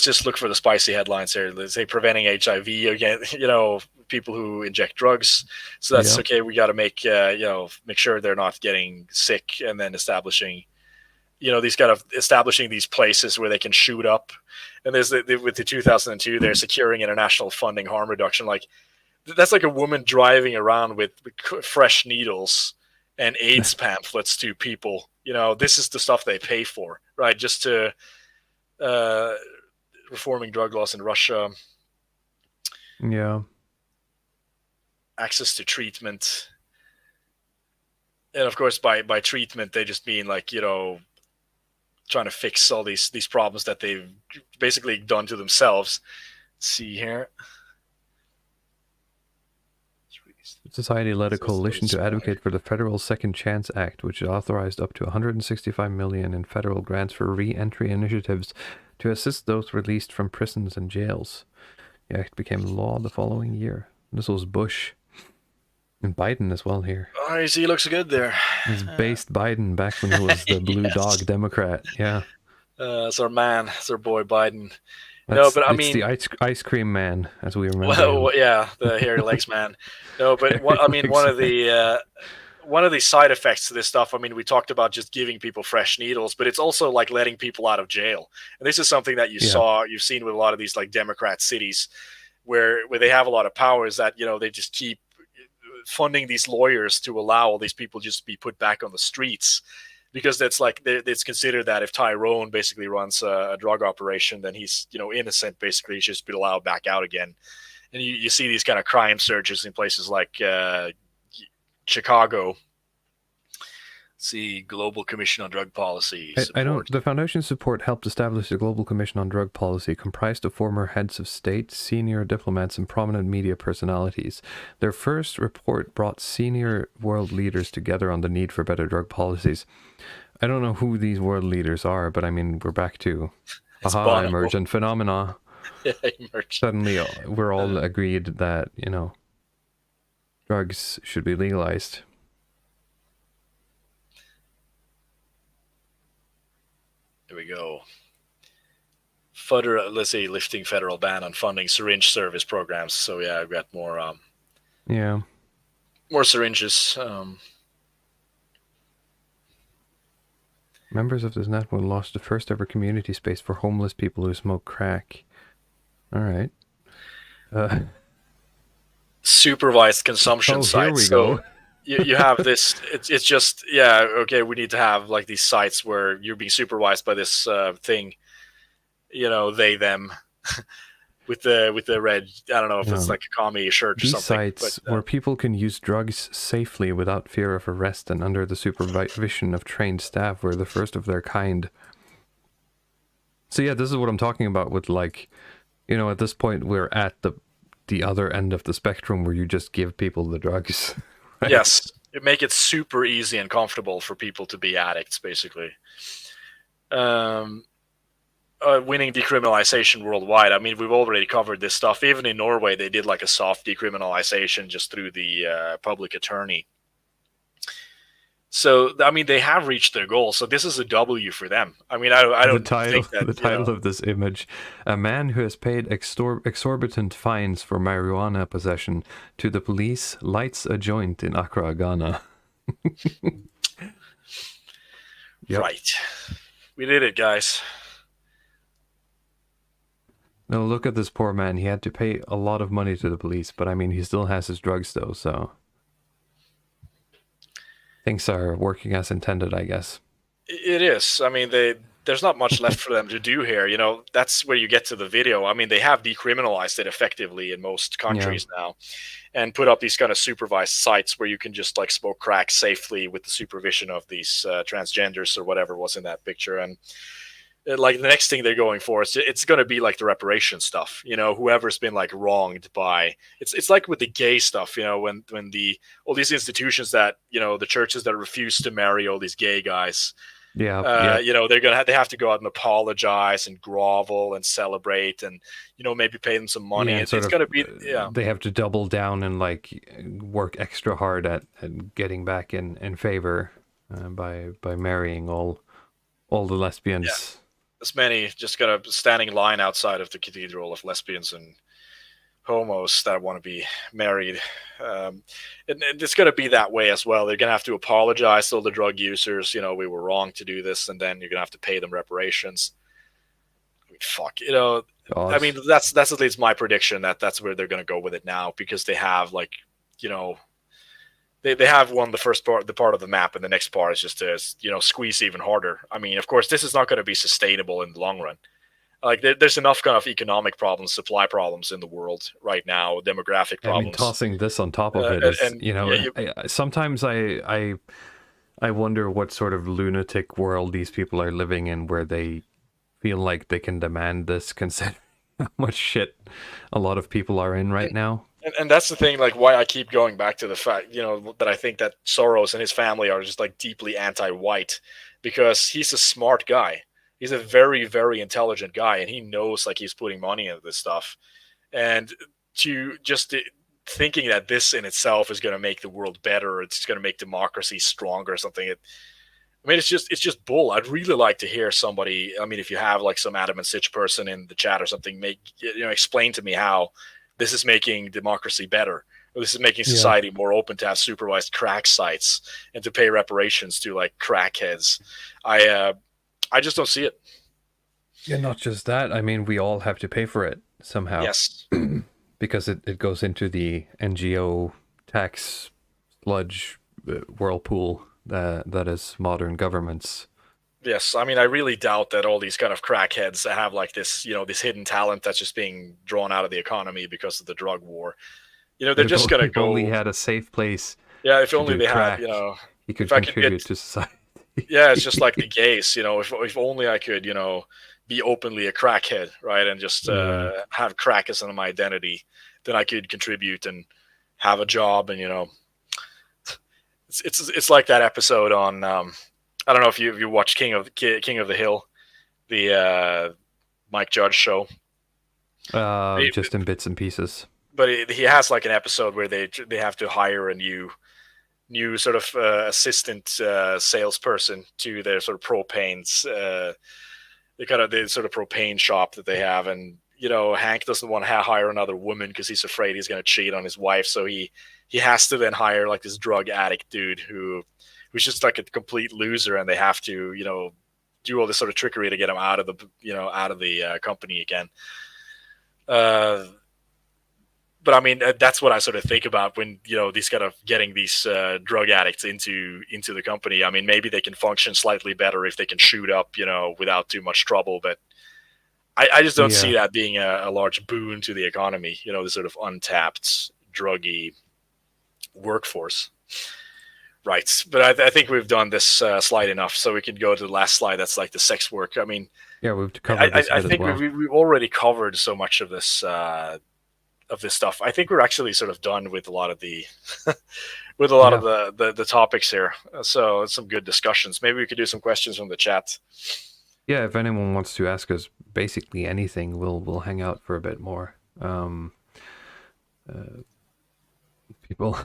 just look for the spicy headlines here. Let's say preventing HIV again, people who inject drugs. So that's okay. We got to make sure they're not getting sick, and then establishing these places where they can shoot up. And there's with the 2002, they're securing international funding harm reduction. Like that's like a woman driving around with fresh needles and AIDS pamphlets to people. This is the stuff they pay for, right? Just to reforming drug laws in Russia. Yeah. Access to treatment. And of course, by treatment, they just mean like, trying to fix all these problems that they've basically done to themselves. Let's see here. Society led a coalition to advocate for the Federal Second Chance Act, which authorized up to $165 million in federal grants for re-entry initiatives to assist those released from prisons and jails. The act became law the following year. This was Bush. And Biden as well here. Oh, you see, he looks good there. He's based Biden back when he was the blue dog Democrat. Yeah. It's our man. It's our boy Biden. It's the ice cream man, as we remember. Well, yeah, the hairy legs man. No, but one of the side effects to this stuff, we talked about just giving people fresh needles, but it's also like letting people out of jail. And this is something that you've seen with a lot of these like Democrat cities where they have a lot of powers that, they just keep funding these lawyers to allow all these people just be put back on the streets, because that's like it's considered that if Tyrone basically runs a drug operation, then he's innocent, basically. He's just been allowed back out again. And you see these kind of crime surges in places like Chicago. See, Global Commission on Drug Policy. The Foundation's support helped establish the Global Commission on Drug Policy, comprised of former heads of state, senior diplomats, and prominent media personalities. Their first report brought senior world leaders together on the need for better drug policies. I don't know who these world leaders are, but we're back to emergent phenomena. Yeah, emergent. Suddenly, we're all agreed that, drugs should be legalized. Here we go. Lifting federal ban on funding syringe service programs. So yeah, I've got more. More syringes. Members of this network launched the first ever community space for homeless people who smoke crack. All right. Supervised consumption sites. Here we go. You have this. It's just okay. We need to have like these sites where you're being supervised by this thing. They them with the red. I don't know if it's like a commie shirt or these something. These sites where people can use drugs safely without fear of arrest and under the supervision of trained staff were the first of their kind. So yeah, this is what I'm talking about with like, at this point we're at the other end of the spectrum where you just give people the drugs. Right? Yes, it make it super easy and comfortable for people to be addicts, basically. Winning decriminalization worldwide. We've already covered this stuff. Even in Norway, they did like a soft decriminalization just through the public attorney. So, they have reached their goal. So this is a W for them. I don't think that... The title of this image, a man who has paid exorbitant fines for marijuana possession to the police lights a joint in Accra, Ghana. Yep. Right. We did it, guys. Now look at this poor man. He had to pay a lot of money to the police, but he still has his drugs though, so... Things are working as intended, I guess. It is. I mean, there's not much left for them to do here. You know, that's where you get to the video. I mean, they have decriminalized it effectively in most countries now, and put up these kind of supervised sites where you can just like smoke crack safely with the supervision of these transgenders or whatever was in that picture. And like the next thing they're going for is it's going to be like the reparation stuff. You know, whoever's been like wronged by it's like with the gay stuff. You know, when the all these institutions that, you know, the churches that refuse to marry all these gay guys. You know, they have to go out and apologize and grovel and celebrate and, you know, maybe pay them some money. It's going to be they have to double down and like work extra hard at getting back in favor by marrying all the lesbians. Yeah. As many just got a standing line outside of the cathedral of lesbians and homos that want to be married. And it's going to be that way as well. They're going to have to apologize to all the drug users. You know, we were wrong to do this, and then you're going to have to pay them reparations. I mean, fuck, you know. Gosh. I mean, that's at least my prediction that's where they're going to go with it now, because they have, like, you know, they have won the first part, the part of the map, and the next part is just to, you know, squeeze even harder. I mean, of course, this is not going to be sustainable in the long run. Like, there's enough kind of economic problems, supply problems in the world right now, demographic problems. I mean, tossing this on top of it is, you know, sometimes I wonder what sort of lunatic world these people are living in, where they feel like they can demand this, considering how much shit a lot of people are in right now. And that's the thing, like, why I keep going back to the fact, you know, that I think that Soros and his family are just like deeply anti-white, because he's a smart guy. He's a very, very intelligent guy, and he knows, like, he's putting money into this stuff. And to just thinking that this in itself is going to make the world better, it's going to make democracy stronger or something. I mean, it's just bull. I'd really like to hear somebody, I mean, if you have like some Adam and Sitch person in the chat or something, explain to me how this is making democracy better. Or this is making society more open to have supervised crack sites and to pay reparations to like crackheads. I just don't see it. Yeah, not just that. I mean, we all have to pay for it somehow. Yes. Because it goes into the NGO tax sludge whirlpool that is modern governments. Yes, I mean, I really doubt that all these kind of crackheads that have like this, you know, this hidden talent that's just being drawn out of the economy because of the drug war. You know, they're just going to go. If only had a safe place. Yeah, if only they had, you know, he could contribute to society. Yeah, it's just like the gays, you know, if only I could, you know, be openly a crackhead, right, and just have crack as my identity, then I could contribute and have a job, and, you know, it's like that episode on I don't know if you watched King of the Hill, the Mike Judge show. Just in bits and pieces. But he has like an episode where they have to hire a new sort of assistant salesperson to their sort of propanes, the sort of propane shop that they have, and, you know, Hank doesn't want to hire another woman because he's afraid he's going to cheat on his wife, so he has to then hire like this drug addict dude who's just like a complete loser, and they have to, you know, do all this sort of trickery to get him out of the company again. But I mean, that's what I sort of think about when, you know, these kind of getting these drug addicts into the company. I mean, maybe they can function slightly better if they can shoot up, you know, without too much trouble. But I just don't see that being a large boon to the economy, you know, the sort of untapped druggy workforce. Right. But I think we've done this slide enough, so we can go to the last slide. That's like the sex work. I mean, yeah, we've covered this. I think we've already covered so much of this stuff. I think we're actually sort of done with a lot of the of the topics here. So it's some good discussions. Maybe we could do some questions from the chat. Yeah, if anyone wants to ask us basically anything, we'll hang out for a bit more. People,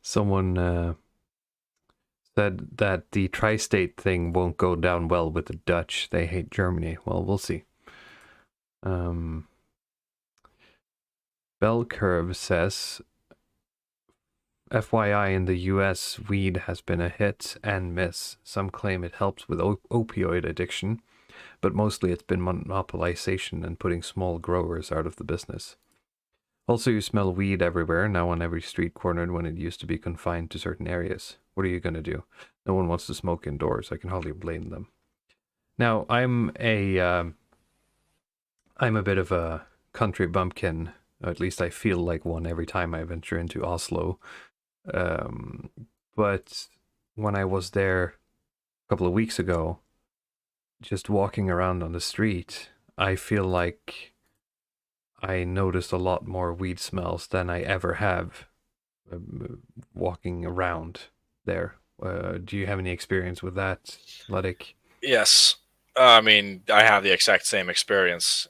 someone said that the tri-state thing won't go down well with the Dutch. They hate Germany. Well, we'll see. Bell Curve says, FYI, in the US, weed has been a hit and miss. Some claim it helps with opioid addiction, but mostly it's been monopolization and putting small growers out of the business. Also, you smell weed everywhere, now on every street corner, when it used to be confined to certain areas. What are you going to do? No one wants to smoke indoors. I can hardly blame them. Now, I'm a bit of a country bumpkin. Or at least I feel like one every time I venture into Oslo. But when I was there a couple of weeks ago, just walking around on the street, I feel like I noticed a lot more weed smells than I ever have walking around there. Do you have any experience with that, Luddic? Yes. I mean, I have the exact same experience.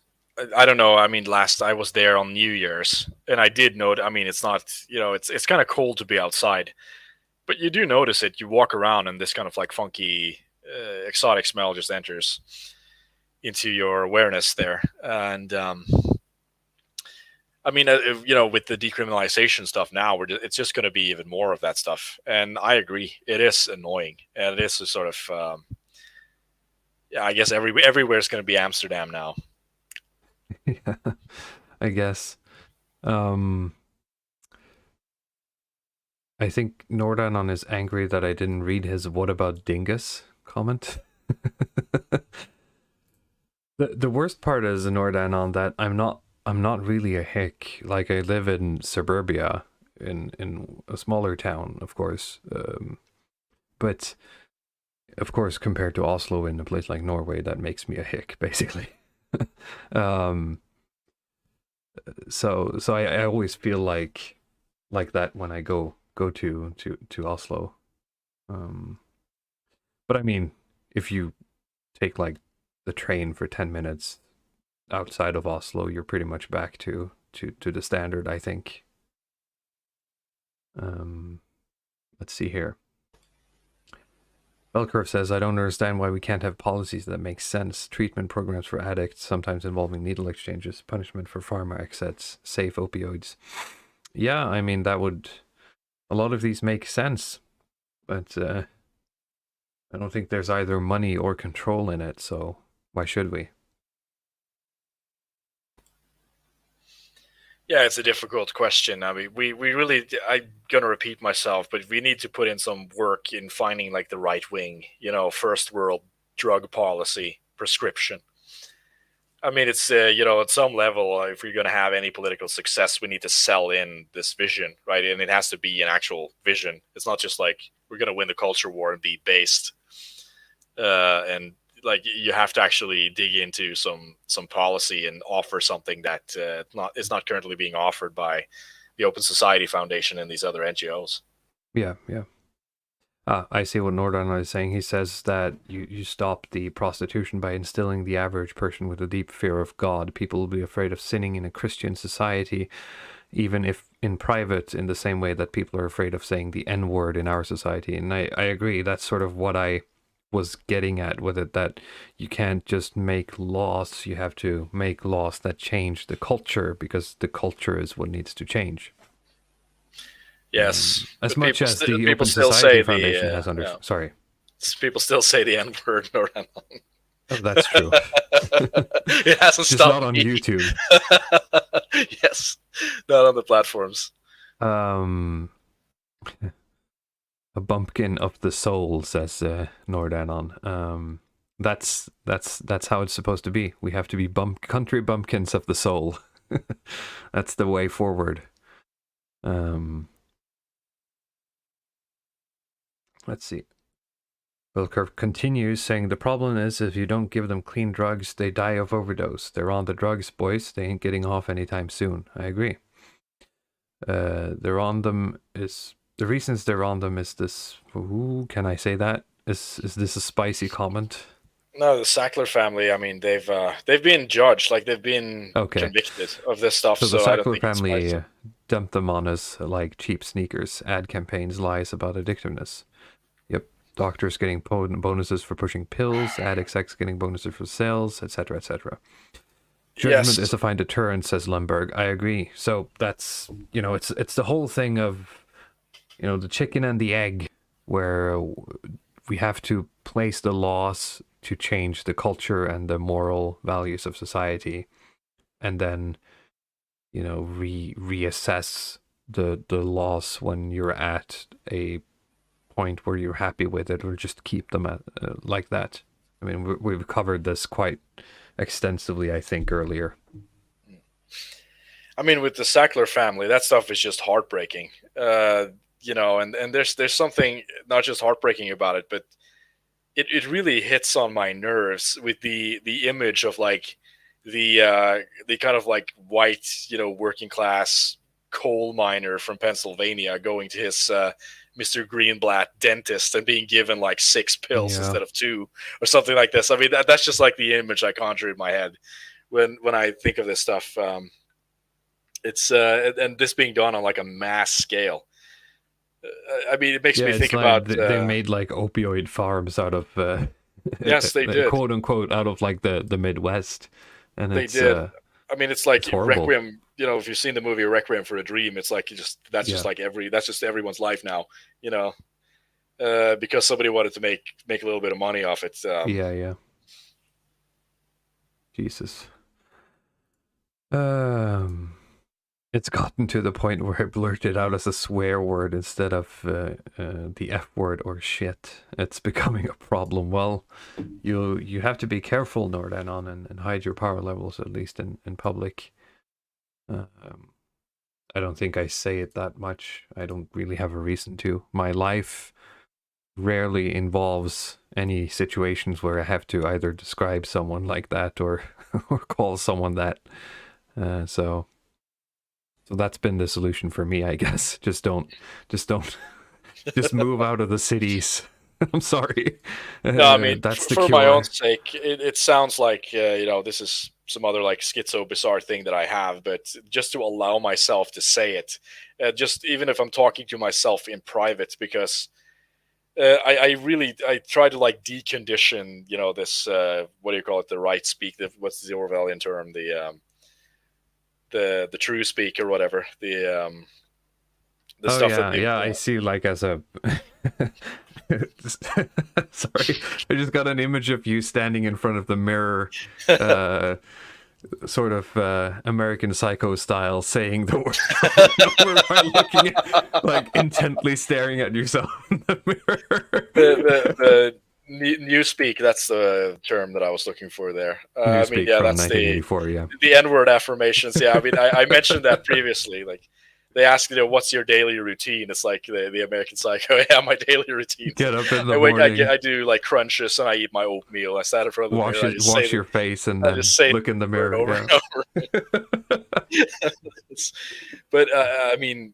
I don't know. I mean, last I was there on New Year's, and I did note. I mean, it's not, it's kind of cold to be outside, but you do notice it. You walk around, and this kind of like funky, exotic smell just enters into your awareness there. And I mean, with the decriminalization stuff now, it's just going to be even more of that stuff. And I agree, it is annoying, and it is a sort of, yeah, I guess everywhere is going to be Amsterdam now. Yeah, I guess. I think Nordanon is angry that I didn't read his "What about Dingus" comment. The worst part is, Nordanon, that I'm not really a hick. Like, I live in suburbia, in a smaller town, of course. But of course, compared to Oslo in a place like Norway, that makes me a hick, basically. So I always feel like that when I go to Oslo. But I mean, if you take like the train for 10 minutes outside of Oslo, you're pretty much back to the standard, I think. Let's see here. Belcurve says, I don't understand why we can't have policies that make sense. Treatment programs for addicts, sometimes involving needle exchanges, punishment for pharma excess, safe opioids. Yeah, I mean, a lot of these make sense, but I don't think there's either money or control in it, so why should we? Yeah, it's a difficult question. I mean, we really, I'm going to repeat myself, but we need to put in some work in finding like the right wing, first world drug policy prescription. I mean, it's, at some level, if we're going to have any political success, we need to sell in this vision, right? And it has to be an actual vision. It's not just like we're going to win the culture war and be based. And like, you have to actually dig into some policy and offer something that is not currently being offered by the Open Society Foundation and these other NGOs. Yeah. I see what Nordan is saying. He says that you stop the prostitution by instilling the average person with a deep fear of God. People will be afraid of sinning in a Christian society, even if in private, in the same way that people are afraid of saying the N-word in our society. And I agree. That's sort of what I was getting at with it, that you can't just make laws. You have to make laws that change the culture, because the culture is what needs to change. Yes, as much as the Open still Society say Foundation has Sorry. People still say the N-word. Oh, that's true. It hasn't just stopped not on me. YouTube. Yes, not on the platforms. A bumpkin of the soul, says Nordanon. That's how it's supposed to be. We have to be country bumpkins of the soul. That's the way forward. Let's see. Wilker continues saying, the problem is if you don't give them clean drugs, they die of overdose. They're on the drugs, boys. They ain't getting off anytime soon. I agree. They're on them is... The reasons they're on them is this... Ooh, can I say that? Is this a spicy comment? No, the Sackler family, I mean, they've been judged. Like, they've been convicted of this stuff. So the I don't Sackler think family dumped them on as like cheap sneakers, ad campaigns, lies about addictiveness. Yep. Doctors getting bonuses for pushing pills, addicts getting bonuses for sales, etc., etc. Judgment is a fine deterrent, says Lemberg. I agree. So that's, it's the whole thing of, the chicken and the egg, where we have to place the laws to change the culture and the moral values of society, and then, reassess the laws when you're at a point where you're happy with it, or just keep them at, like that? I mean, we've covered this quite extensively, I think, earlier. I mean, with the Sackler family, that stuff is just heartbreaking. You know, and there's something not just heartbreaking about it, but it really hits on my nerves with the image of like the kind of like white, you know, working class coal miner from Pennsylvania going to his Mr. Greenblatt dentist and being given like 6 pills instead of 2 or something like this. I mean, that's just like the image I conjure in my head when I think of this stuff. It's and this being done on like a mass scale. I mean, it makes me think about they made like opioid farms out of yes, they did, quote unquote, out of like the Midwest, and they did. I mean, it's like Requiem. You know, if you've seen the movie Requiem for a Dream, it's like that's just everyone's life now. You know, because somebody wanted to make a little bit of money off it. Yeah. Jesus. It's gotten to the point where I blurted out as a swear word instead of the F word or shit. It's becoming a problem. Well, you have to be careful, Nordanon, and hide your power levels, at least in public. I don't think I say it that much. I don't really have a reason to. My life rarely involves any situations where I have to either describe someone like that or call someone that. So that's been the solution for me, I guess. Just move out of the cities. I'm sorry. No, I mean, that's the for cure. my own sake, it sounds like, you know, this is some other like schizo bizarre thing that I have, but just to allow myself to say it, just even if I'm talking to myself in private, because I try to like decondition, you know, this, what do you call it? The right speak, what's the Orwellian term? The true speak or whatever, the stuff I see, like, as a sorry, I just got an image of you standing in front of the mirror, sort of American Psycho style, saying the word by looking at, like, intently staring at yourself in the mirror. The Newspeak, that's the term that I was looking for there. I mean, yeah, that's the N-word affirmations. Yeah, I mean, I mentioned that previously. Like, they ask, you know, what's your daily routine? It's like the American Psycho. Yeah, my daily routine. Get up in the morning. I do like crunches and I eat my oatmeal. I stand in front of the mirror. Wash your face and then look in the mirror. Over and over. But I mean,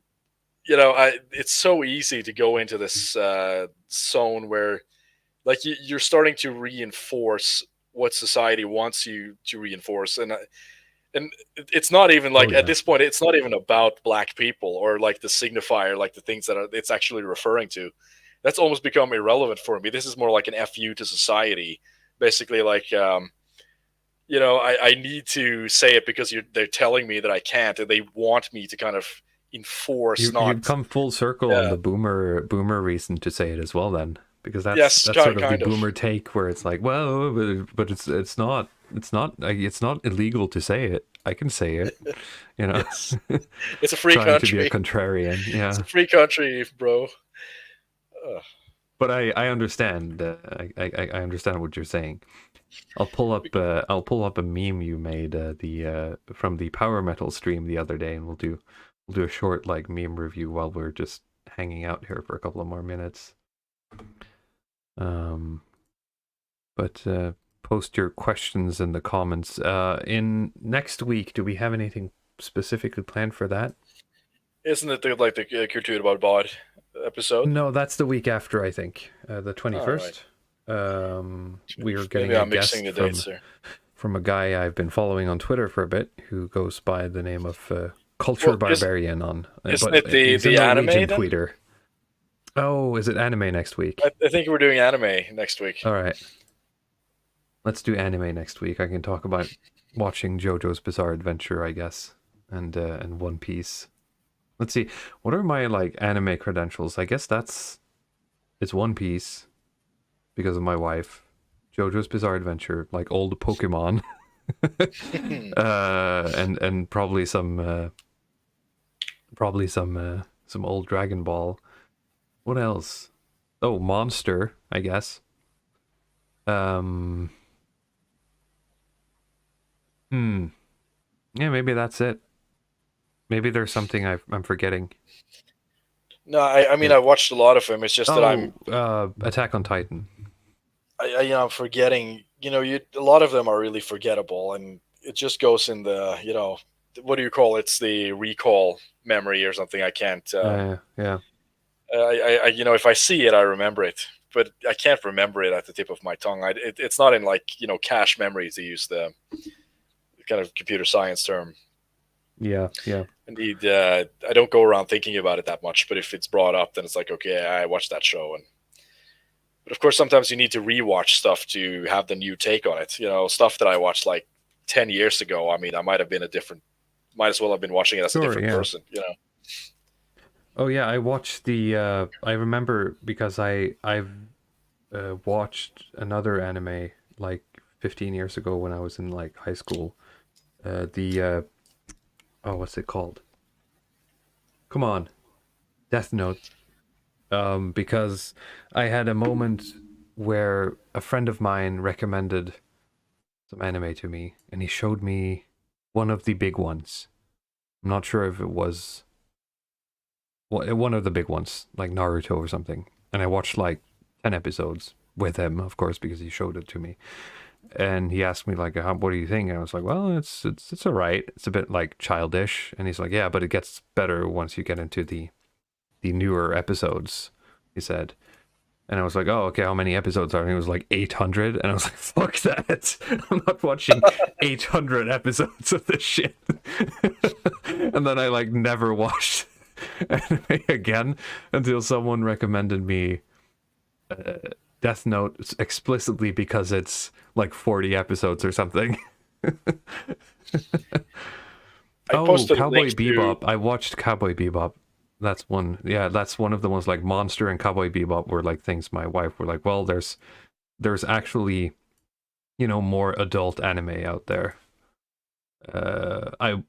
you know, it's so easy to go into this zone where, like, you're starting to reinforce what society wants you to reinforce, and it's not even like at this point, it's not even about black people or like the signifier, like the things that it's actually referring to. That's almost become irrelevant for me. This is more like an FU to society, basically. Like, you know, I need to say it because they're telling me that I can't, and they want me to kind of enforce. You've come full circle on the boomer reason to say it as well, then. Because that's sort of the boomer take, where it's like, well, but it's not illegal to say it. I can say it, you know. Yes. It's a free country. To be a contrarian, yeah. It's a free country, bro. But I understand. I understand what you're saying. I'll pull up a meme you made from the power metal stream the other day, and we'll do a short like meme review while we're just hanging out here for a couple of more minutes. But post your questions in the comments. In next week, do we have anything specifically planned for that? Isn't it the Kultur about bod episode? No, that's the week after, I think. The 21st. We are getting a guest from a guy I've been following on Twitter for a bit, who goes by the name of Culture Barbarian Isn't it the anime tweeter? Oh, is it anime next week? I think we're doing anime next week. All right. Let's do anime next week. I can talk about watching JoJo's Bizarre Adventure, I guess, and One Piece. Let's see. What are my like anime credentials? I guess it's One Piece because of my wife. JoJo's Bizarre Adventure, like old Pokemon, and probably some old Dragon Ball. What else? Oh, Monster, I guess. Yeah, maybe that's it. Maybe there's something I'm forgetting. No, I mean, Yeah. I watched a lot of them. It's just that Attack on Titan. I'm forgetting. A lot of them are really forgettable, and it just goes in the, what do you call it? It's the recall memory or something. I can't. Yeah. If I see it, I remember it, but I can't remember it at the tip of my tongue. It's not in like cache memory, to use the kind of computer science term. Yeah. Indeed, I don't go around thinking about it that much, but if it's brought up, then it's like, okay, I watched that show. But of course, sometimes you need to rewatch stuff to have the new take on it. Stuff that I watched like 10 years ago. I mean, I might as well have been watching it as a different person. Oh yeah, I watched the. I remember because I've watched another anime like 15 years ago when I was in like high school. What's it called? Come on, Death Note. Because I had a moment where a friend of mine recommended some anime to me, and he showed me one of the big ones. I'm not sure if it was one of the big ones, like Naruto or something. And I watched like 10 episodes with him, of course, because he showed it to me. And he asked me like, "What do you think?" And I was like, "Well, it's all right. It's a bit like childish." And he's like, "Yeah, but it gets better once you get into the newer episodes," he said. And I was like, "Oh, okay, how many episodes are?" And he was like 800. And I was like, "Fuck that. I'm not watching 800 episodes of this shit." And then I like never watched anime again until someone recommended me Death Note explicitly because it's like 40 episodes or something. Cowboy Bebop. I watched Cowboy Bebop. That's one. Yeah, that's one of the ones. Like Monster and Cowboy Bebop were like things my wife were like, well, there's actually, more adult anime out there. I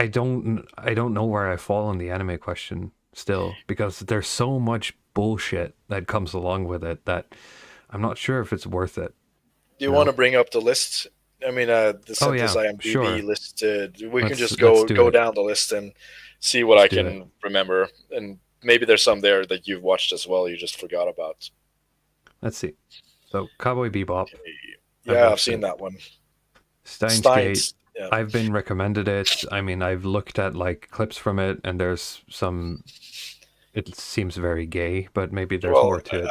don't know where I fall on the anime question still, because there's so much bullshit that comes along with it that I'm not sure if it's worth it. Do you want to bring up the list? I mean, the IMDb list. We can just go down the list and see what I can remember, and maybe there's some there that you've watched as well you just forgot about. Let's see. So Cowboy Bebop. Yeah, I've seen that one. Steins Gate. Yeah. I've been recommended it. I mean, I've looked at like clips from it, and there's some. It seems very gay, but maybe there's more to it.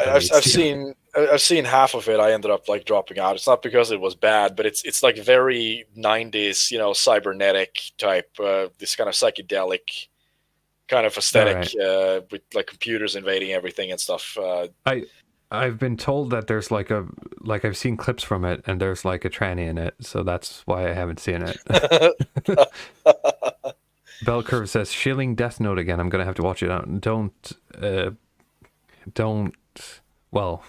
I've seen half of it. I ended up like dropping out. It's not because it was bad, but it's like very 90s, cybernetic type, this kind of psychedelic kind of aesthetic, with like computers invading everything and stuff. I've been told that there's I've seen clips from it, and there's like a tranny in it, so that's why I haven't seen it. Bell Curve says, "Shilling Death Note again. I'm gonna have to watch it. Don't. Well,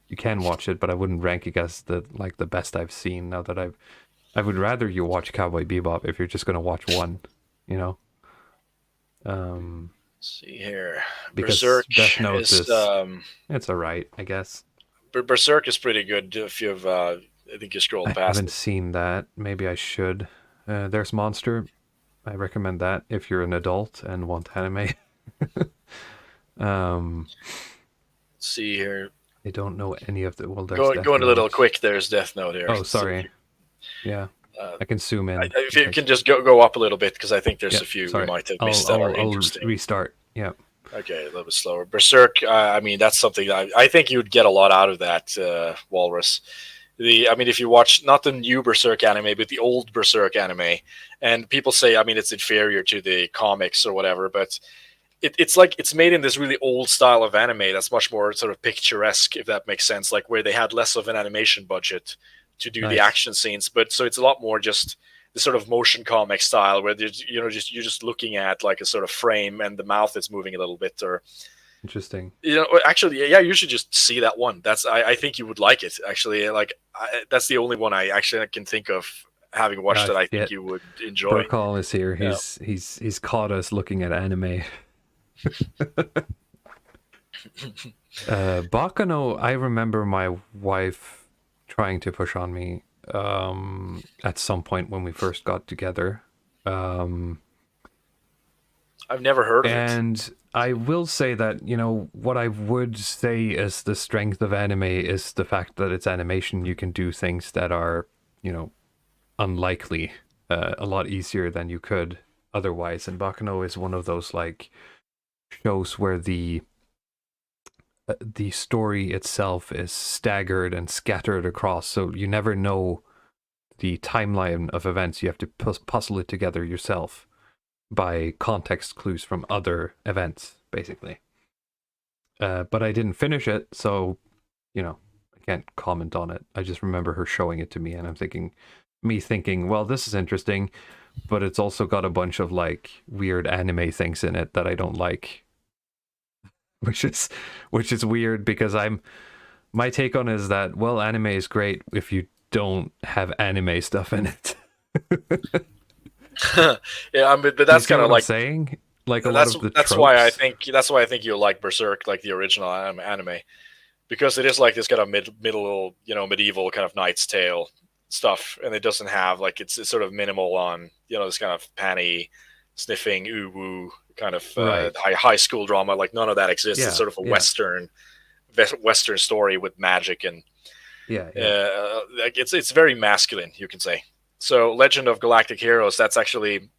you can watch it, but I wouldn't rank it as the best I've seen. Now that I would rather you watch Cowboy Bebop if you're just gonna watch one, Let's see here, because Berserk Death Note is it's alright, I guess. Berserk is pretty good if you've. I think you scrolled past. I haven't seen that. Maybe I should. There's Monster. I recommend that if you're an adult and want anime. Let's see here. I don't know any of the. Well, going a little quick. There's Death Note here. Oh, sorry. Yeah, I can zoom in. If you can just go up a little bit, because I think there's a few we might have missed that are interesting. I'll restart. Yeah. Okay, a little bit slower. Berserk. I mean, that's something that I think you'd get a lot out of that, Walrus. If you watch not the new Berserk anime, but the old Berserk anime, and people say, it's inferior to the comics or whatever, but it's like it's made in this really old style of anime that's much more sort of picturesque, if that makes sense, like where they had less of an animation budget to do the action scenes, but so it's a lot more just the sort of motion comic style where there's, you're just looking at like a sort of frame and the mouth is moving a little bit, or interesting. Actually, yeah, you should just see that one. I think you would like it. Actually, that's the only one I actually can think of having watched it. I think you would enjoy. Burkall is here. He's caught us looking at anime. Bakano, I remember my wife trying to push on me at some point when we first got together. I've never heard of it. And I will say that, you know, what I would say is the strength of anime is the fact that it's animation. You can do things that are, you know, unlikely a lot easier than you could otherwise. And Bakano is one of those like shows where the story itself is staggered and scattered across, so you never know the timeline of events. You have to puzzle it together yourself by context clues from other events, basically. But I didn't finish it, so, you know, I can't comment on it. I just remember her showing it to me, and I'm thinking, well, this is interesting, but it's also got a bunch of like weird anime things in it that I don't like, which is weird because my take on it is that, well, anime is great if you don't have anime stuff in it. Yeah, I mean, but that's kind of like saying, like a lot of the that's tropes. why I think you'll like Berserk, like the original anime, because it is like this kind of medieval kind of Knight's Tale stuff, and it doesn't have like it's sort of minimal on, you know, this kind of panty sniffing ooh woo kind of high school drama. Like none of that exists. Yeah, it's sort of a western story with magic and like it's very masculine, you can say. So Legend of Galactic Heroes, that's actually,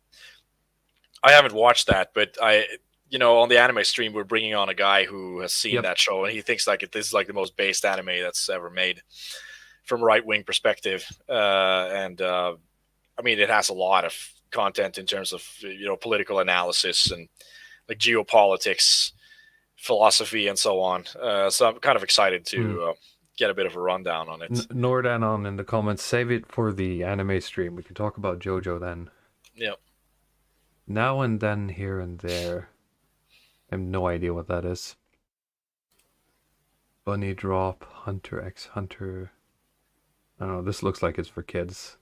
I haven't watched that, but on the anime stream, we're bringing on a guy who has seen that show, and he thinks like this is like the most based anime that's ever made from a right-wing perspective. I mean, it has a lot of content in terms of, you know, political analysis and like geopolitics, philosophy, and so on. So I'm kind of excited to get a bit of a rundown on it. Nordanon in the comments, save it for the anime stream. We can talk about JoJo then. Yep. Now and then, here and there. I have no idea what that is. Bunny Drop, Hunter x Hunter. I don't know, this looks like it's for kids.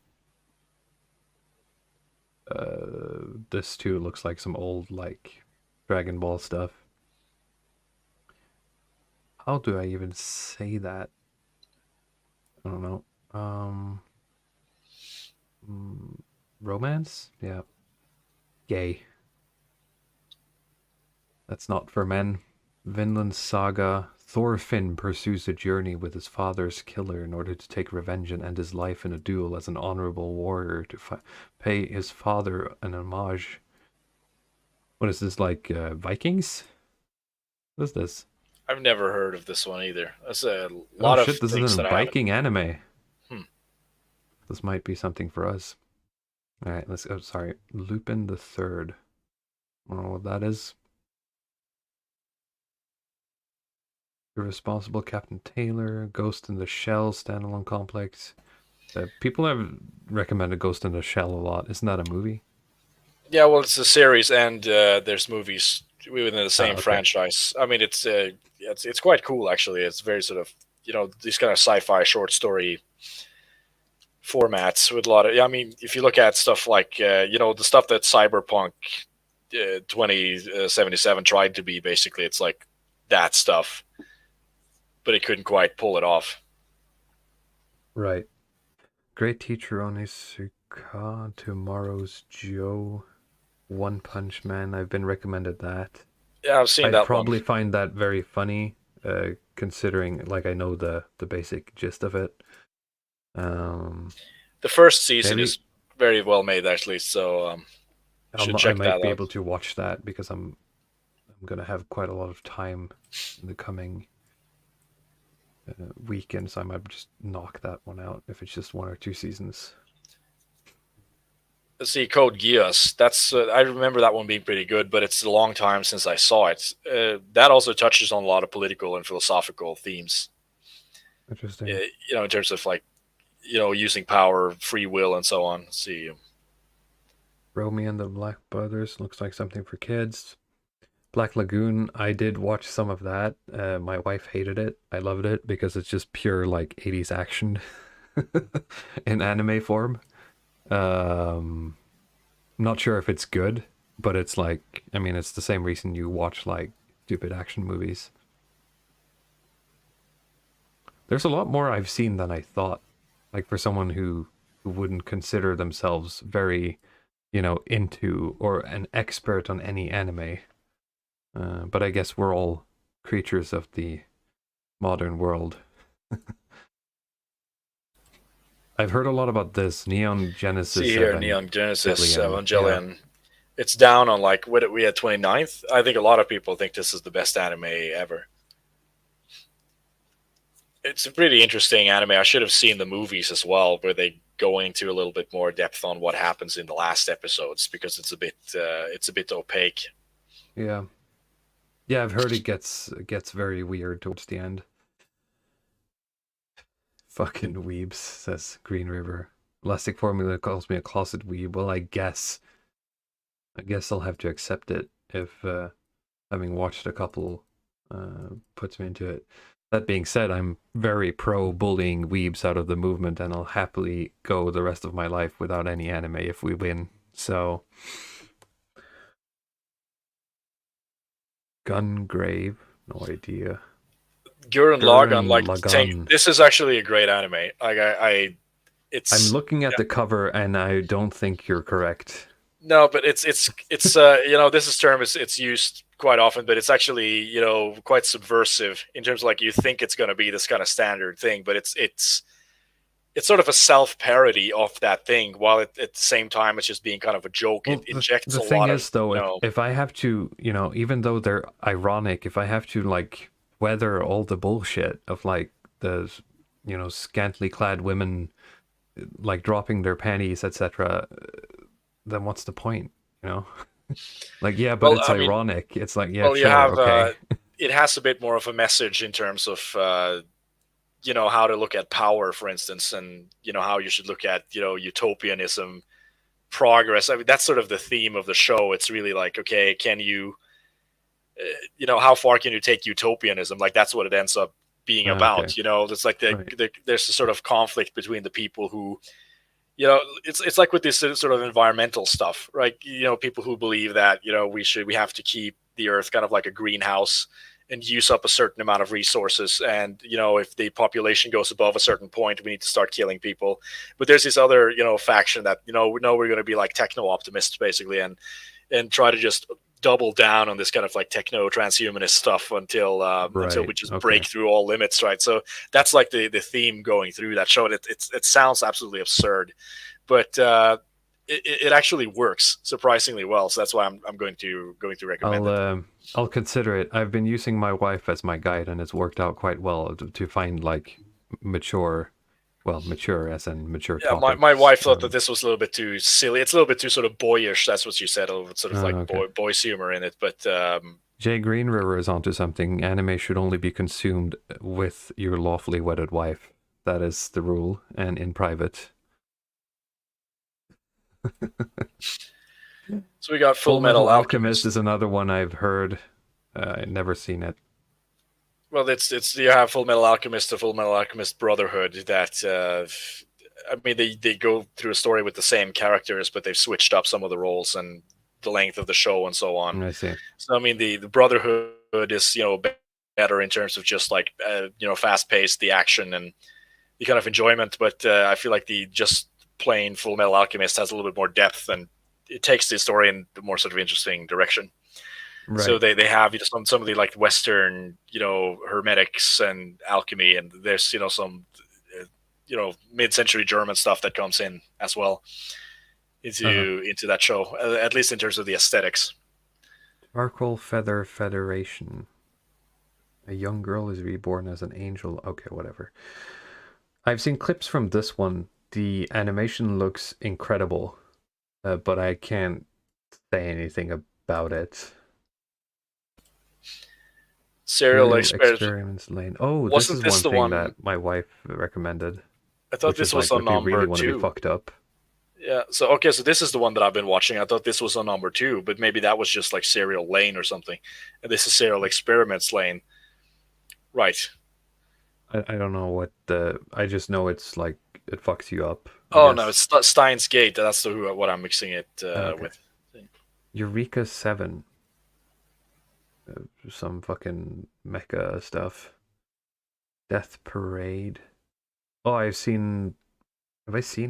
This too looks like some old, like, Dragon Ball stuff. How do I even say that? I don't know. Romance? Yeah. Gay. That's not for men. Vinland Saga. Thorfinn pursues a journey with his father's killer in order to take revenge and end his life in a duel as an honorable warrior to pay his father an homage. What is this, like Vikings? What is this? I've never heard of this one either. That's a lot of this things is a that Viking anime. This might be something for us. All right, let's go. Sorry, Lupin the Third. I don't know what that is. Irresponsible Captain Taylor, Ghost in the Shell standalone complex. People have recommended Ghost in the Shell a lot. Isn't that a movie? Yeah, well, it's a series, and there's movies within the same franchise. I mean, it's quite cool actually. It's very sort of, you know, these kind of sci-fi short story formats with a lot of. I mean, if you look at stuff like you know, the stuff that Cyberpunk 2077 tried to be, basically, it's like that stuff, but it couldn't quite pull it off. Right. Great Teacher Onizuka, Tomorrow's Joe, One Punch Man. I've been recommended that. Yeah, I've seen that. I'd probably find that very funny, considering like I know the basic gist of it. The first season is very well made, actually. So I might be able to watch that because I'm gonna have quite a lot of time in the coming weekend, so I might just knock that one out if it's just 1 or 2 seasons. Let's see, Code Geass. That's I remember that one being pretty good, but it's a long time since I saw it. That also touches on a lot of political and philosophical themes. Interesting. You know, in terms of like, you know, using power, free will, and so on. Let's see. Romy and the Black Brothers looks like something for kids. Black Lagoon, I did watch some of that. My wife hated it. I loved it because it's just pure like 80s action in anime form. Not sure if it's good, but it's like, I mean, it's the same reason you watch like stupid action movies. There's a lot more I've seen than I thought. Like for someone who wouldn't consider themselves very, into or an expert on any anime. But I guess we're all creatures of the modern world. I've heard a lot about this Neon Genesis. See here, Neon Genesis Evangelion. Evangelion. It's down on like what we had 29th. I think a lot of people think this is the best anime ever. It's a pretty interesting anime. I should have seen the movies as well, where they go into a little bit more depth on what happens in the last episodes, because it's a bit opaque. Yeah, I've heard it gets very weird towards the end. Fucking weebs, says Green River. Elastic Formula calls me a closet weeb. Well, I guess I'll have to accept it if having watched a couple puts me into it. That being said, I'm very pro bullying weebs out of the movement, and I'll happily go the rest of my life without any anime if we win. So, Gungrave, no idea. Gurren Lagann, like Lagann. this is actually a great anime. Like I'm looking at the cover, and I don't think you're correct. No, but it's this is term it's used quite often, but it's actually quite subversive in terms of like you think it's going to be this kind of standard thing, but it's sort of a self-parody of that thing, while at the same time it's just being kind of a joke. Well, it injects the a thing lot is, of though, if I have to, even though they're ironic, if I have to like weather all the bullshit of like the scantily clad women like dropping their panties, etc., then what's the point? Like, yeah, but it's ironic. It's like, yeah, sure, okay. It has a bit more of a message in terms of how to look at power, for instance, and how you should look at utopianism, progress. I mean, that's sort of the theme of the show. It's really like, okay, can you how far can you take utopianism? Like, that's what it ends up being about. Okay. It's like there's a sort of conflict between the people who it's like with this sort of environmental stuff, right? People who believe that we have to keep the earth kind of like a greenhouse and use up a certain amount of resources, and if the population goes above a certain point, we need to start killing people. But there's this other faction that we're going to be like techno optimists basically, and try to just double down on this kind of like techno transhumanist stuff until we just break through all limits, right? So that's like the theme going through that show. It sounds absolutely absurd, but it actually works surprisingly well. So that's why I'm going to recommend it. I'll consider it. I've been using my wife as my guide, and it's worked out quite well to find like mature as in mature. Yeah, my wife thought that this was a little bit too silly. It's a little bit too sort of boyish. That's what she said. A little sort of like boys humor in it. But Jay Green River is onto something. Anime should only be consumed with your lawfully wedded wife. That is the rule, and in private. So we got Full Metal Alchemist. Is another one I've heard. I've never seen it. Well, it's you have Full Metal Alchemist, the Full Metal Alchemist Brotherhood. That they go through a story with the same characters, but they've switched up some of the roles and the length of the show and so on. I see. So the Brotherhood is better in terms of just like fast paced, the action and the kind of enjoyment. But I feel like the just plain Full Metal Alchemist has a little bit more depth, and it takes the story in the more sort of interesting direction. Right. So they have some of the like Western hermetics and alchemy, and there's some mid-century German stuff that comes in as well into that show, at least in terms of the aesthetics. Charcoal Feather Federation. A young girl is reborn as an angel. Okay, whatever. I've seen clips from this one. The animation looks incredible, but I can't say anything about it. Serial Experiments Lane. Oh, this is one thing that my wife recommended. I thought this was on number 2. Really want to be fucked up. Yeah. So this is the one that I've been watching. I thought this was on number 2, but maybe that was just like Serial Lane or something. And this is Serial Experiments Lane. Right. I don't know what I just know it's like it fucks you up. No, it's Steins Gate. That's what I'm mixing it with. Eureka 7. Some fucking mecha stuff. Death Parade. Oh, have I seen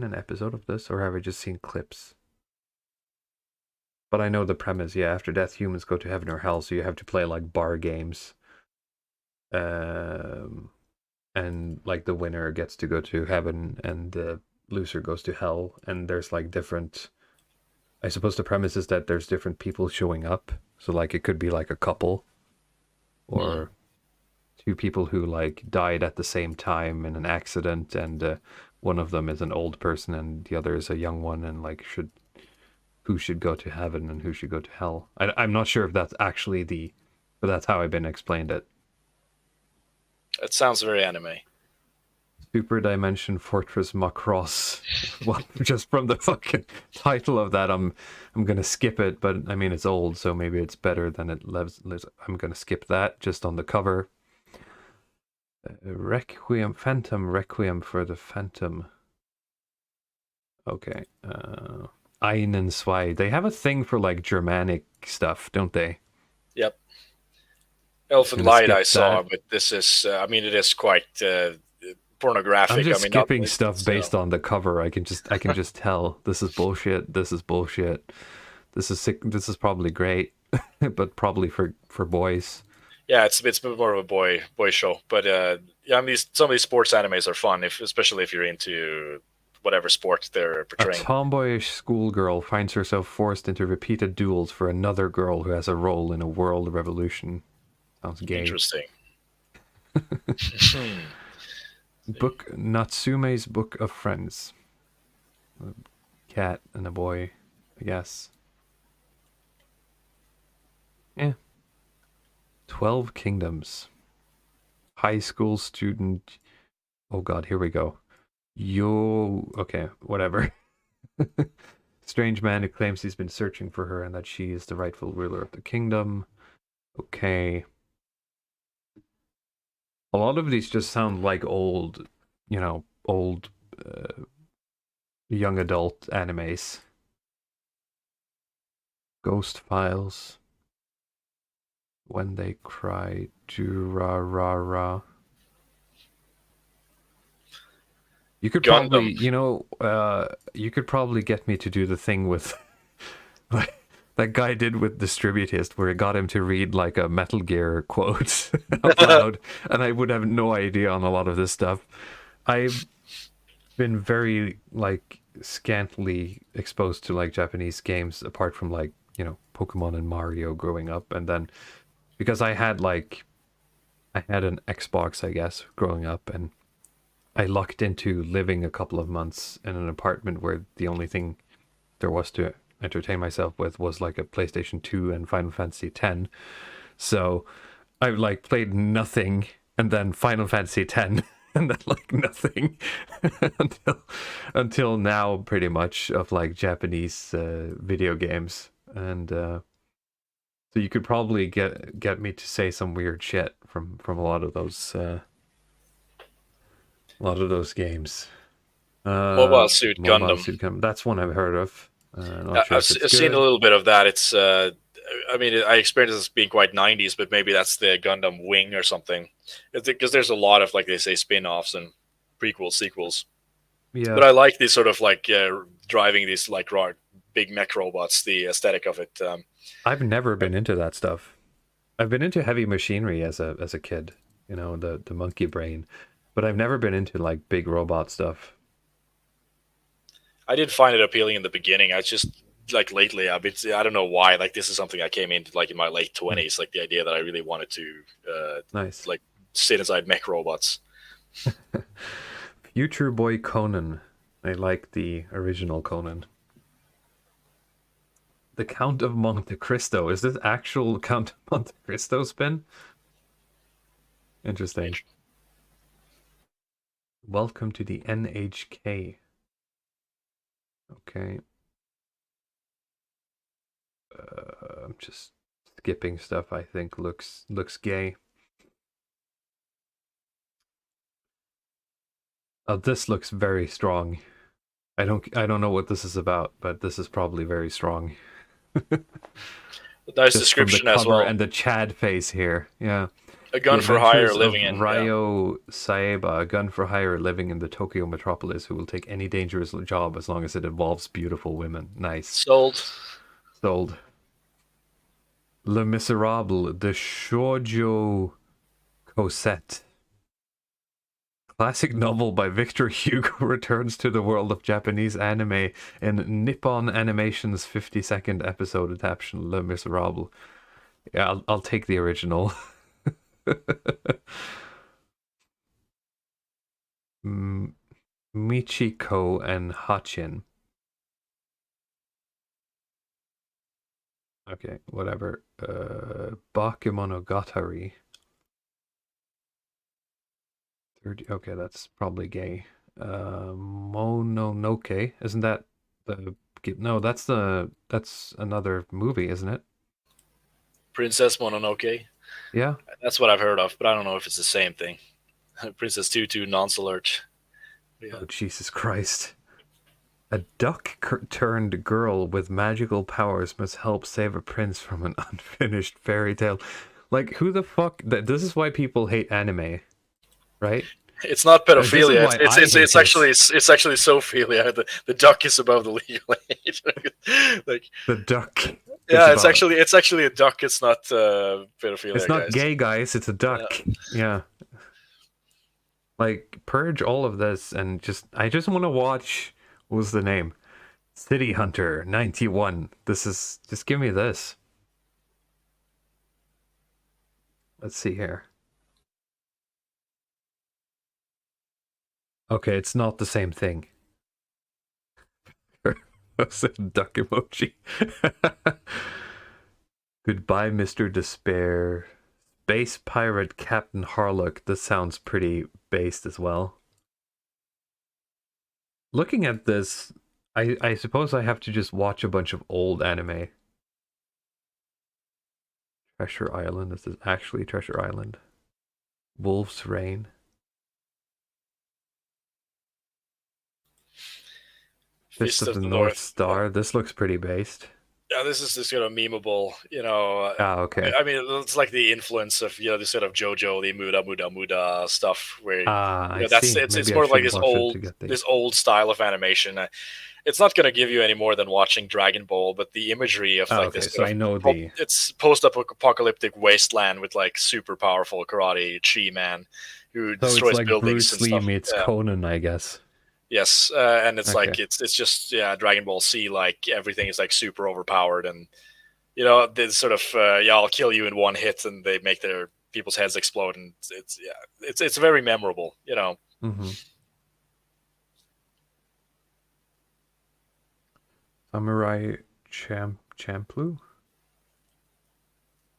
an episode of this, or have I just seen clips? But I know the premise, yeah, after death humans go to heaven or hell, so you have to play like bar games. And like the winner gets to go to heaven and the loser goes to hell, and there's like different, I suppose the premise is that there's different people showing up. So like it could be like a couple or two people who like died at the same time in an accident, and one of them is an old person and the other is a young one, and like who should go to heaven and who should go to hell. I'm not sure if that's actually but that's how I've been explained it. It sounds very anime. Super Dimension Fortress Macross. Well, just from the fucking title of that, I'm gonna skip it. But I mean, it's old, so maybe it's better than it lives. I'm gonna skip that just on the cover. Phantom Requiem for the Phantom. Okay. Einen Zwei. They have a thing for like Germanic stuff, don't they? Yep. Elfen Light I saw, but this is, I mean, it is quite pornographic. I'm just I mean, skipping stuff based on the cover. I can just tell this is bullshit. This is bullshit. This is sick. This is probably great, but probably for boys. Yeah, it's more of a boy show. But yeah, I mean, some of these sports animes are fun, especially if you're into whatever sport they're portraying. A tomboyish schoolgirl finds herself forced into repeated duels for another girl who has a role in a world revolution. Sounds gay. Interesting. Book Natsume's Book of Friends. A cat and a boy, I guess. Yeah. 12 Kingdoms. High school student. Oh god, here we go. Okay, whatever. Strange man who claims he's been searching for her and that she is the rightful ruler of the kingdom. Okay. A lot of these just sound like old young adult animes. Ghost Files. When They Cry. Durarara. You could probably, you could probably get me to do the thing with like that guy did with Distributist, where it got him to read like a Metal Gear quote out loud, and I would have no idea on a lot of this stuff. I've been very like scantily exposed to like Japanese games, apart from like Pokemon and Mario growing up, and then because I had an Xbox, I guess, growing up, and I lucked into living a couple of months in an apartment where the only thing there was to entertain myself with was like a PlayStation 2 and Final Fantasy X. So I like played nothing and then Final Fantasy X and then like nothing until now, pretty much, of like Japanese video games. And so you could probably get me to say some weird shit from a lot of those games. Mobile Suit Gundam. That's one I've heard of. I've seen a little bit of that. It's, I mean, I experienced this being quite 90s, but maybe that's the Gundam Wing or something. Because there's a lot of, like they say, spin-offs and prequels, sequels. Yeah. But I like these sort of like driving these like big mech robots, the aesthetic of it. I've never been into that stuff. I've been into heavy machinery as a kid, the monkey brain. But I've never been into like big robot stuff. I did find it appealing in the beginning. I just like lately, I don't know why. Like this is something I came into like in my late 20s. Like the idea that I really wanted to, like sit inside mech robots. Future Boy Conan. I like the original Conan. The Count of Monte Cristo. Is this actual Count of Monte Cristo spin? Interesting. Welcome to the NHK. Okay. I'm just skipping stuff I think looks gay. Oh, this looks very strong. I don't know what this is about, but this is probably very strong. Nice description as well. And the Chad face here. Yeah. A gun The for hire Adventures living of in. Ryo Saeba, a gun for hire living in the Tokyo metropolis who will take any dangerous job as long as it involves beautiful women. Nice. Sold. Sold. Le Miserable, the Shoujo Cosette. Classic novel by Victor Hugo returns to the world of Japanese anime in Nippon Animation's 52nd episode adaptation, Le Miserable. Yeah, I'll take the original. Michiko and Hachin. Okay, whatever. Bakemonogatari. 30, okay, that's probably gay. Mononoke, isn't that the... No, that's another movie, isn't it? Princess Mononoke. Yeah. That's what I've heard of, but I don't know if it's the same thing. Princess Tutu, non-alert. Yeah. Oh, Jesus Christ. A duck turned girl with magical powers must help save a prince from an unfinished fairy tale. Like, who the fuck... This is why people hate anime, right? It's not pedophilia. It's actually zoophilia. The duck is above the legal age. Like the duck. Yeah, it's actually a duck. It's not pedophilia. It's not guys. gay, guys. It's a duck. Yeah. Like, purge all of this and I just want to watch. What was the name? City Hunter 91. Just give me this. Let's see here. Okay, it's not the same thing. That's a duck emoji. Goodbye, Mr. Despair. Space Pirate Captain Harlock. This sounds pretty based as well. Looking at this, I suppose I have to just watch a bunch of old anime. Treasure Island. This is actually Treasure Island. Wolf's Rain. Fist of the North Star. This looks pretty based. Yeah, this is this sort of memeable, okay. I mean, it's like the influence of this sort of JoJo, the Muda stuff, where it's more like this old style of animation. It's not going to give you any more than watching Dragon Ball, but the imagery of this. So I know it's post-apocalyptic wasteland with like super powerful karate chi man who destroys it's like buildings Bruce and Lee stuff. meets Conan, I guess. Yes, and it's like it's just Dragon Ball Z. Like everything is like super overpowered, and this sort of I'll kill you in one hit, and they make their people's heads explode, and it's very memorable. Mm-hmm. Samurai Champloo.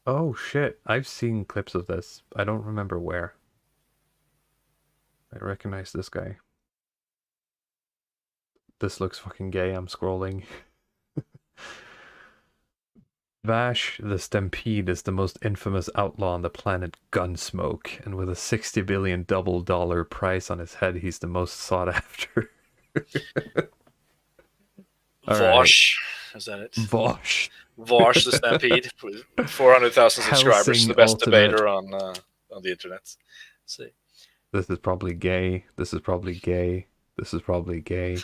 Oh shit! I've seen clips of this. I don't remember where. I recognize this guy. This looks fucking gay. I'm scrolling. Vash the Stampede is the most infamous outlaw on the planet Gunsmoke, and with a $60 billion double price on his head, he's the most sought after. Vosh, is that it? Vosh. Vosh the Stampede, with 400,000 subscribers, the best debater on the internet. Let's see. This is probably gay. This is probably gay. This is probably gay.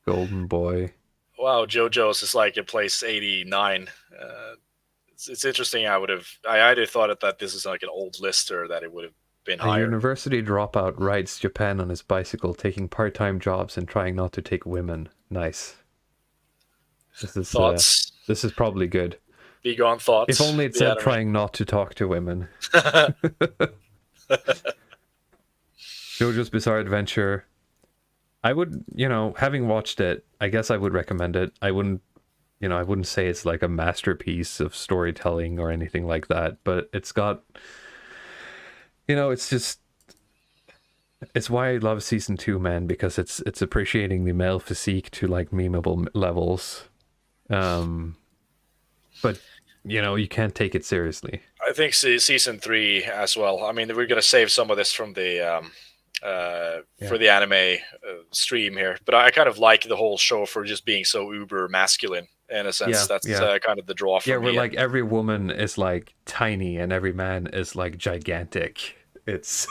Golden Boy. Wow, JoJo's is like in place 89. It's interesting. I either thought that this is like an old list or that it would have been higher. A university dropout rides Japan on his bicycle, taking part-time jobs and trying not to take women. Nice. Thoughts? This is probably good. Be gone thoughts. If only it said trying not to talk to women. JoJo's Bizarre Adventure. I would, having watched it, I guess I would recommend it. I wouldn't say it's like a masterpiece of storytelling or anything like that, but it's got, it's why I love season 2, man, because it's appreciating the male physique to like memeable levels. But you can't take it seriously. I think season 3 as well. I mean, we're going to save some of this from the, for the anime stream here, but I kind of like the whole show for just being so uber masculine in a sense. Yeah, That's yeah. kind of the draw for Yeah, me. where like every woman is like tiny and every man is like gigantic. It's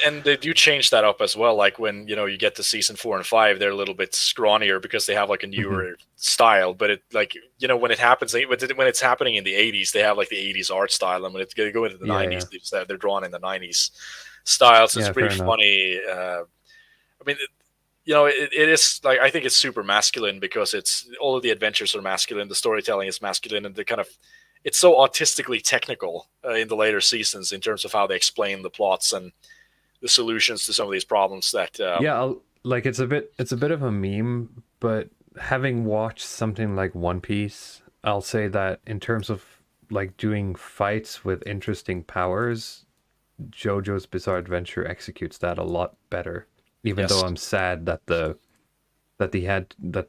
And they do change that up as well. Like when you get to season 4 and 5, they're a little bit scrawnier because they have like a newer style. But it like when it happens, when it's happening in the 80s, they have like the 80s art style, and when it's going to go into the 90s, they're drawn in the 90s style. So it's pretty funny. I mean, it is like, I think it's super masculine because it's all of the adventures are masculine, the storytelling is masculine, and the kind of it's so autistically technical in the later seasons in terms of how they explain the plots and the solutions to some of these problems that like it's a bit of a meme, but having watched something like One Piece, I'll say that in terms of like doing fights with interesting powers, JoJo's Bizarre Adventure executes that a lot better. Even though I'm sad that the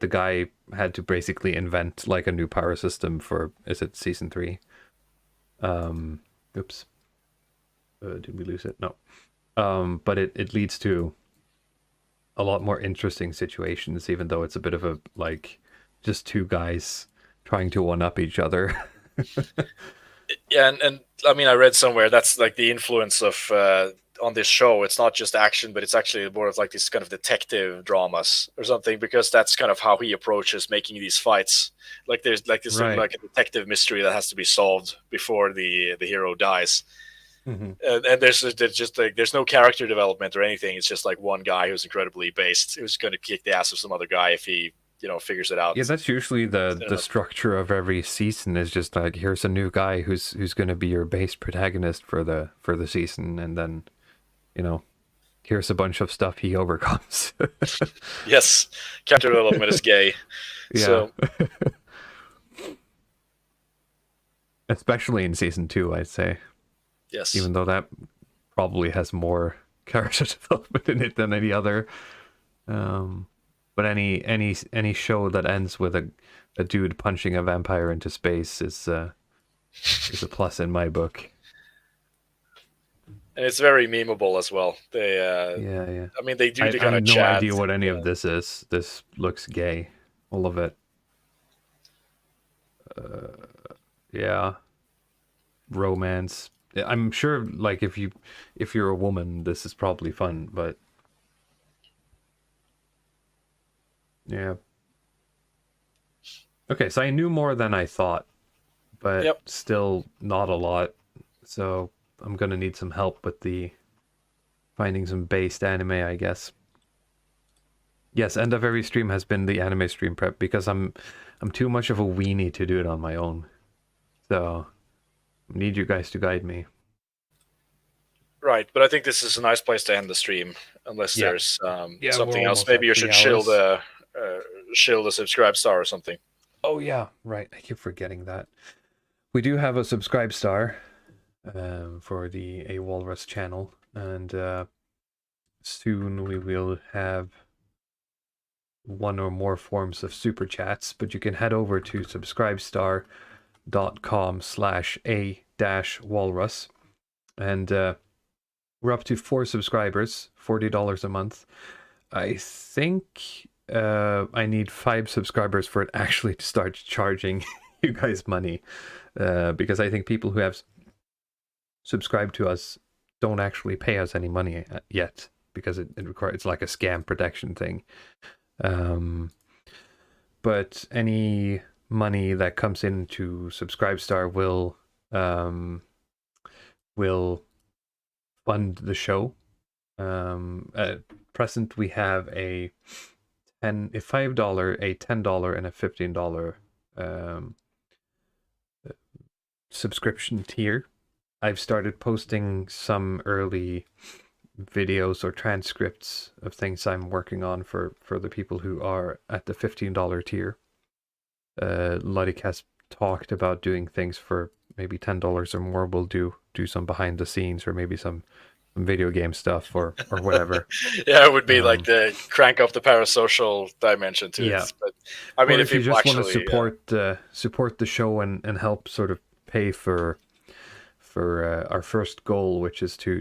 guy had to basically invent like a new power system for, is it season 3? Oops. Did we lose it? No. But it leads to a lot more interesting situations, even though it's a bit of a like just two guys trying to one up each other. Yeah, and I mean, I read somewhere that's like the influence of on this show. It's not just action, but it's actually more of like this kind of detective dramas or something, because that's kind of how he approaches making these fights. Like there's like this sort of like a detective mystery that has to be solved before the hero dies. And there's just like there's no character development or anything. It's just like one guy who's incredibly based, who's going to kick the ass of some other guy if he figures it out. Yeah, that's usually the structure of every season, is just like, here's a new guy who's going to be your base protagonist for the season, and then here's a bunch of stuff he overcomes. Yes, character development is gay. Yeah. So. Especially in season 2, I'd say. Yes. Even though that probably has more character development in it than any other. But any show that ends with a dude punching a vampire into space is a plus in my book. And it's very memeable as well. They yeah. I mean, they do the kind of chat. I have no chat. idea what any of this is. This looks gay. All of it. Yeah. Romance. I'm sure, like, if you're a woman, this is probably fun, but yeah. Okay, so I knew more than I thought, but still not a lot. So I'm gonna need some help with finding some based anime, I guess. Yes, end of every stream has been the anime stream prep, because I'm too much of a weenie to do it on my own. So I need you guys to guide me. Right, but I think this is a nice place to end the stream, unless there's something else. Maybe you should shield the subscribe star or something. Oh yeah, right. I keep forgetting that. We do have a subscribe star for the A Walrus channel, and soon we will have one or more forms of super chats, but you can head over to subscribestar.com/a-walrus, and we're up to 4 subscribers, $40 a month. I think I need 5 subscribers for it actually to start charging you guys money, because I think people who have subscribed to us don't actually pay us any money yet, because it's like a scam protection thing. But any money that comes into Subscribestar will fund the show. At present, we have a $5, a $10, and a $15 subscription tier. I've started posting some early videos or transcripts of things I'm working on for the people who are at the $15 tier. Luddic has talked about doing things for maybe $10 or more. We'll do some behind the scenes, or maybe some video game stuff or whatever. Yeah, it would be like the crank up the parasocial dimension to it. But I mean, if you just want to support the show and help sort of pay for for our first goal, which is to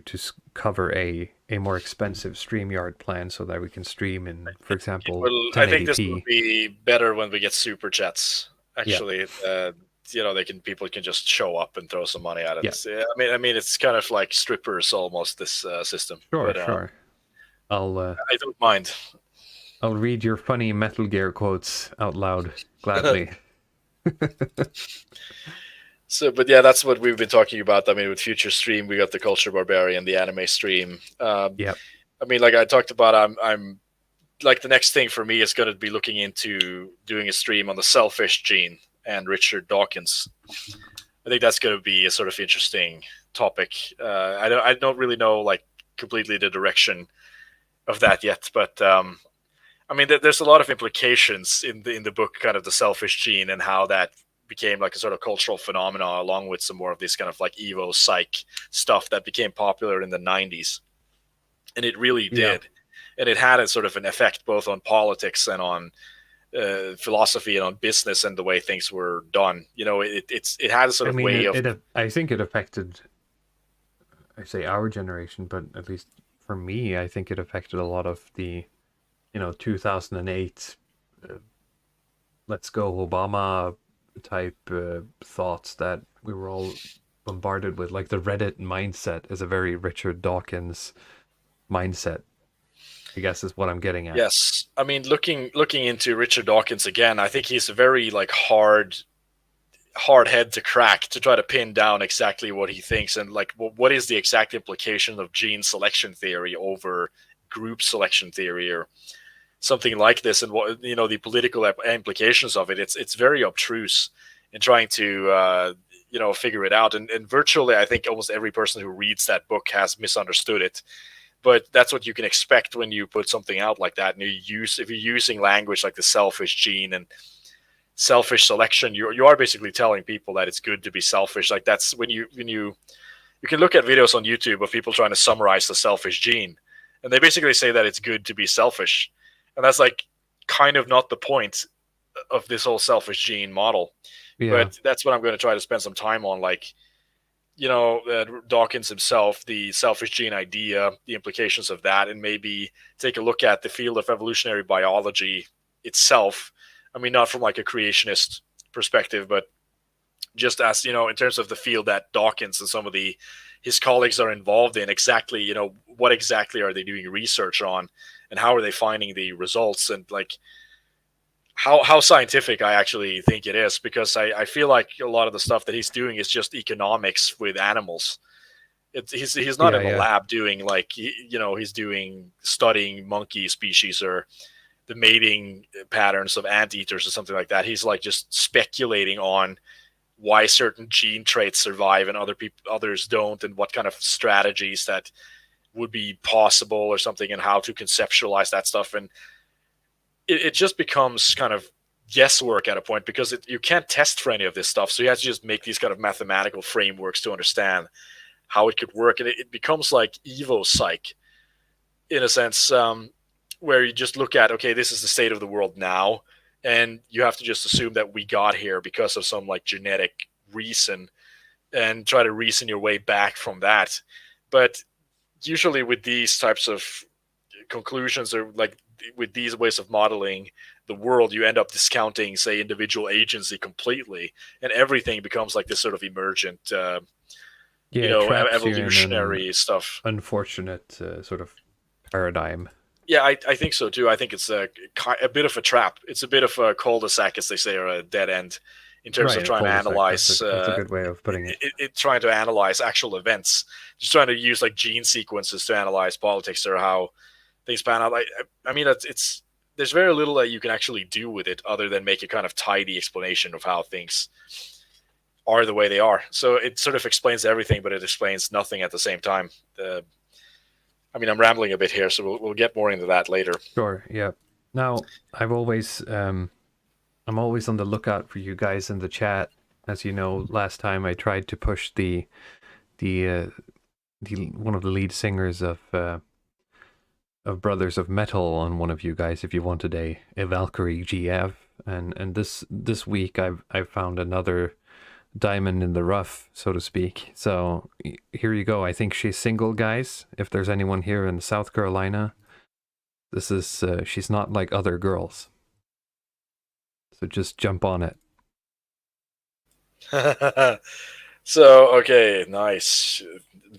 cover a more expensive StreamYard plan so that we can stream in, for example, Well, 1080p. I think this will be better when we get super chats. Actually, people can just show up and throw some money at it. Yeah. I mean, it's kind of like strippers almost, this system. Sure, but, sure. I don't mind. I'll read your funny Metal Gear quotes out loud gladly. So, but yeah, that's what we've been talking about. I mean, with Future Stream, we got the Culture Barbarian, the anime stream. Yeah. I mean, like I talked about, I'm like the next thing for me is going to be looking into doing a stream on the selfish gene and Richard Dawkins. I think that's going to be a sort of interesting topic. I don't really know like completely the direction of that yet, but I mean, there's a lot of implications in the book, kind of the selfish gene and how that became like a sort of cultural phenomenon, along with some more of this kind of like Evo psych stuff that became popular in the 90s. And it really did. Yeah. And it had a sort of an effect both on politics and on philosophy and on business and the way things were done. You know, it had a sort of way of... I think it affected, I say our generation, but at least for me, I think it affected a lot of the, 2008 let's go Obama type thoughts that we were all bombarded with. Like the Reddit mindset is a very Richard Dawkins mindset, I guess is what I'm getting at. Yes. I mean, looking into Richard Dawkins again, I think he's a very like hard head to crack to try to pin down exactly what he thinks and like what is the exact implication of gene selection theory over group selection theory or something like this, and what the political implications of it. It's very obtruse in trying to figure it out, and virtually I think almost every person who reads that book has misunderstood it. But that's what you can expect when you put something out like that, and if you're using language like the selfish gene and selfish selection, you are basically telling people that it's good to be selfish. Like that's when you can look at videos on YouTube of people trying to summarize the selfish gene, and they basically say that it's good to be selfish. And that's like kind of not the point of this whole selfish gene model. Yeah. But that's what I'm going to try to spend some time on. Like, Dawkins himself, the selfish gene idea, the implications of that, and maybe take a look at the field of evolutionary biology itself. I mean, not from like a creationist perspective, but just as, in terms of the field that Dawkins and some of his colleagues are involved in, exactly, what exactly are they doing research on? And how are they finding the results, and like how scientific I actually think it is, because I feel like a lot of the stuff that he's doing is just economics with animals. He's not in a lab doing like, he's studying monkey species or the mating patterns of anteaters or something like that. He's like just speculating on why certain gene traits survive and others don't, and what kind of strategies that would be possible or something, and how to conceptualize that stuff. And it just becomes kind of guesswork at a point, because you can't test for any of this stuff. So you have to just make these kind of mathematical frameworks to understand how it could work. And it becomes like Evo psych in a sense, where you just look at, okay, this is the state of the world now, and you have to just assume that we got here because of some like genetic reason, and try to reason your way back from that. But usually with these types of conclusions, or like with these ways of modeling the world, you end up discounting, say, individual agency completely, and everything becomes like this sort of emergent, evolutionary stuff. Unfortunate sort of paradigm. Yeah, I think so too. I think it's a bit of a trap. It's a bit of a cul-de-sac, as they say, or a dead end, in terms of trying to analyze. That's a good way of putting it. Trying to analyze actual events, just trying to use like gene sequences to analyze politics or how things pan out. I mean, there's very little that you can actually do with it other than make a kind of tidy explanation of how things are the way they are. So it sort of explains everything, but it explains nothing at the same time. I mean, I'm rambling a bit here, so we'll get more into that later. Sure. Yeah. Now, I'm always on the lookout for you guys in the chat. As you know, last time I tried to push the one of the lead singers of Brothers of Metal on one of you guys, if you wanted a Valkyrie GF, and this week I've found another diamond in the rough, so to speak. So here you go. I think she's single, guys. If there's anyone here in South Carolina, this is she's not like other girls. So just jump on it. So, okay, nice.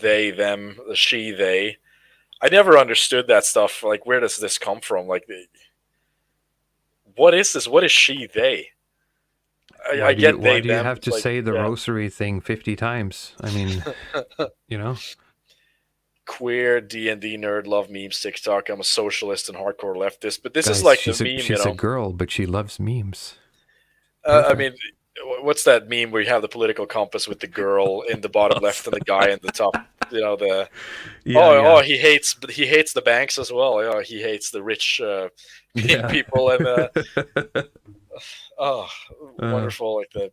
They, them, she, they. I never understood that stuff. Like, where does this come from? Like, what is this? What is she, they? I get they, why do you them. have to like, say the yeah. rosary thing 50 times? I mean, you know? Queer, D&D nerd, love memes, TikTok. I'm a socialist and hardcore leftist. But this Guys, is like she's the a, meme, she's you know? a girl, but she loves memes. I mean, what's that meme where you have the political compass with the girl in the bottom left and the guy in the top? You know, the he hates the banks as well. Oh, he hates the rich people and wonderful, like the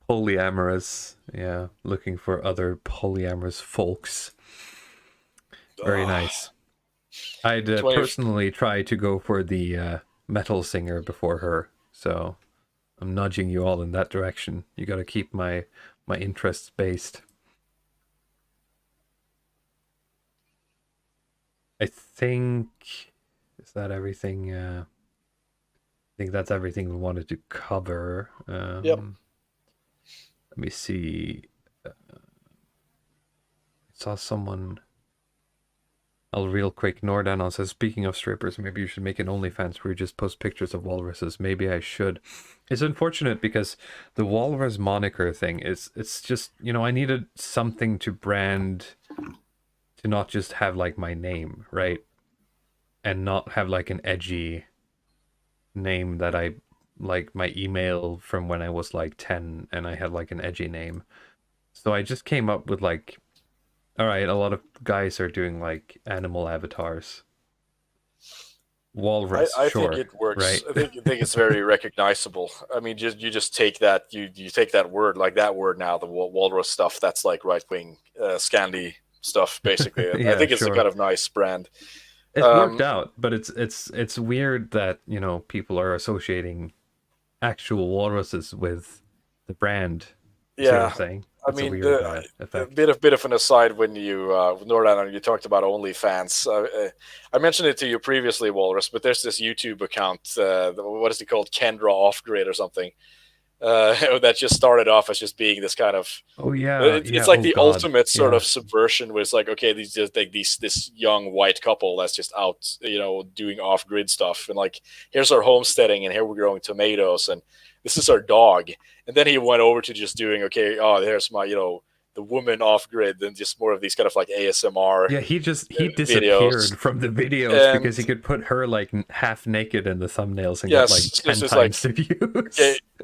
polyamorous. Yeah, looking for other polyamorous folks. Very nice. I'd personally try to go for the metal singer before her, so I'm nudging you all in that direction. You got to keep my interests based. I think, is that everything? I think that's everything we wanted to cover. Yep. Let me see. I saw someone. Real quick, Nordanon says, speaking of strippers, maybe you should make an OnlyFans where you just post pictures of walruses. Maybe I should. It's unfortunate because the walrus moniker thing it's just, you know, I needed something to brand, to not just have like my name, right? And not have like an edgy name that I, like my email from when I was like 10 and I had like an edgy name. So I just came up with like, all right, a lot of guys are doing like animal avatars. Walrus, I sure, think it works. right? I think it's very recognizable. I mean, you just take that you take that word, like that word now, the walrus stuff. That's like right wing Scandi stuff, basically. Yeah, I think it's sure. a kind of nice brand. It worked out, but it's weird that, you know, people are associating actual walruses with the brand. See what I'm saying? It's I mean, a weird effect. a bit of an aside when you, Nordan, you talked about OnlyFans. I mentioned it to you previously, Walrus, but there's this YouTube account. What is it called? Kendra Offgrid or something. That just started off as just being this kind of. Oh yeah, it's like the ultimate sort of subversion, where it's like, okay, these just like this young white couple that's just out, you know, doing off-grid stuff, and like, here's our homesteading, and here we're growing tomatoes, and this is our dog. And then he went over to just doing, okay, there's my, you know, the woman off grid, and just more of these kind of like ASMR. Yeah, he disappeared from the videos because he could put her like half naked in the thumbnails and get like 10 times the views.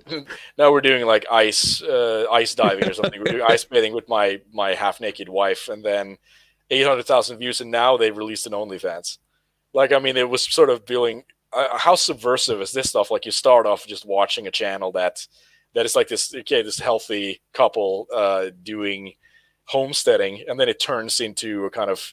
Okay, now we're doing like ice diving or something. We're doing ice bathing with my half naked wife, and then 800,000 views, and now they've released an OnlyFans. Like, I mean, it was sort of feeling. How subversive is this stuff? Like, you start off just watching a channel that is like this healthy couple doing homesteading, and then it turns into a kind of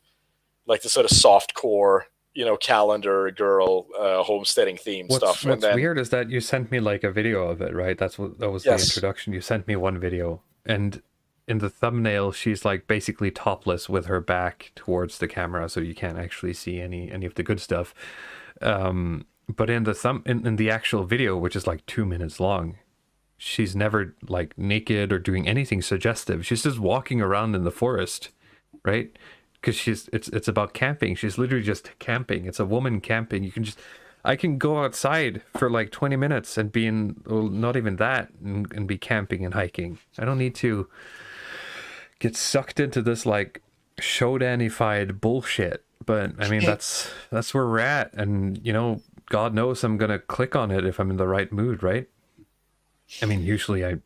like the sort of soft core, you know, calendar girl homesteading theme stuff. What's weird is that you sent me like a video of it, right? That was the introduction. You sent me one video, and in the thumbnail she's like basically topless with her back towards the camera, so you can't actually see any of the good stuff. But in the actual video, which is like 2 minutes long, she's never like naked or doing anything suggestive. She's just walking around in the forest, right? Because it's about camping. She's literally just camping. It's a woman camping. I can go outside for like 20 minutes and be in, well, not even that, and be camping and hiking. I don't need to get sucked into this like show-danified bullshit. But I mean, that's where we're at, and you know, God knows I'm gonna click on it if I'm in the right mood, right? I mean, usually I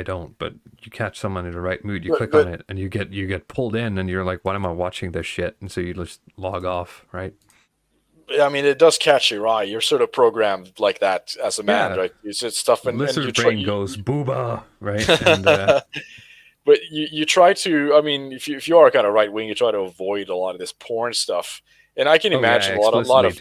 don't, but you catch someone in the right mood, you click on it, and you get pulled in, and you're like, why am I watching this shit? And so you just log off, right? I mean, it does catch your eye. You're sort of programmed like that as a man, right? It's just stuff, and lizard brain goes booba, right? And, but you try to, I mean, if you are kind of right wing, you try to avoid a lot of this porn stuff. And I can imagine a lot of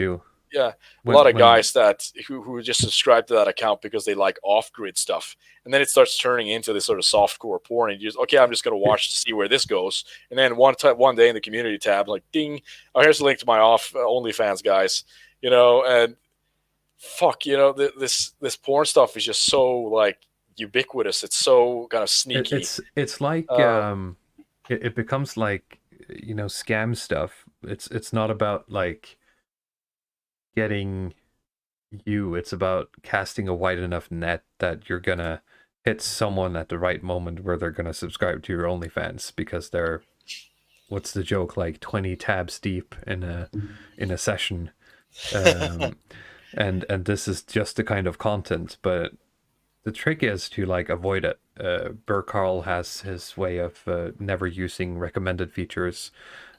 Yeah, a When, lot of when guys that who just subscribe to that account because they like off-grid stuff, and then it starts turning into this sort of softcore porn. And you just, okay, I'm just gonna watch to see where this goes, and then one day in the community tab, like ding, oh, here's a link to my OnlyFans, guys, and fuck, this porn stuff is just so like ubiquitous. It's so kind of sneaky. it's like Um, it becomes like scam stuff. It's not about like getting you, it's about casting a wide enough net that you're gonna hit someone at the right moment where they're gonna subscribe to your OnlyFans because they're, what's the joke, like 20 tabs deep in a session. um and this is just the kind of content, but the trick is to like avoid it. Karl has his way of never using recommended features.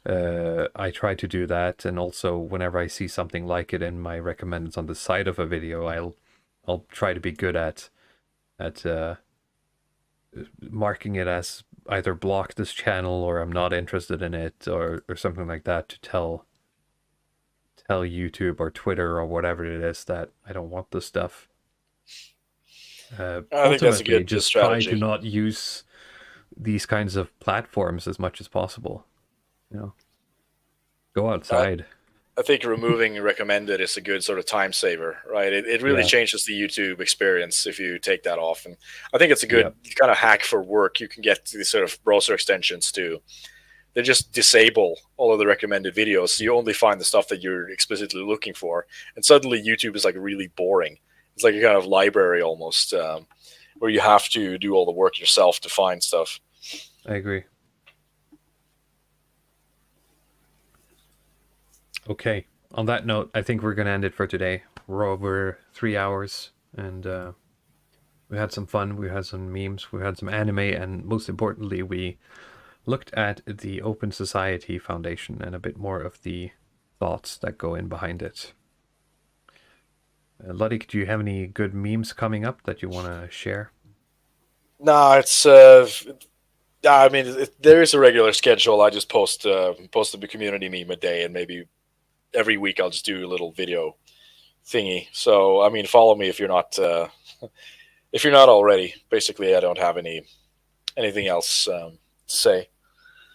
I try to do that, and also whenever I see something like it in my recommendeds on the side of a video, I'll try to be good at marking it as either block this channel or I'm not interested in it, or something like that, to tell YouTube or Twitter or whatever it is that I don't want this stuff. I think that's a Ultimately, good just try to strategy. not use these kinds of platforms as much as possible. Go outside. I think removing recommended is a good sort of time saver, right? It really Yeah. changes the YouTube experience if you take that off. And I think it's a good Yeah. kind of hack for work. You can get these sort of browser extensions to, they just disable all of the recommended videos. So you only find the stuff that you're explicitly looking for. And suddenly YouTube is like really boring. It's like a kind of library almost, where you have to do all the work yourself to find stuff. I agree. Okay. On that note, I think we're going to end it for today. We're over 3 hours, and we had some fun. We had some memes. We had some anime, and most importantly, we looked at the Open Society Foundation and a bit more of the thoughts that go in behind it. Luddic, do you have any good memes coming up that you want to share? No, it's I mean, there is a regular schedule. I just post the community meme a day, and maybe every week I'll just do a little video thingy. So I mean, follow me if you're not already. Basically, I don't have anything else to say.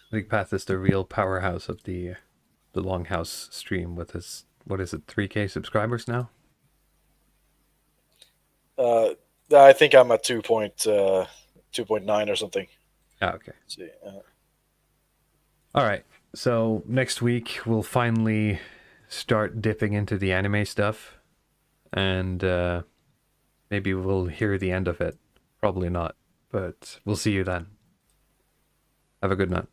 Luddic Path is the real powerhouse of the Longhouse stream with his, what is it, 3K subscribers now? I think I'm at 2.9 or something. Okay. Let's see. All right. So next week we'll finally start dipping into the anime stuff, and maybe we'll hear the end of it. Probably not, but we'll see you then. Have a good night.